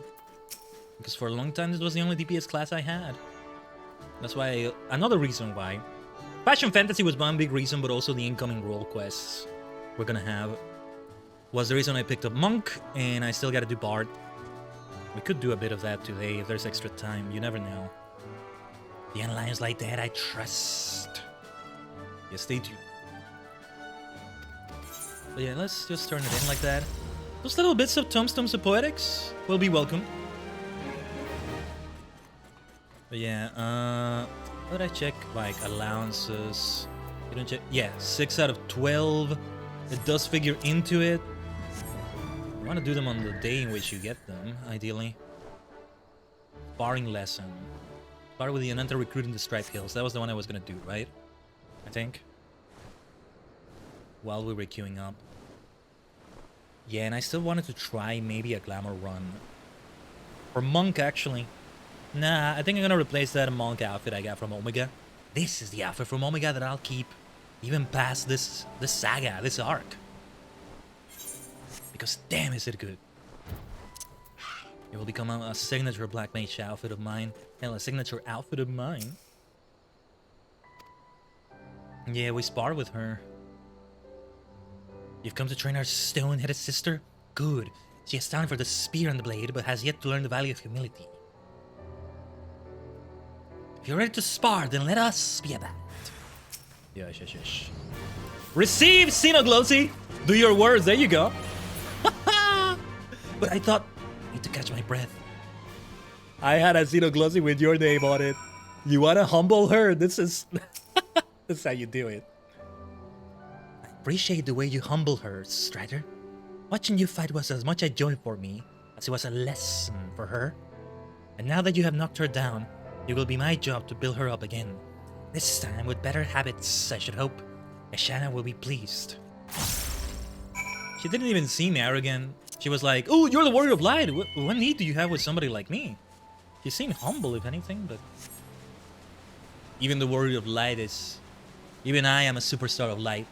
Because for a long time this was the only DPS class I had. That's why, another reason why. Fashion Fantasy was one big reason, but also the incoming role quests we're gonna have was the reason I picked up Monk, and I still gotta do Bard. We could do a bit of that today if there's extra time, you never know. The lions like that, I trust. Yes, they do. But yeah, let's just turn it in like that. Those little bits of tombstones of poetics will be welcome. But yeah, how did I check? Like, allowances. You don't check? Yeah, 6 out of 12. It does figure into it. You want to do them on the day in which you get them, ideally. Sparring lesson. Spar with the Ananta recruit in the Stripe Hills. That was the one I was gonna do, right? I think. While we were queuing up. Yeah, and I still wanted to try maybe a glamour run. Or Monk, actually. Nah, I think I'm gonna replace that Monk outfit I got from Omega. This is the outfit from Omega that I'll keep even past this saga, this arc. Because damn is it good. It will become a signature Black Mage outfit of mine. Hell, a signature outfit of mine. Yeah, we spar with her. You've come to train our stone-headed sister? Good. She has talent for the spear and the blade, but has yet to learn the value of humility. If you're ready to spar, then let us be about it. Yes. Receive, Xenoglossy! Do your words, there you go. But I thought, I need to catch my breath. I had a Xenoglossy with your name on it. You wanna humble her? This is... This is how you do it. I appreciate the way you humble her, Strider. Watching you fight was as much a joy for me as it was a lesson for her. And now that you have knocked her down, it will be my job to build her up again. This time with better habits, I should hope. Ashana will be pleased. She didn't even seem arrogant. She was like, "Oh, you're the warrior of light. What need do you have with somebody like me?" She seemed humble, if anything, but... Even the warrior of light is... Even I am a superstar of light.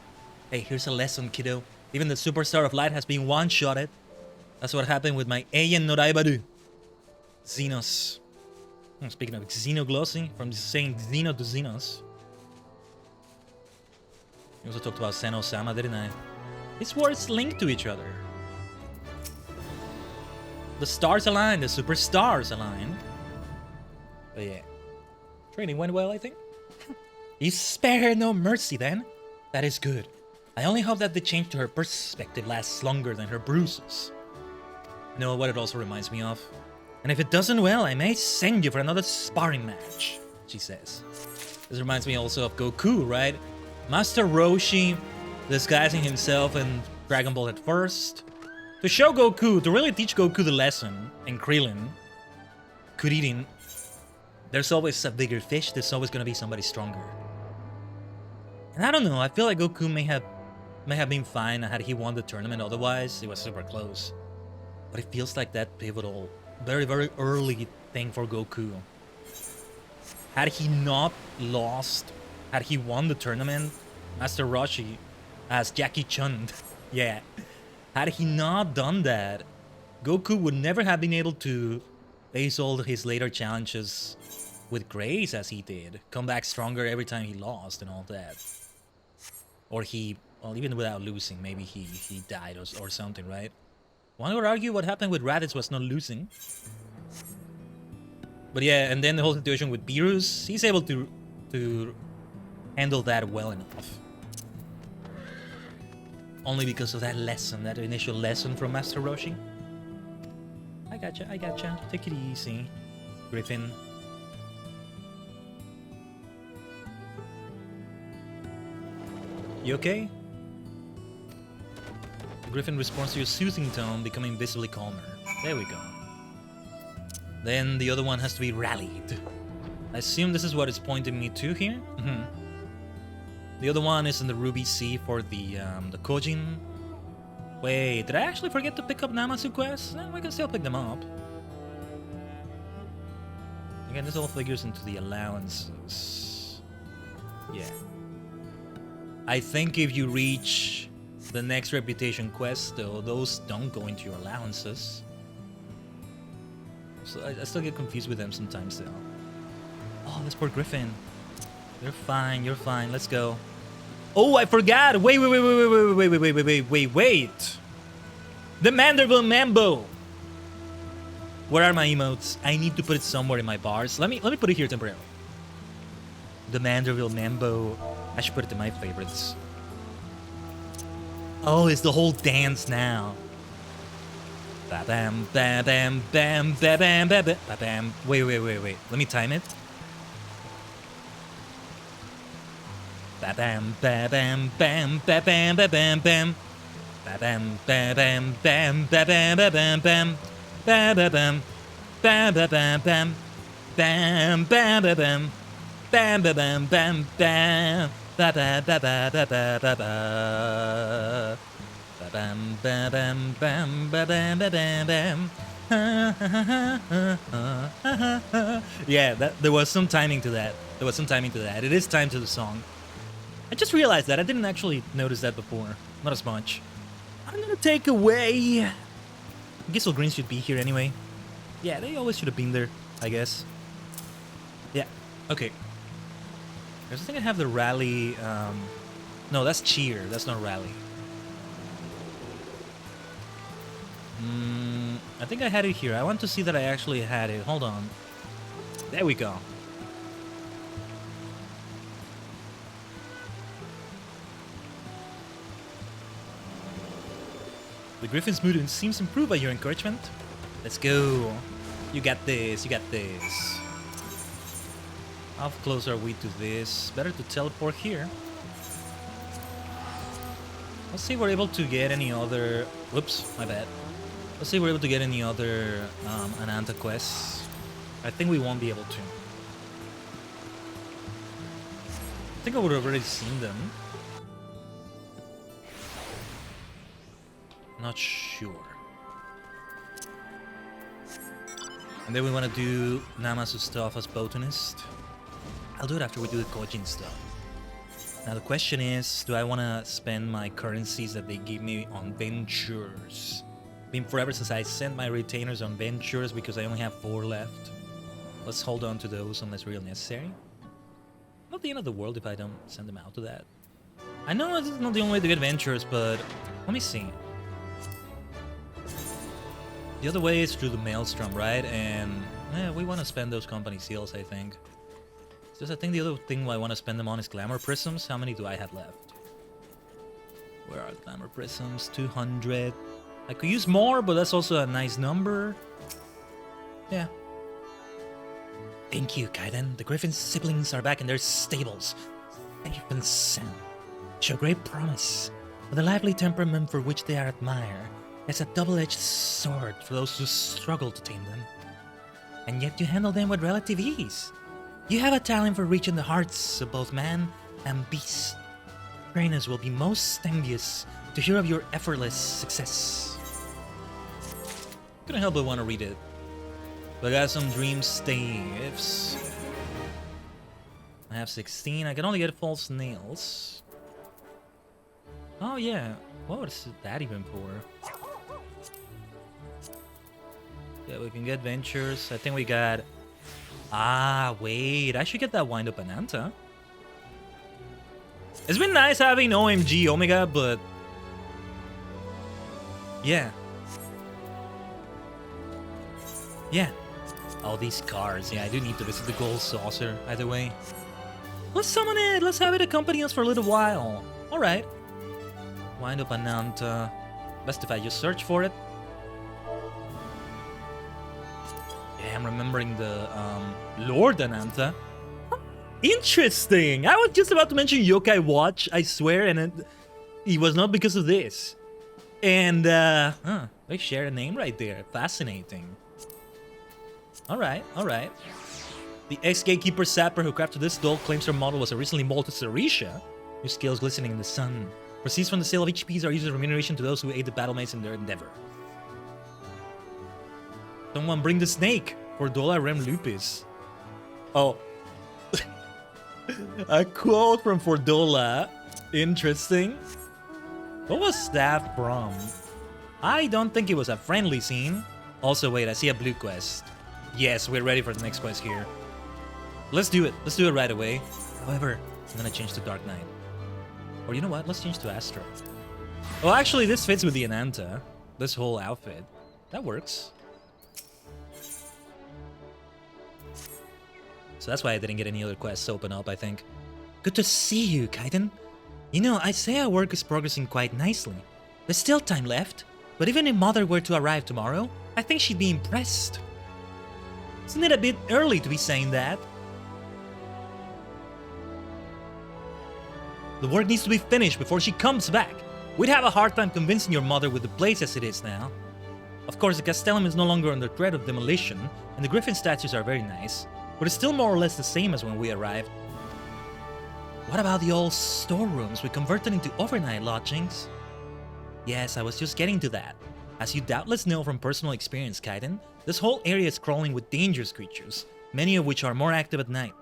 Hey, here's a lesson, kiddo. Even the superstar of light has been one-shotted. That's what happened with my Eien Noraibaru. Xenos. Speaking of xenoglossy, from saying Xeno to Xenos. I also talked about Sen-Osama, didn't I? These words link to each other. The stars align, the superstars align. But yeah. Training went well, I think. You spare her no mercy then. That is good. I only hope that the change to her perspective lasts longer than her bruises. You know what it also reminds me of? And if it doesn't, well, I may send you for another sparring match, she says. This reminds me also of Goku, right? Master Roshi disguising himself in Dragon Ball at first. To show Goku, to really teach Goku the lesson, and Krillin, Kuririn, there's always a bigger fish, there's always gonna be somebody stronger. And I don't know, I feel like Goku may have been fine had he won the tournament, otherwise it was super close. But it feels like that pivotal, very, very early thing for Goku. Had he not lost, had he won the tournament, Master Roshi, as Jackie Chun, yeah. Had he not done that, Goku would never have been able to face all his later challenges with grace as he did. Come back stronger every time he lost and all that. Or he, well, even without losing, maybe he died or something, right? One would argue what happened with Raditz was not losing. But yeah, and then the whole situation with Beerus, he's able to handle that well enough. Only because of that lesson, that initial lesson from Master Roshi. I gotcha. Take it easy, Griffin. You okay? Griffin responds to your soothing tone, becoming visibly calmer. There we go. Then the other one has to be rallied. I assume this is what it's pointing me to here. The other one is in the Ruby Sea for the Kojin. Wait, did I actually forget to pick up Namasu quests? We can still pick them up. Again, this all figures into the allowances. Yeah. I think if you reach the next reputation quest, though, those don't go into your allowances. So I still get confused with them sometimes, though. Oh, this poor Griffin. You're fine, let's go. Oh, I forgot! Wait. The Manderville Mambo! Where are my emotes? I need to put it somewhere in my bars. Let me put it here temporarily. The Manderville Mambo. I should put it in my favorites. Oh, it's the whole dance now. Ba-bam, ba-bam, bam, ba-bam, ba-bam, ba-bam. Wait. Let me time it. Ba-bam, ba-bam, bam, ba-bam, ba-bam, bam. Ba-bam, ba-bam, bam, ba-bam, ba-bam, bam. Ba-ba-bam, ba-ba-bam, bam. Bam, ba-ba-bam. Bam, ba-bam, bam, bam. Ba-ba-ba-ba-ba-ba-ba. Ba-bam, ba-bam, bam, ba-bam, ba-bam, bam. Yeah, there was some timing to that. It is time to the song. I just realized that. I didn't actually notice that before. Not as much. I'm gonna take away... Gissel Green should be here anyway. Yeah, they always should have been there, I guess. Yeah, okay. I think I have the rally... No, that's cheer. That's not rally. I think I had it here. I want to see that I actually had it. Hold on. There we go. The Griffin's mood seems improved by your encouragement. Let's go. You got this. How close are we to this? Better to teleport here. Let's see if we're able to get any other... Whoops, my bad. Let's see if we're able to get any other Ananta quests. I think we won't be able to. I think I would have already seen them. Not sure. And then we want to do Namasu stuff as botanist. I'll do it after we do the Kojin stuff. Now the question is, do I want to spend my currencies that they give me on ventures? Been forever since I sent my retainers on ventures because I only have 4 left. Let's hold on to those unless real necessary. Not the end of the world if I don't send them out to that. I know this is not the only way to get ventures, but let me see. The other way is through the Maelstrom, right? And yeah, we want to spend those company seals, I think. Just I think the other thing I want to spend them on is Glamour Prisms. How many do I have left? Where are Glamour Prisms? 200. I could use more, but that's also a nice number. Yeah. Thank you, Khaiden. The Griffin's siblings are back in their stables. Safe and sound. Show great promise. With a lively temperament for which they are admired. It's a double-edged sword for those who struggle to tame them. And yet you handle them with relative ease. You have a talent for reaching the hearts of both man and beast. Trainers will be most envious to hear of your effortless success. Couldn't help but want to read it. But I got some dream staves. I have 16. I can only get false nails. Oh yeah. What was that even for? Yeah, we can get ventures. I think we got... Ah, wait. I should get that wind up Ananta. It's been nice having OMG Omega, but... Yeah. Yeah. All these cards. Yeah, I do need to visit the Gold Saucer, either way. Let's summon it. Let's have it accompany us for a little while. Alright. Wind up Ananta. Best if I just search for it. Yeah, I'm remembering the Lord Ananta. Interesting! I was just about to mention Yokai Watch, I swear, and it was not because of this. And, they share a name right there. Fascinating. Alright, alright. The ex-gatekeeper sapper who crafted this doll claims her model was a recently molted Sarisha, whose scales glistening in the sun. Proceeds from the sale of each piece are used as remuneration to those who aid the battlemates in their endeavor. Someone bring the snake for Dola Rem Lupis. Oh. A quote from Fordola. Interesting. What was that from? I don't think it was a friendly scene. Also, wait, I see a blue quest. Yes, we're ready for the next quest here. Let's do it. Let's do it right away. However, I'm gonna change to Dark Knight. Or you know what? Let's change to Astra. Well, actually, this fits with the Ananta. This whole outfit. That works. So that's why I didn't get any other quests open up, I think. Good to see you, Khaiden. You know, I'd say our work is progressing quite nicely. There's still time left, but even if Mother were to arrive tomorrow, I think she'd be impressed. Isn't it a bit early to be saying that? The work needs to be finished before she comes back. We'd have a hard time convincing your mother with the place as it is now. Of course, the Castellum is no longer under threat of demolition, and the Griffin statues are very nice, but it's still more or less the same as when we arrived. What about the old storerooms we converted into overnight lodgings? Yes, I was just getting to that. As you doubtless know from personal experience, Khaiden, this whole area is crawling with dangerous creatures, many of which are more active at night.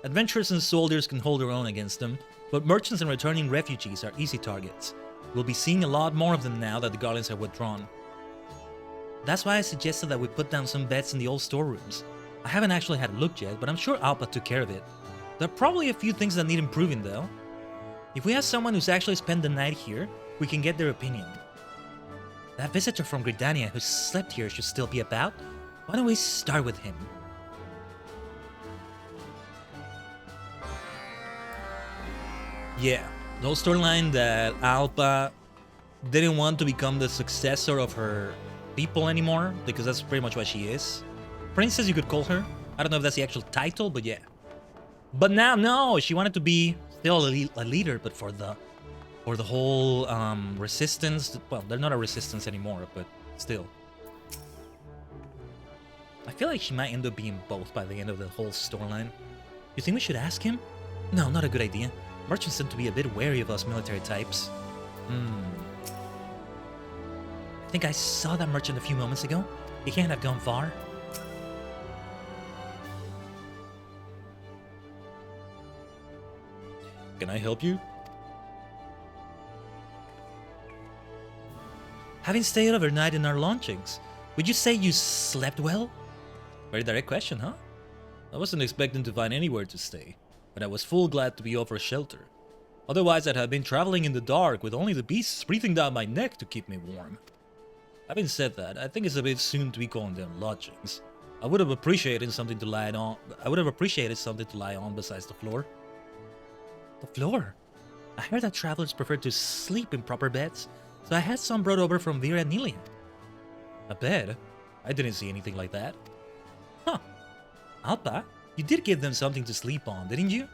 Adventurers and soldiers can hold their own against them, but merchants and returning refugees are easy targets. We'll be seeing a lot more of them now that the Guardians have withdrawn. That's why I suggested that we put down some beds in the old storerooms. I haven't actually had a look yet, but I'm sure Alpa took care of it. There are probably a few things that need improving though. If we have someone who's actually spent the night here, we can get their opinion. That visitor from Gridania who slept here should still be about. Why don't we start with him? Yeah, the whole storyline that Alpa didn't want to become the successor of her people anymore, because that's pretty much what she is. Princess, you could call her. I don't know if that's the actual title, but yeah. But now, no, she wanted to be still a leader, but for the whole resistance. Well, they're not a resistance anymore, but still. I feel like she might end up being both by the end of the whole storyline. You think we should ask him? No, not a good idea. Merchants tend to be a bit wary of us military types. I think I saw that merchant a few moments ago. He can't have gone far. Can I help you? Having stayed overnight in our lodgings, would you say you slept well? Very direct question, huh? I wasn't expecting to find anywhere to stay, but I was full glad to be offered shelter. Otherwise, I'd have been traveling in the dark with only the beasts breathing down my neck to keep me warm. Having said that, I think it's a bit soon to be calling them lodgings. I would have appreciated something to lie on. Besides the floor. The floor? I heard that travelers prefer to sleep in proper beds, so I had some brought over from Vera Nilian. A bed? I didn't see anything like that. Huh. Alpa, you did give them something to sleep on, didn't you?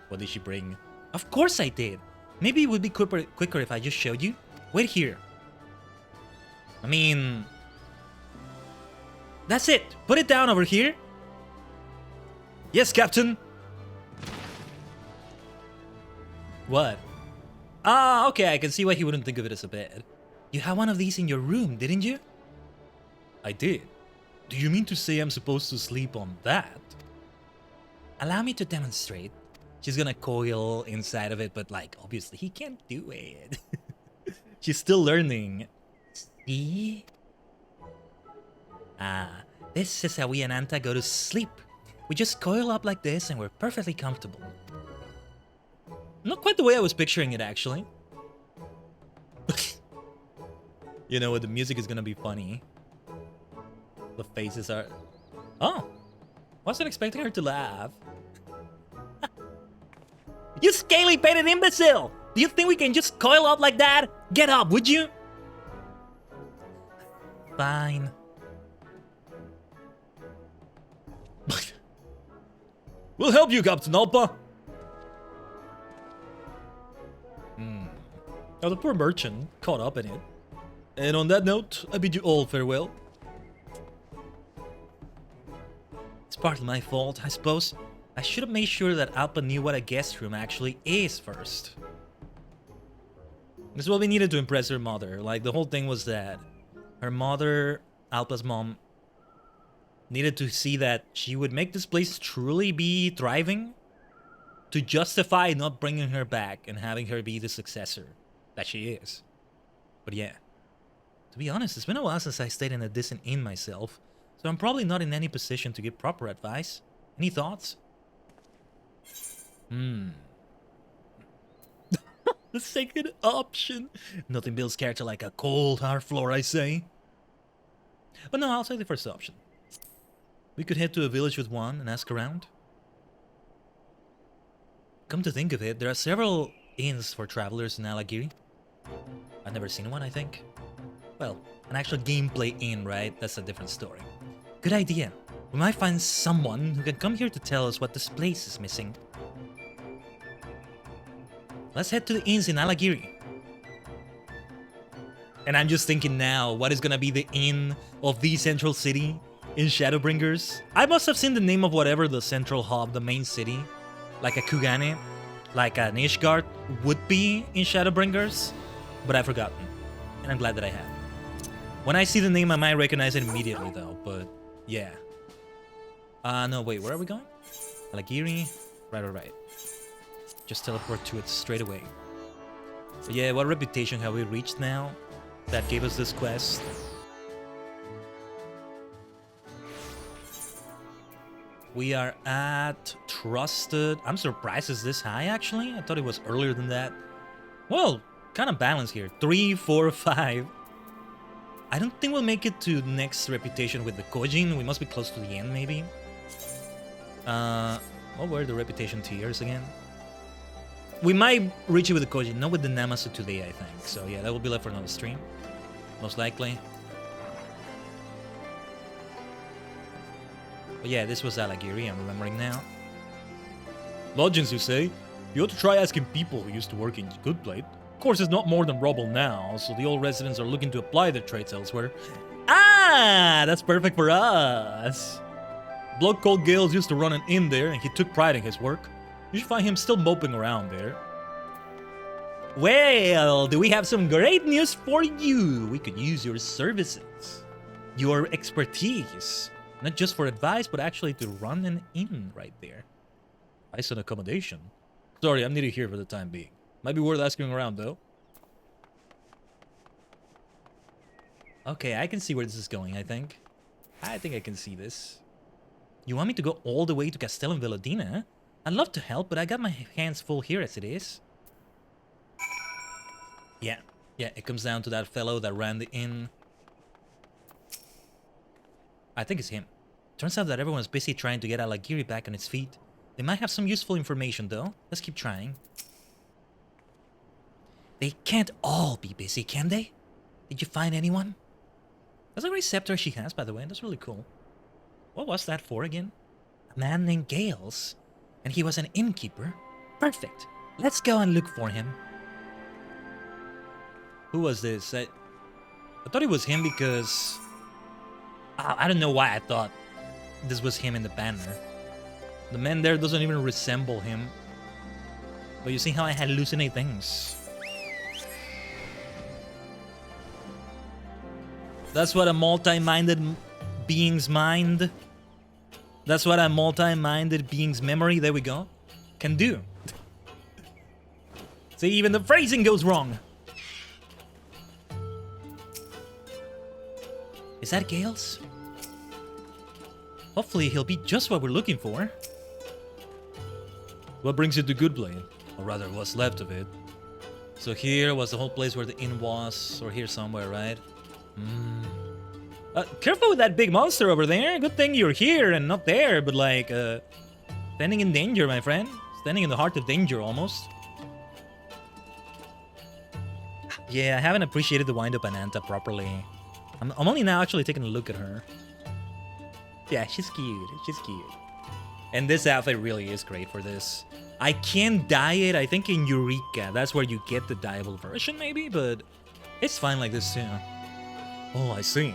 What did she bring? Of course I did. Maybe it would be quicker if I just showed you. Wait here. I mean... That's it. Put it down over here. Yes, Captain. What? Ah, okay, I can see why he wouldn't think of it as a bed. You had one of these in your room, didn't you? I did. Do you mean to say I'm supposed to sleep on that? Allow me to demonstrate. She's gonna coil inside of it, but like, obviously he can't do it. She's still learning. See? Ah, this is how we and Anta go to sleep. We just coil up like this and we're perfectly comfortable. Not quite the way I was picturing it, actually. You know what, the music is gonna be funny. The faces are... Oh! Wasn't expecting her to laugh. You scaly-pated imbecile! Do you think we can just coil up like that? Get up, would you? Fine. We'll help you, Captain Alpa! Oh, the poor merchant caught up in it. And on that note, I bid you all farewell. It's partly my fault, I suppose. I should have made sure that Alpa knew what a guest room actually is first. This is what we needed to impress her mother. Like, the whole thing was that her mother, Alpa's mom, needed to see that she would make this place truly be thriving to justify not bringing her back and having her be the successor that she is. But yeah, to be honest, it's been a while since I stayed in a decent inn myself, so I'm probably not in any position to give proper advice. Any thoughts? The second option. Nothing builds character like a cold hard floor, I say. But no, I'll take the first option. We could head to a village with one and ask around. Come to think of it, there are several inns for travelers in Alagiri. I've never seen one, I think. Well, an actual gameplay inn, right? That's a different story. Good idea. We might find someone who can come here to tell us what this place is missing. Let's head to the inns in Alagiri. And I'm just thinking now, what is gonna be the inn of the central city in Shadowbringers? I must have seen the name of whatever the central hub, the main city, like a Kugane, like an Ishgard would be in Shadowbringers, but I've forgotten, and I'm glad that I have. When I see the name, I might recognize it immediately though, but yeah. No, wait, where are we going? Alagiri? Right. Just teleport to it straight away. But yeah, what reputation have we reached now that gave us this quest? We are at Trusted. I'm surprised it's this high, actually. I thought it was earlier than that. Well, kind of balanced here. 3, 4, 5. I don't think we'll make it to next reputation with the Kojin. We must be close to the end, maybe. What were the reputation tiers again? We might reach it with the Kojin, not with the Namasu today, I think. So yeah, that will be left for another stream. Most likely. But yeah, this was Alagiri, I'm remembering now. Lodgings, you say? You ought to try asking people who used to work in Goodblade. Of course, it's not more than rubble now, so the old residents are looking to apply their trades elsewhere. Ah, that's perfect for us. Bloke called Gales used to run an inn there, and he took pride in his work. You should find him still moping around there. Well, do we have some great news for you? We could use your services. Your expertise. Not just for advice, but actually to run an inn right there. Advice on accommodation. Sorry, I'm needed here for the time being. Might be worth asking around, though. Okay, I can see where this is going, I think. I think I can see this. You want me to go all the way to Castello and Velodina? I'd love to help, but I got my hands full here as it is. Yeah, it comes down to that fellow that ran the inn. I think it's him. Turns out that everyone's busy trying to get Alagiri back on its feet. They might have some useful information, though. Let's keep trying. They can't all be busy, can they? Did you find anyone? That's a great scepter she has, by the way. That's really cool. What was that for again? A man named Gales. And he was an innkeeper. Perfect. Let's go and look for him. Who was this? I thought it was him because... I don't know why I thought this was him in the banner. The man there doesn't even resemble him. But you see how I hallucinate things. That's what a multi-minded being's mind... That's what a multi-minded being's memory, there we go, can do. See, even the phrasing goes wrong. Is that Gales? Hopefully he'll be just what we're looking for. What brings you to Goodblade? Or rather, what's left of it. So here was the whole place where the inn was, or here somewhere, right? Careful with that big monster over there. Good thing you're here and not there, but like, standing in danger, my friend. Standing in the heart of danger, almost. Yeah, I haven't appreciated the wind-up Ananta properly. I'm only now actually taking a look at her. Yeah, she's cute. She's cute. And this outfit really is great for this. I can dye it, I think in Eureka. That's where you get the dyeable version, maybe, but it's fine like this, too. Oh, I see.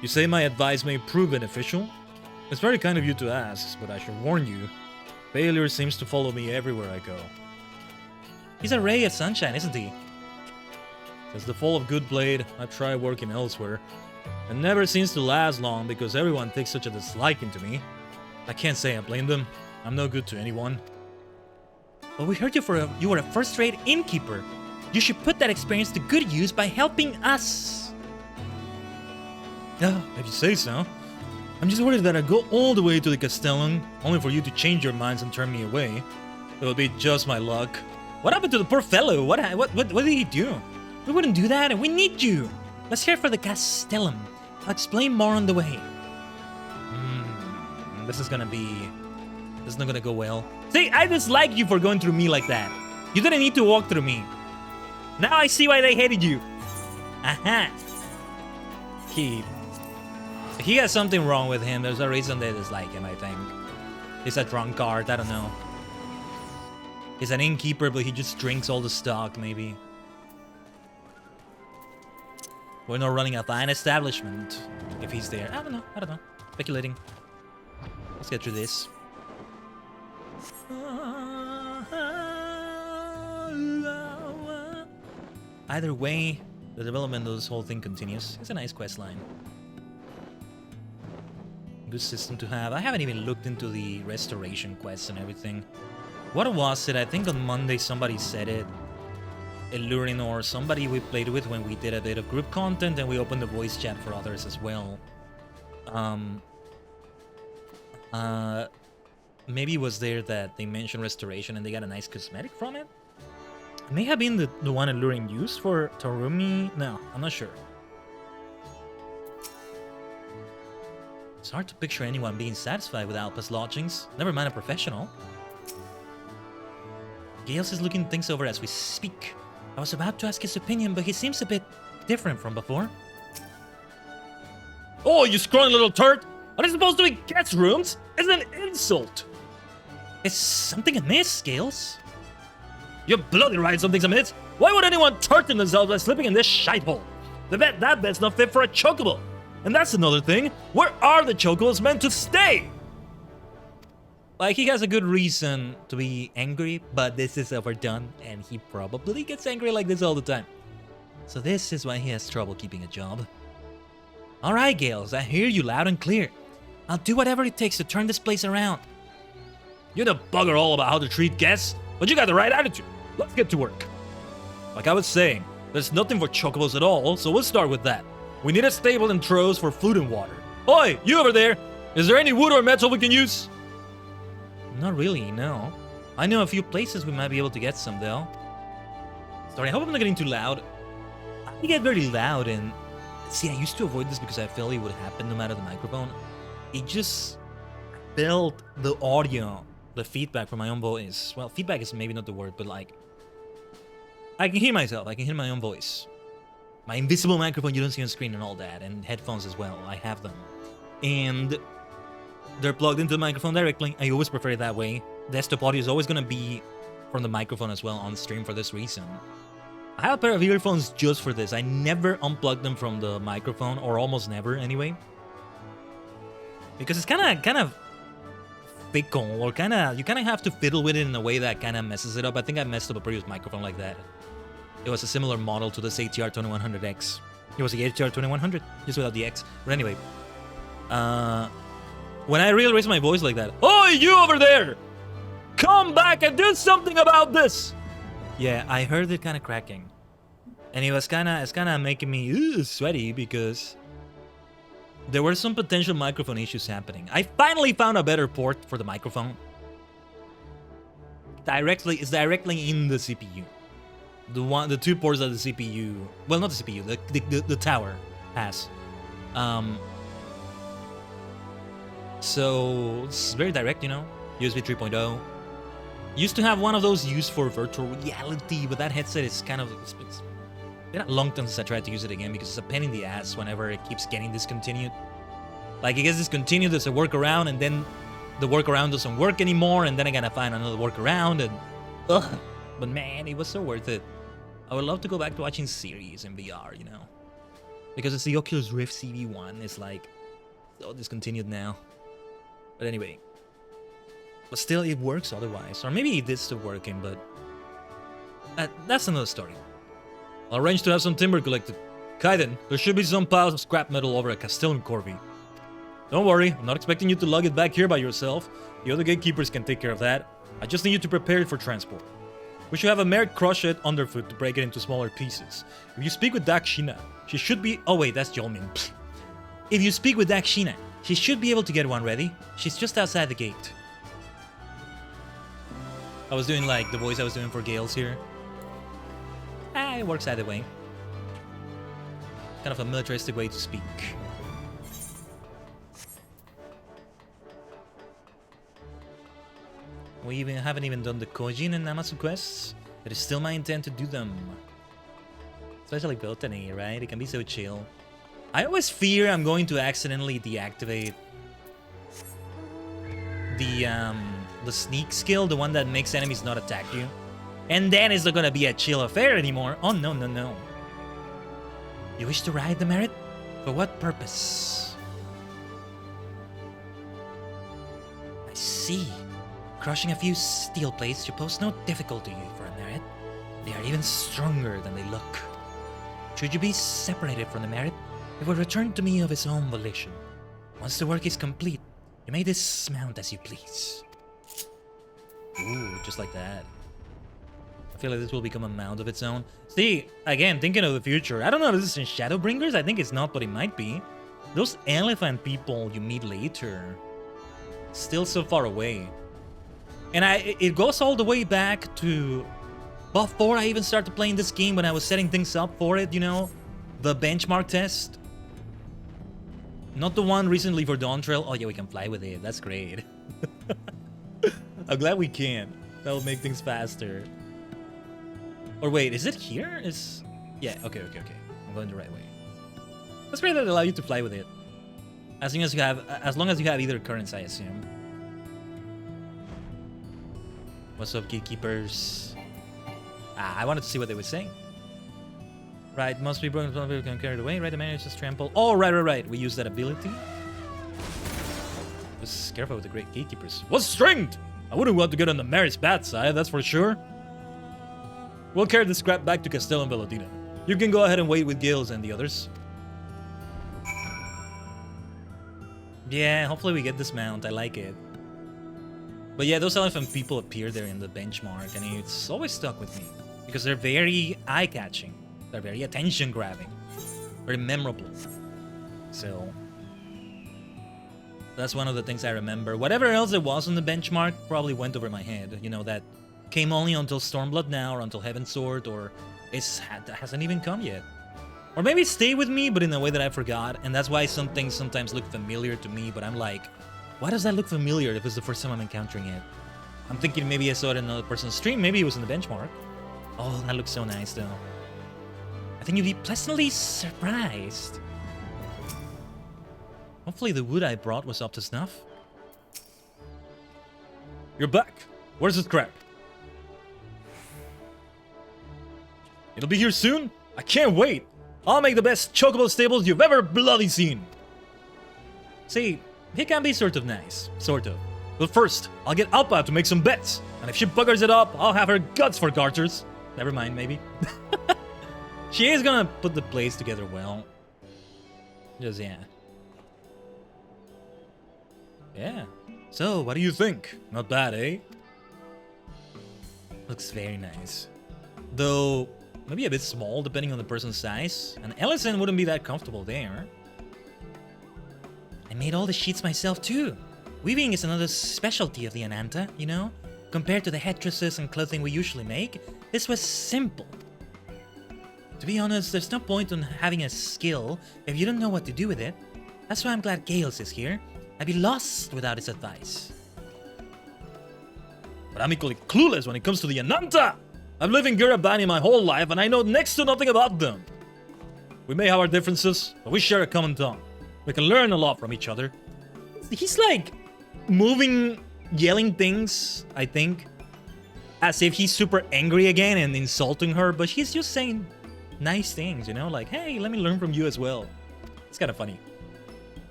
You say my advice may prove beneficial? It's very kind of you to ask, but I should warn you. Failure seems to follow me everywhere I go. He's a ray of sunshine, isn't he? Since the fall of Goodblade, I've tried working elsewhere. It never seems to last long because everyone takes such a disliking to me. I can't say I blame them. I'm no good to anyone. But we heard you were a first-rate innkeeper. You should put that experience to good use by helping us. Yeah, if you say so. I'm just worried that I go all the way to the Castellan, only for you to change your minds and turn me away. It would be just my luck. What happened to the poor fellow? What did he do? We wouldn't do that, and we need you. Let's hear for the Castellan. I'll explain more on the way. This is not gonna go well. See, I dislike you for going through me like that. You didn't need to walk through me. Now I see why they hated you. Aha. He has something wrong with him. There's a reason they dislike him, I think. He's a drunkard, I don't know. He's an innkeeper, but he just drinks all the stock, maybe. We're not running a fine establishment if he's there. I don't know. Speculating. Let's get through this. Either way, the development of this whole thing continues. It's a nice quest line. Good system to have. I haven't even looked into the restoration quests and everything. What was it? I think on Monday somebody said it. Illurin or somebody we played with when we did a bit of group content and we opened the voice chat for others as well. Maybe it was there that they mentioned restoration and they got a nice cosmetic from it. It may have been the one Illurin used for Tarumi. No, I'm not sure. It's hard to picture anyone being satisfied with Alpa's lodgings, never mind a professional. Gales is looking things over as we speak. I was about to ask his opinion, but he seems a bit different from before. Oh, you scrawny little turd! Are they supposed to be guest rooms? It's an insult! Is something amiss, Gales? You're bloody right something's amiss! Why would anyone turtle themselves by slipping in this shithole? That bed's not fit for a chocobo! And that's another thing, where are the chocobos meant to stay? Like, he has a good reason to be angry, but this is overdone, and he probably gets angry like this all the time. So this is why he has trouble keeping a job. Alright, Gales, I hear you loud and clear. I'll do whatever it takes to turn this place around. You're the bugger all about how to treat guests, But you got the right attitude. Let's get to work. Like I was saying, there's nothing for chocobos at all, so we'll start with that. We need a stable and throws for food and water. Oi, you over there! Is there any wood or metal we can use? Not really, no. I know a few places we might be able to get some, though. Sorry, I hope I'm not getting too loud. I get very loud, and... See, I used to avoid this because I felt it would happen no matter the microphone. It just felt the audio, the feedback from my own voice. Well, feedback is maybe not the word, but like... I can hear myself, I can hear my own voice. My invisible microphone you don't see on screen and all that, and headphones as well, I have them. And they're plugged into the microphone directly. I always prefer it that way. Desktop audio is always gonna be from the microphone as well on stream for this reason. I have a pair of earphones just for this. I never unplug them from the microphone, or almost never anyway. Because it's kind of fickle, or you kind of have to fiddle with it in a way that kind of messes it up. I think I messed up a previous microphone like that. It was a similar model to this ATR2100X. It was the ATR2100, just without the X. But anyway, when I really raise my voice like that, "Oi, you over there! Come back and do something about this!" Yeah, I heard it kind of cracking, and it's kind of making me sweaty because there were some potential microphone issues happening. I finally found a better port for the microphone. It's directly in the CPU. The two ports that the CPU, well, not the CPU, the tower has. So it's very direct, you know. USB 3.0. Used to have one of those used for virtual reality, but that headset is kind of it's been a long time since I tried to use it again because it's a pain in the ass whenever it keeps getting discontinued. Like it gets discontinued, there's a workaround, and then the workaround doesn't work anymore, and then I gotta find another workaround, and ugh. But man, it was so worth it. I would love to go back to watching series in VR, you know, because it's the Oculus Rift CV1. It's like so discontinued now. But anyway. But still, it works otherwise. Or maybe it is still working, but... that's another story. I'll arrange to have some timber collected. Khaiden, there should be some piles of scrap metal over at Castellan Corby. Don't worry, I'm not expecting you to lug it back here by yourself. The other gatekeepers can take care of that. I just need you to prepare it for transport. We should have a Merit crush it underfoot to break it into smaller pieces. If you speak with Dakshina, she should be... Oh wait, that's Jolmin. If you speak with Dakshina, she should be able to get one ready. She's just outside the gate. I was doing like the voice I was doing for Gales here. It works either way. Kind of a militaristic way to speak. We haven't even done the Kojin and Namasu quests. It is still my intent to do them. Especially Botany, right? It can be so chill. I always fear I'm going to accidentally deactivate the sneak skill, the one that makes enemies not attack you. And then it's not gonna be a chill affair anymore. Oh, no, no, no. You wish to ride the Merit? For what purpose? I see. Crushing a few steel plates should pose no difficulty for a Merit. They are even stronger than they look. Should you be separated from the Merit, it will return to me of its own volition. Once the work is complete, you may dismount as you please. Ooh, just like that. I feel like this will become a mount of its own. See, again, thinking of the future. I don't know if this is in Shadowbringers. I think it's not, but it might be. Those elephant people you meet later. Still so far away. And it goes all the way back to... before I even started playing this game, when I was setting things up for it, you know? The benchmark test. Not the one recently for Dawn Trail. Oh yeah, we can fly with it. That's great. I'm glad we can. That'll make things faster. Or wait, is it here? Yeah, okay. I'm going the right way. That's great that they allow you to fly with it. As long as you have either currents, I assume. What's up, gatekeepers? I wanted to see what they were saying. Right, must be broken, some people can carry it away. Right, the man is just trample. Oh, right. We use that ability. Just careful with the great gatekeepers. What's stringed? I wouldn't want to get on the Mary's bad side, that's for sure. We'll carry the scrap back to Castellan Belladina. You can go ahead and wait with Gales and the others. Yeah, hopefully we get this mount. I like it. But yeah, those elephant people appear there in the benchmark, and it's always stuck with me. Because they're very eye-catching. They're very attention-grabbing. Very memorable. So that's one of the things I remember. Whatever else there was on the benchmark probably went over my head. You know, that came only until Stormblood now, or until Heaven's Sword, or hasn't even come yet. Or maybe stay with me, but in a way that I forgot. And that's why some things sometimes look familiar to me, but I'm like, why does that look familiar if it's the first time I'm encountering it? I'm thinking maybe I saw it in another person's stream. Maybe it was in the benchmark. Oh, that looks so nice, though. I think you'd be pleasantly surprised. Hopefully the wood I brought was up to snuff. You're back. Where's this crap? It'll be here soon? I can't wait. I'll make the best chocobo stables you've ever bloody seen. See, he can be sort of nice. Sort of. But first, I'll get Alpa to make some bets. And if she buggers it up, I'll have her guts for garters. Never mind, maybe. She is gonna put the plays together well. Just, yeah. Yeah. So, what do you think? Not bad, eh? Looks very nice. Though, maybe a bit small, depending on the person's size. And Ellison wouldn't be that comfortable there. I made all the sheets myself, too. Weaving is another specialty of the Ananta, you know? Compared to the headdresses and clothing we usually make, this was simple. To be honest, there's no point in having a skill if you don't know what to do with it. That's why I'm glad Gales is here. I'd be lost without his advice. But I'm equally clueless when it comes to the Ananta! I've lived in Gurabani my whole life and I know next to nothing about them. We may have our differences, but we share a common tongue. We can learn a lot from each other. He's like moving, yelling things, I think, as if he's super angry again and insulting her, but he's just saying nice things, you know? Like, hey, let me learn from you as well. It's kind of funny.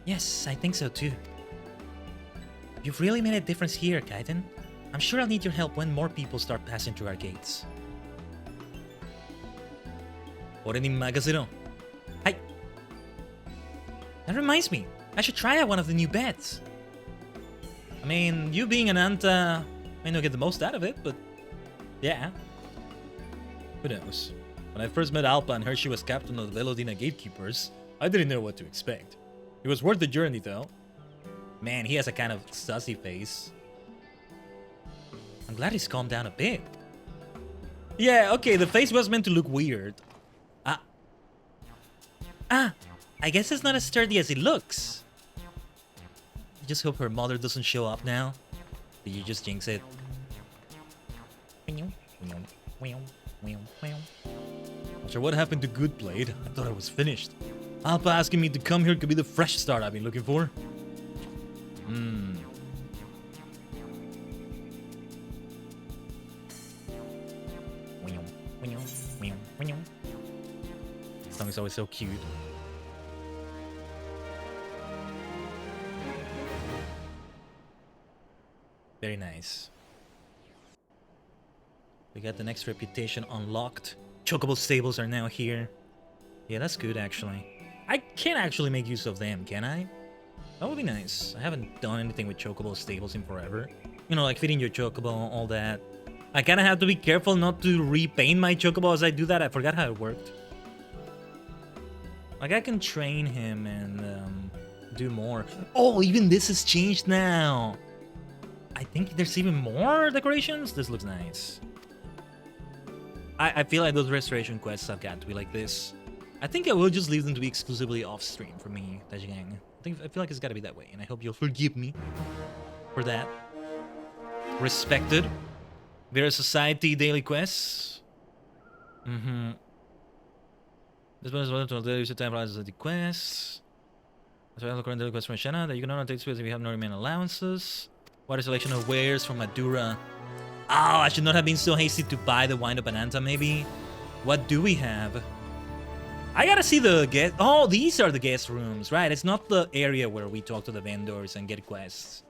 Yes, I think so too. You've really made a difference here, Khaiden. I'm sure I'll need your help when more people start passing through our gates. Ore ni magazero. Hi. That reminds me, I should try out one of the new beds. I mean, you being an Anta may not get the most out of it, but yeah. Who knows? When I first met Alpa and heard she was captain of the Velodina Gatekeepers, I didn't know what to expect. It was worth the journey, though. Man, he has a kind of sussy face. I'm glad he's calmed down a bit. Yeah, okay, the face was meant to look weird. I guess it's not as sturdy as it looks. I just hope her mother doesn't show up now. Did you just jinx it? After what happened to Good Blade, I thought I was finished. Alpa asking me to come here could be the fresh start I've been looking for. This song is always so cute. Very nice. We got the next reputation unlocked. Chocobo stables are now here. Yeah, that's good, actually. I can actually make use of them, can I? That would be nice. I haven't done anything with chocobo stables in forever. You know, like feeding your chocobo, all that. I kind of have to be careful not to repaint my chocobo as I do that. I forgot how it worked. Like, I can train him and do more. Oh, even this has changed now. I think there's even more decorations. This looks nice. I feel like those restoration quests have got to be like this. I think I will just leave them to be exclusively off-stream for me, Dajigang. I feel like it's got to be that way, and I hope you'll forgive me for that. Respected. Vera Society daily quests. This one is one to use the time for the quests. So I have a current daily quest from Shanna that you can only take space if you have no remaining allowances. What a selection of wares from Madura. Oh, I should not have been so hasty to buy the Wind Up Ananta, maybe. What do we have? I gotta see the guest. Oh, these are the guest rooms, right? It's not the area where we talk to the vendors and get quests.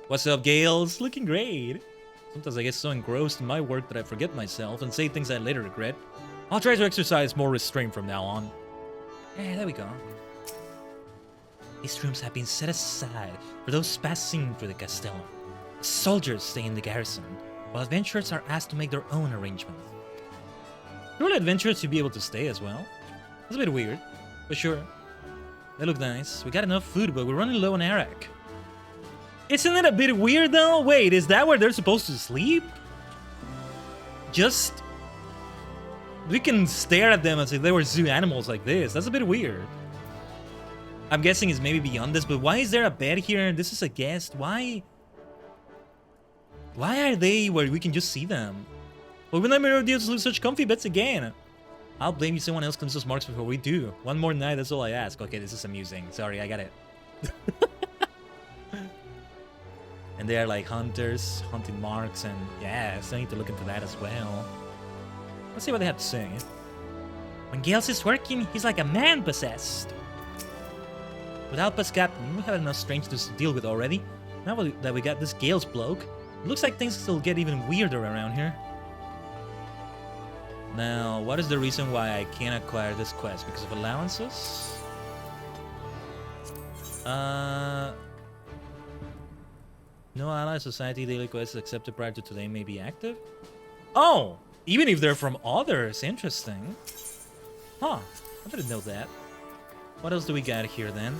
What's up, Gales? Looking great. Sometimes I get so engrossed in my work that I forget myself and say things I later regret. I'll try to exercise more restraint from now on. Yeah, there we go. These rooms have been set aside for those passing through the Castellum. Soldiers stay in the garrison, while adventurers are asked to make their own arrangements. Surely adventurers should be able to stay as well. It's a bit weird, but sure. They look nice. We got enough food, but we're running low on arak. Isn't it a bit weird though? Wait, is that where they're supposed to sleep? Just... we can stare at them as if they were zoo animals like this. That's a bit weird. I'm guessing it's maybe beyond this, but why is there a bed here? This is a guest. Why are they where we can just see them? Well, we'll never deal with such comfy beds again. I'll blame you someone else comes those marks before we do. One more night, that's all I ask. Okay, this is amusing. Sorry, I got it. And they are like hunters, hunting marks, and yeah, so I need to look into that as well. Let's see what they have to say. When Gales is working, he's like a man possessed. Without us, Captain, we have enough strangers to deal with already. Now that we got this Gales bloke, it looks like things will get even weirder around here. Now, what is the reason why I can't acquire this quest? Because of allowances? No ally society daily quests accepted prior to today may be active? Oh! Even if they're from others. Interesting. Huh. I didn't know that. What else do we got here then?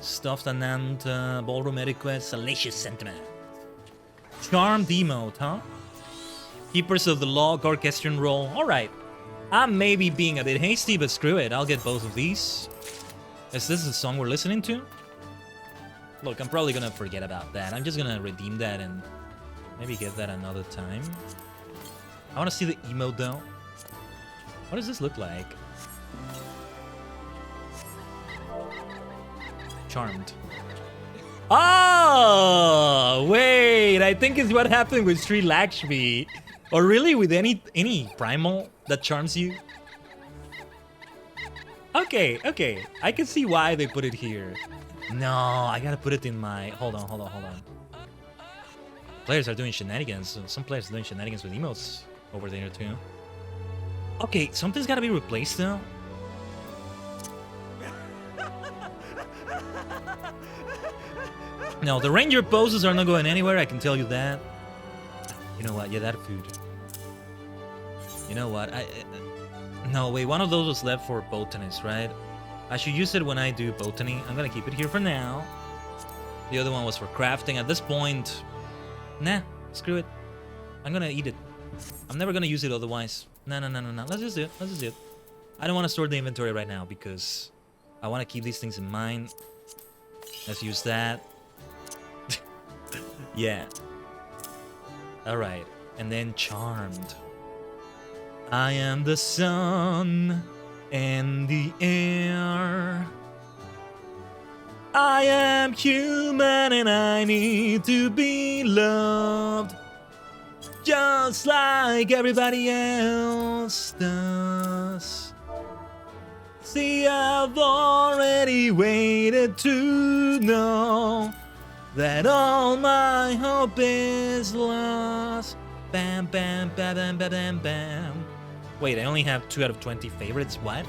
Stuffed and ballroom etiquette, salacious sentiment. Charm demote, huh? Keepers of the law, Gorkestrian roll. Alright. I'm maybe being a bit hasty, but screw it. I'll get both of these. Is this the song we're listening to? Look, I'm probably gonna forget about that. I'm just gonna redeem that and maybe get that another time. I wanna see the emote though. What does this look like? Charmed. Oh, wait, I think it's what happened with Sri Lakshmi. Or really with any primal that charms you. Okay, I can see why they put it here. No, I gotta put it in my... Hold on. Players are doing shenanigans. Some players are doing shenanigans with emotes over there too. Okay, something's gotta be replaced though. No, the ranger poses are not going anywhere, I can tell you that. You know what? Yeah, that food. You know what? No, wait, one of those was left for botanist, right? I should use it when I do botany. I'm gonna keep it here for now. The other one was for crafting. At this point, nah, screw it. I'm gonna eat it. I'm never gonna use it otherwise. No. Let's just do it. I don't want to store the inventory right now because I want to keep these things in mind. Let's use that. Yeah. Alright. And then charmed. I am the sun and the air. I am human and I need to be loved, just like everybody else does. See, I've already waited to know that all my hope is lost. Bam, bam, bam, bam, bam, bam, bam. Wait, I only have 2 out of 20 favorites? What?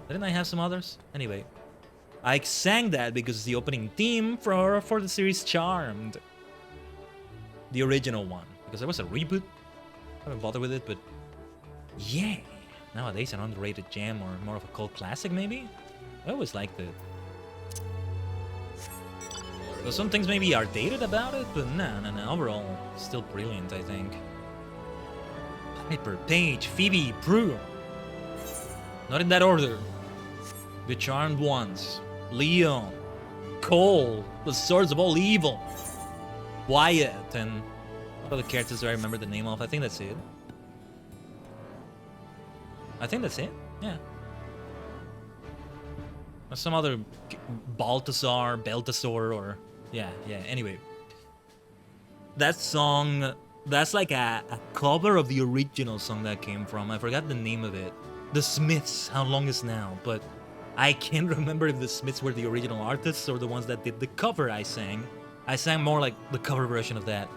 Didn't I have some others? Anyway, I sang that because it's the opening theme for the series Charmed. The original one. Because there was a reboot. I haven't bothered with it, but yeah. Nowadays, an underrated gem or more of a cult classic, maybe? I always liked it. So some things maybe are dated about it, but no. Overall, still brilliant, I think. Piper, Paige, Phoebe, Prue. Not in that order. The Charmed Ones. Leon. Cole. The Swords of All Evil. Wyatt. And what other characters do I remember the name of? I think that's it. Yeah. Or some other Balthazar, Beltasor, or... Yeah, anyway. That song, that's like a cover of the original song that came from. I forgot the name of it. The Smiths, How Long Is Now, but I can't remember if the Smiths were the original artists or the ones that did the cover I sang. I sang more like the cover version of that.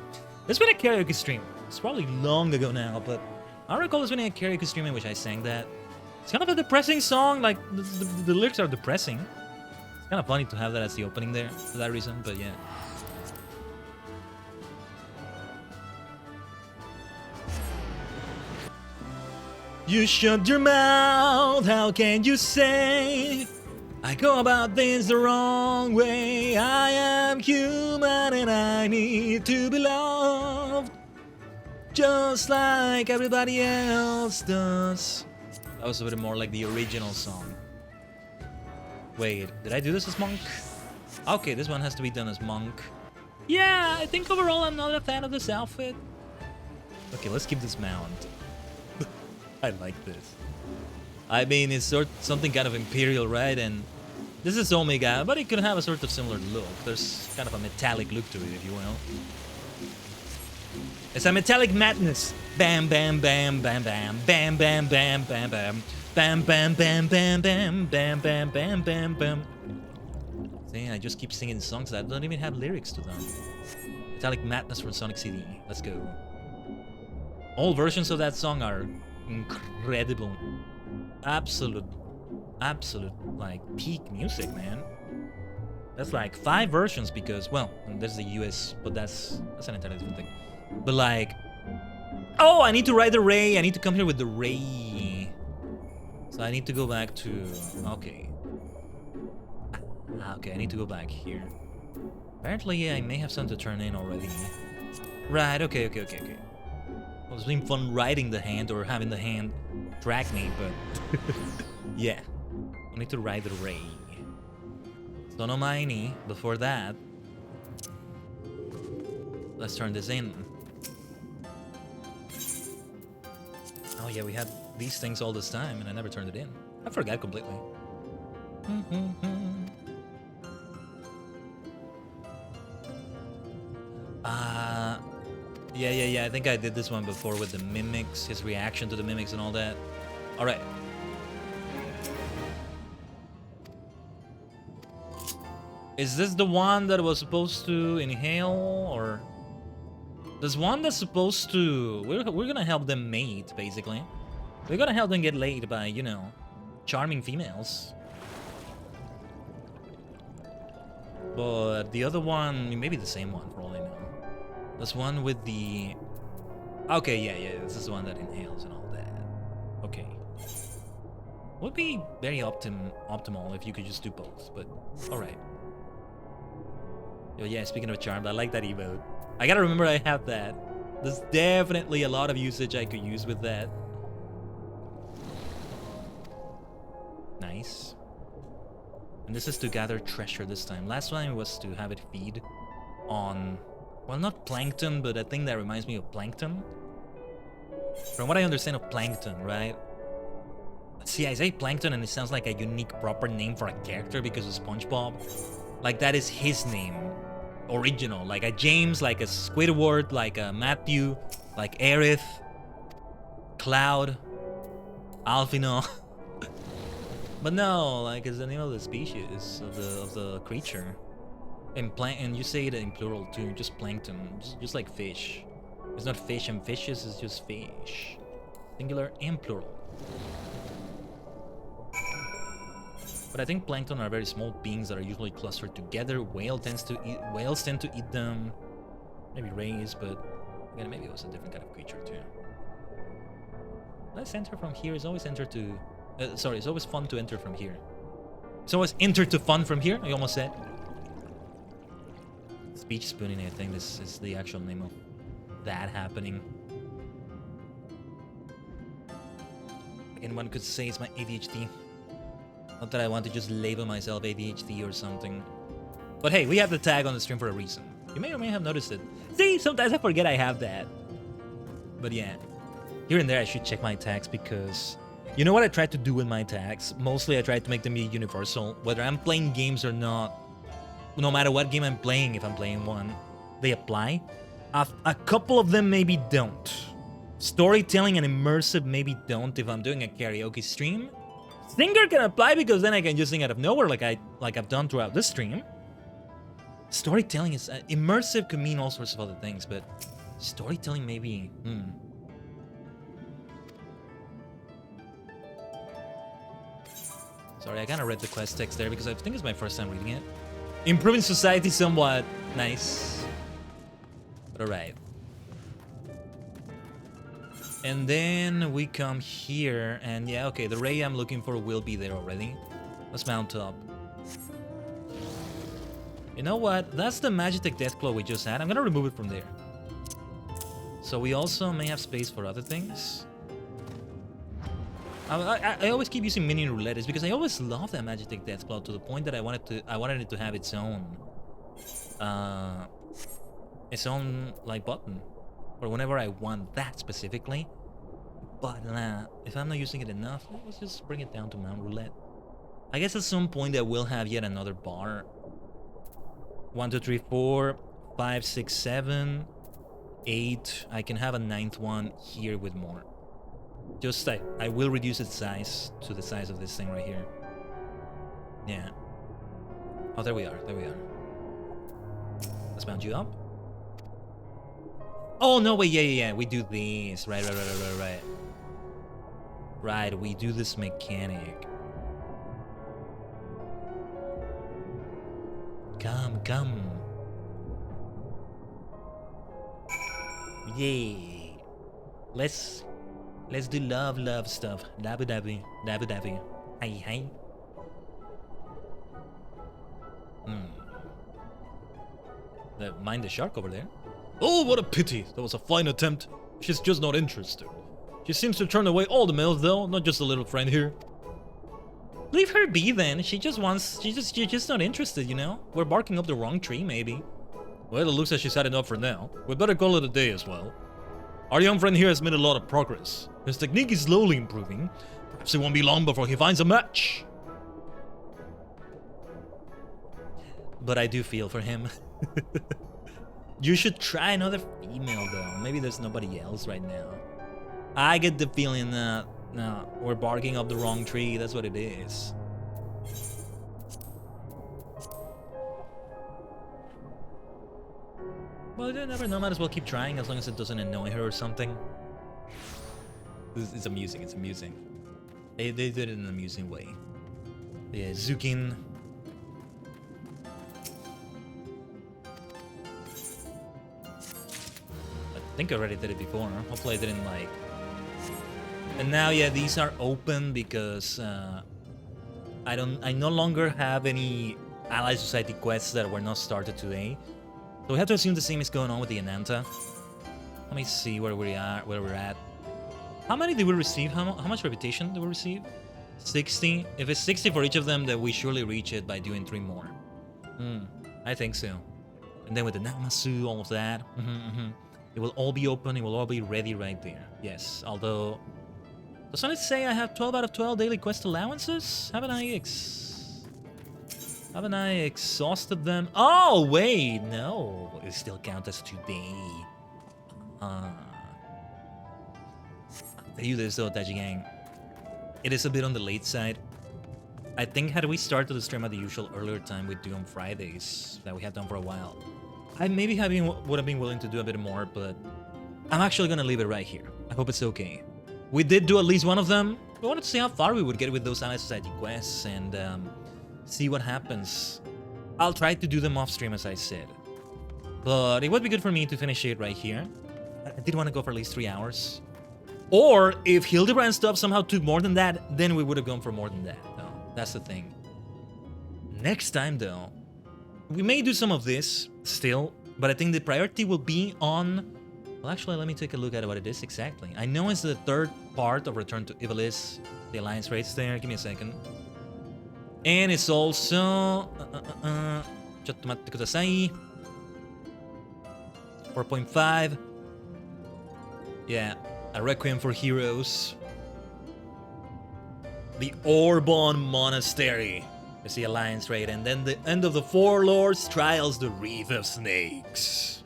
There's been a karaoke stream. It's probably long ago now, but I recall there's been a karaoke stream in which I sang that. It's kind of a depressing song, like the lyrics are depressing. It's kind of funny to have that as the opening there for that reason, but yeah. You shut your mouth, how can you say I go about things the wrong way? I am human and I need to be loved just like everybody else does. That was a bit more like the original song. Wait, did I do this as Monk? Okay, this one has to be done as Monk. Yeah, I think overall I'm not a fan of this outfit. Okay, let's keep this mount. I like this. I mean, it's something kind of imperial, right? And this is Omega, but it could have a sort of similar look. There's kind of a metallic look to it, if you will. It's a metallic madness. Bam, bam, bam, bam, bam, bam, bam, bam, bam, bam, bam, bam, bam, bam, bam, bam, bam, bam, bam, bam. See, I just keep singing songs that don't even have lyrics to them. Metallic madness from Sonic CD. Let's go. All versions of that song are incredible. Absolute, like peak music, man. That's like 5 versions because, well, there's the US, but that's an entirely different thing. But like, oh, I need to ride the Ray. I need to come here with the Ray. So I need to go back to, okay. Okay, I need to go back here. Apparently, I may have something to turn in already. Right, okay. Well, it's been fun riding the hand or having the hand drag me, but yeah. I need to ride the Ray. Sonomaini, before that. Let's turn this in. Oh yeah, we had these things all this time and I never turned it in. I forgot completely. Yeah, I think I did this one before with the mimics, his reaction to the mimics and all that. Alright. Is this the one that was supposed to inhale, or... There's one that's supposed to... We're gonna help them mate, basically. We're gonna help them get laid by, you know, charming females. But the other one, maybe the same one, for all I know. There's one with the... Okay, yeah, this is the one that inhales and all that. Okay. Would be very optimal if you could just do both, but alright. Yo, yeah, speaking of charmed, I like that emote. I gotta remember I have that. There's definitely a lot of usage I could use with that. Nice. And this is to gather treasure this time. Last time was to have it feed on... Well, not plankton, but a thing that reminds me of plankton. From what I understand of plankton, right? See, I say plankton and it sounds like a unique proper name for a character because of SpongeBob. Like, that is his name. Original. Like a James, like a Squidward, like a Matthew, like Aerith, Cloud, Alphino. But no, like, it's the name of the species, of the creature. And you say it in plural too, just plankton, just like fish. It's not fish and fishes, it's just fish. Singular and plural. But I think plankton are very small beings that are usually clustered together. Whales tend to eat them. Maybe rays, but again, maybe it was a different kind of creature too. Let's enter from here. It's always it's always fun to enter from here. It's always enter to fun from here, I almost said. Speech spooning, I think this is the actual name of that happening. Again, one could say it's my ADHD. Not that I want to just label myself ADHD or something. But hey, we have the tag on the stream for a reason. You may or may have noticed it. See, sometimes I forget I have that. But yeah, here and there I should check my tags because... You know what I tried to do with my tags? Mostly I tried to make them be universal. Whether I'm playing games or not, no matter what game I'm playing, if I'm playing one, they apply. A couple of them maybe don't. Storytelling and immersive maybe don't if I'm doing a karaoke stream. Singer can apply because then I can just sing out of nowhere like I've done throughout this stream. Storytelling is... immersive could mean all sorts of other things, but storytelling maybe... Sorry, I kind of read the quest text there because I think it's my first time reading it. Improving society somewhat. Nice. But alright. And then we come here, and yeah, okay, the ray I'm looking for will be there already. Let's mount up. You know what? That's the Magitek Deathclaw we just had. I'm gonna remove it from there. So we also may have space for other things. I always keep using minion roulette is because I always love that Magitek Deathclaw to the point that I wanted it to have its own like button for whenever I want that specifically. But if I'm not using it enough, let's just bring it down to Mount Roulette. I guess at some point I will have yet another bar. 1, 2, 3, 4, 5, 6, 7, 8. I can have a 9th one here with more. Just I will reduce its size to the size of this thing right here. Yeah. Oh, there we are. There we are. Let's mount you up. Oh no! Wait, yeah. We do this. Right. Right. We do this mechanic. Come. Yay. Let's do love stuff. Dabby. Hi. Mind the shark over there. Oh, what a pity. That was a fine attempt. She's just not interested. She seems to turn away all the males though, not just a little friend here. Leave her be then. She's just not interested, you know? We're barking up the wrong tree, maybe. Well, it looks like she's had enough for now. We'd better call it a day as well. Our young friend here has made a lot of progress. His technique is slowly improving. Perhaps it won't be long before he finds a match. But I do feel for him. You should try another female though. Maybe there's nobody else right now. I get the feeling that no, we're barking up the wrong tree. That's what it is. Well, you never know. Might as well keep trying as long as it doesn't annoy her or something. It's amusing. It's amusing. They did it in an amusing way. Yeah, Zukin. I think I already did it before. Hopefully I didn't like... And now, yeah, these are open because I no longer have any Allied Society quests that were not started today. So we have to assume the same is going on with the Ananta. Let me see where we're at. How many did we receive? How much reputation did we receive? 60. If it's 60 for each of them, then we surely reach it by doing 3 more. I think so. And then with the Namasu, all of that. It will all be open. It will all be ready right there. Yes, although... Doesn't it say I have 12 out of 12 daily quest allowances? Haven't I exhausted them? Oh, wait, no. It still counts as today. I'll tell you this though, Taji Gang. It is a bit on the late side. I think had we started the stream at the usual earlier time we'd do on Fridays, that we have done for a while, I maybe would have been willing to do a bit more, but I'm actually gonna leave it right here. I hope it's okay. We did do at least one of them. We wanted to see how far we would get with those Allied Society quests and see what happens. I'll try to do them off stream as I said. But it would be good for me to finish it right here. I did want to go for at least 3 hours. Or if Hildibrand stuff somehow took more than that, then we would have gone for more than that. No, that's the thing. Next time though, we may do some of this still, but I think the priority will be on... Well, actually, let me take a look at what it is exactly. I know it's the 3rd part of Return to Ivalice. The Alliance rates there. Give me a second. And it's also... 4.5. Yeah, a Requiem for Heroes. The Orbon Monastery is the Alliance raid, and then the End of the Four Lords Trials, the Wreath of Snakes.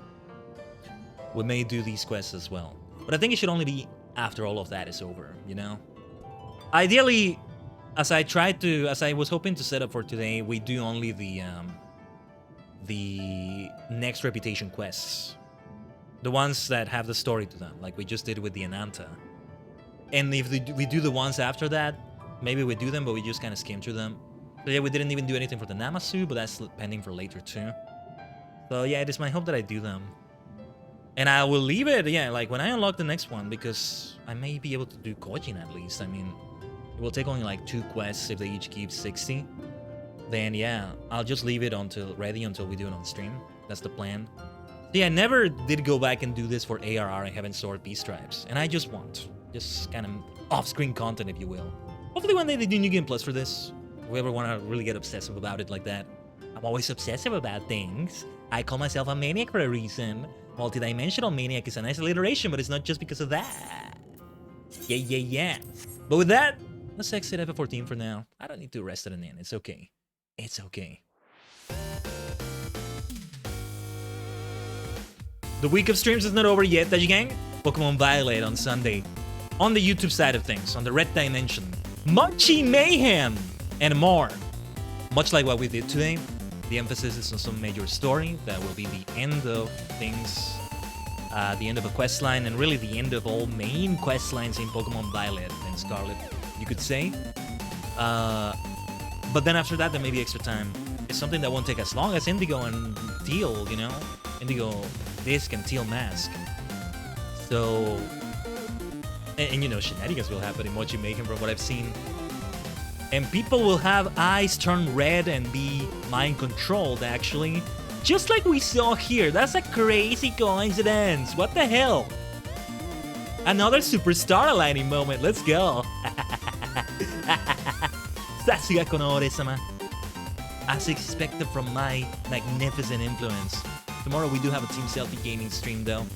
We may do these quests as well, but I think it should only be after all of that is over, you know? Ideally, as I was hoping to set up for today, we do only the next reputation quests. The ones that have the story to them, like we just did with the Ananta. And if we do the ones after that, maybe we do them, but we just kind of skim through them. So yeah, we didn't even do anything for the Namasu, but that's pending for later too. So yeah, it is my hope that I do them. And I will leave it, yeah, like when I unlock the next one, because I may be able to do Kojin at least. I mean, it will take only like 2 quests if they each keep 60. Then yeah, I'll just leave it ready until we do it on stream. That's the plan. See, I never did go back and do this for ARR and Heaven Sword B-Stripes. And I just want just kind of off-screen content, if you will. Hopefully one day they do New Game Plus for this. Whoever want to really get obsessive about it like that. I'm always obsessive about things. I call myself a maniac for a reason. Multidimensional maniac is a nice alliteration, but it's not just because of that. Yeah. But with that, let's exit FF14 for now. I don't need to rest it in. It's okay. It's okay. The week of streams is not over yet, Daji Gang. Pokemon Violet on Sunday. On the YouTube side of things, on the Red Dimension. Mochi Mayhem! And more. Much like what we did today, the emphasis is on some major story that will be the end of things, the end of a quest line, and really the end of all main quest lines in Pokemon Violet and Scarlet, you could say. But then after that, there may be extra time. It's something that won't take as long as Indigo and Teal, you know? Indigo Disc and Teal Mask. So... And you know, shenanigans will happen in Mochi Mayhem from what I've seen. And people will have eyes turn red and be mind-controlled, actually. Just like we saw here. That's a crazy coincidence. What the hell? Another superstar aligning moment. Let's go. Sasuga Konoore-sama. As expected from my magnificent influence. Tomorrow we do have a Team Selfie Gaming stream, though.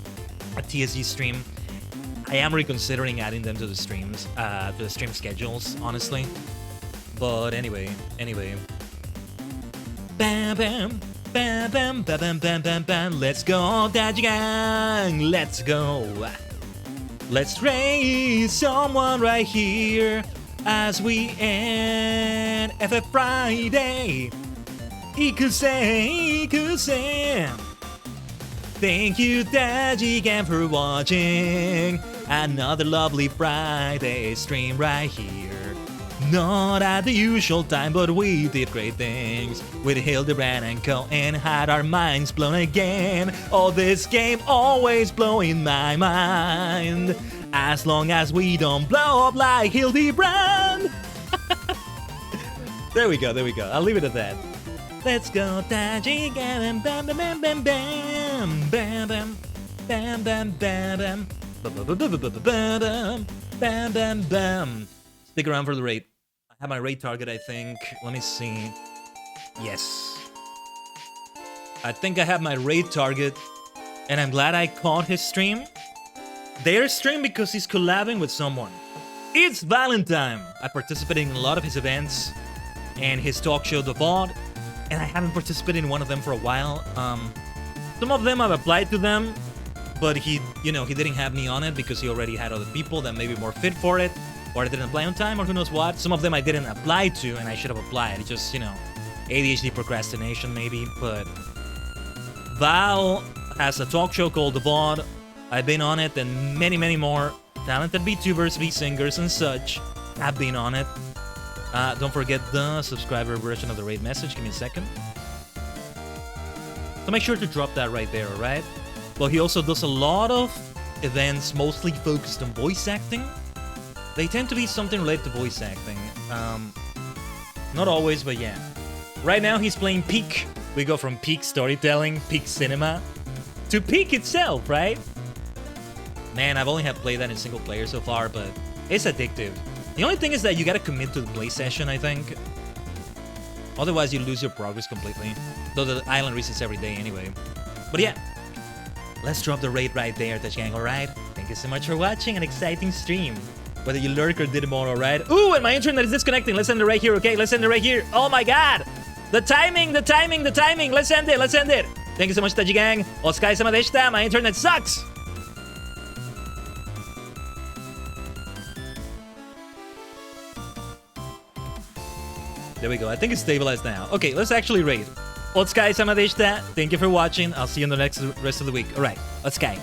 A TSG stream. I am reconsidering adding them to the streams, to the stream schedules, honestly. But anyway. Bam, bam, bam, bam, bam, bam, bam, bam, bam. Let's go, Daji Gang. Let's go. Let's raise someone right here as we end FF Friday. Ikuse. Thank you, Daji Gang, for watching another lovely Friday stream right here. Not at the usual time, but we did great things with Hildibrand and Co. and had our minds blown again. Oh, this game always blowing my mind. As long as we don't blow up like Hildibrand. There we go. I'll leave it at that. Let's go, Daji Gang, bam, bam, bam, bam, bam, bam, bam, bam, bam, bam, bam, bam, bam, bam. Stick around for the raid. I have my raid target, I think. Let me see. Yes. I think I have my raid target, and I'm glad I caught his stream. Their stream because he's collabing with someone. It's Valentine. I participated in a lot of his events and his talk show, The VOD. And I haven't participated in one of them for a while. Some of them I've applied to them, but he didn't have me on it because he already had other people that may be more fit for it, or I didn't apply on time, or who knows what. Some of them I didn't apply to, and I should have applied. It's just, ADHD procrastination maybe, but Val has a talk show called The VOD. I've been on it, and many, many more talented VTubers, V-singers, and such have been on it. Don't forget the subscriber version of the raid message. Give me a second. So make sure to drop that right there, alright? Well, he also does a lot of events mostly focused on voice acting. They tend to be something related to voice acting. Not always, but yeah. Right now he's playing Peak. We go from Peak storytelling, Peak cinema, to Peak itself, right? Man, I've only played that in single player so far, but it's addictive. The only thing is that you gotta commit to the play session, I think. Otherwise, you lose your progress completely. Though the island resets every day anyway. But yeah, let's drop the raid right there, Daji Gang, alright? Thank you so much for watching an exciting stream. Whether you lurk or did more, alright? Ooh, and my internet is disconnecting. Let's end it right here, okay? Let's end it right here. Oh my god! The timing! Let's end it! Thank you so much, Daji Gang. Otsukaresama deshita. My internet sucks! There we go. I think it's stabilized now. Okay, let's actually raid. Otsukaresama deshita. Thank you for watching. I'll see you in the rest of the week. Alright. Otsukai.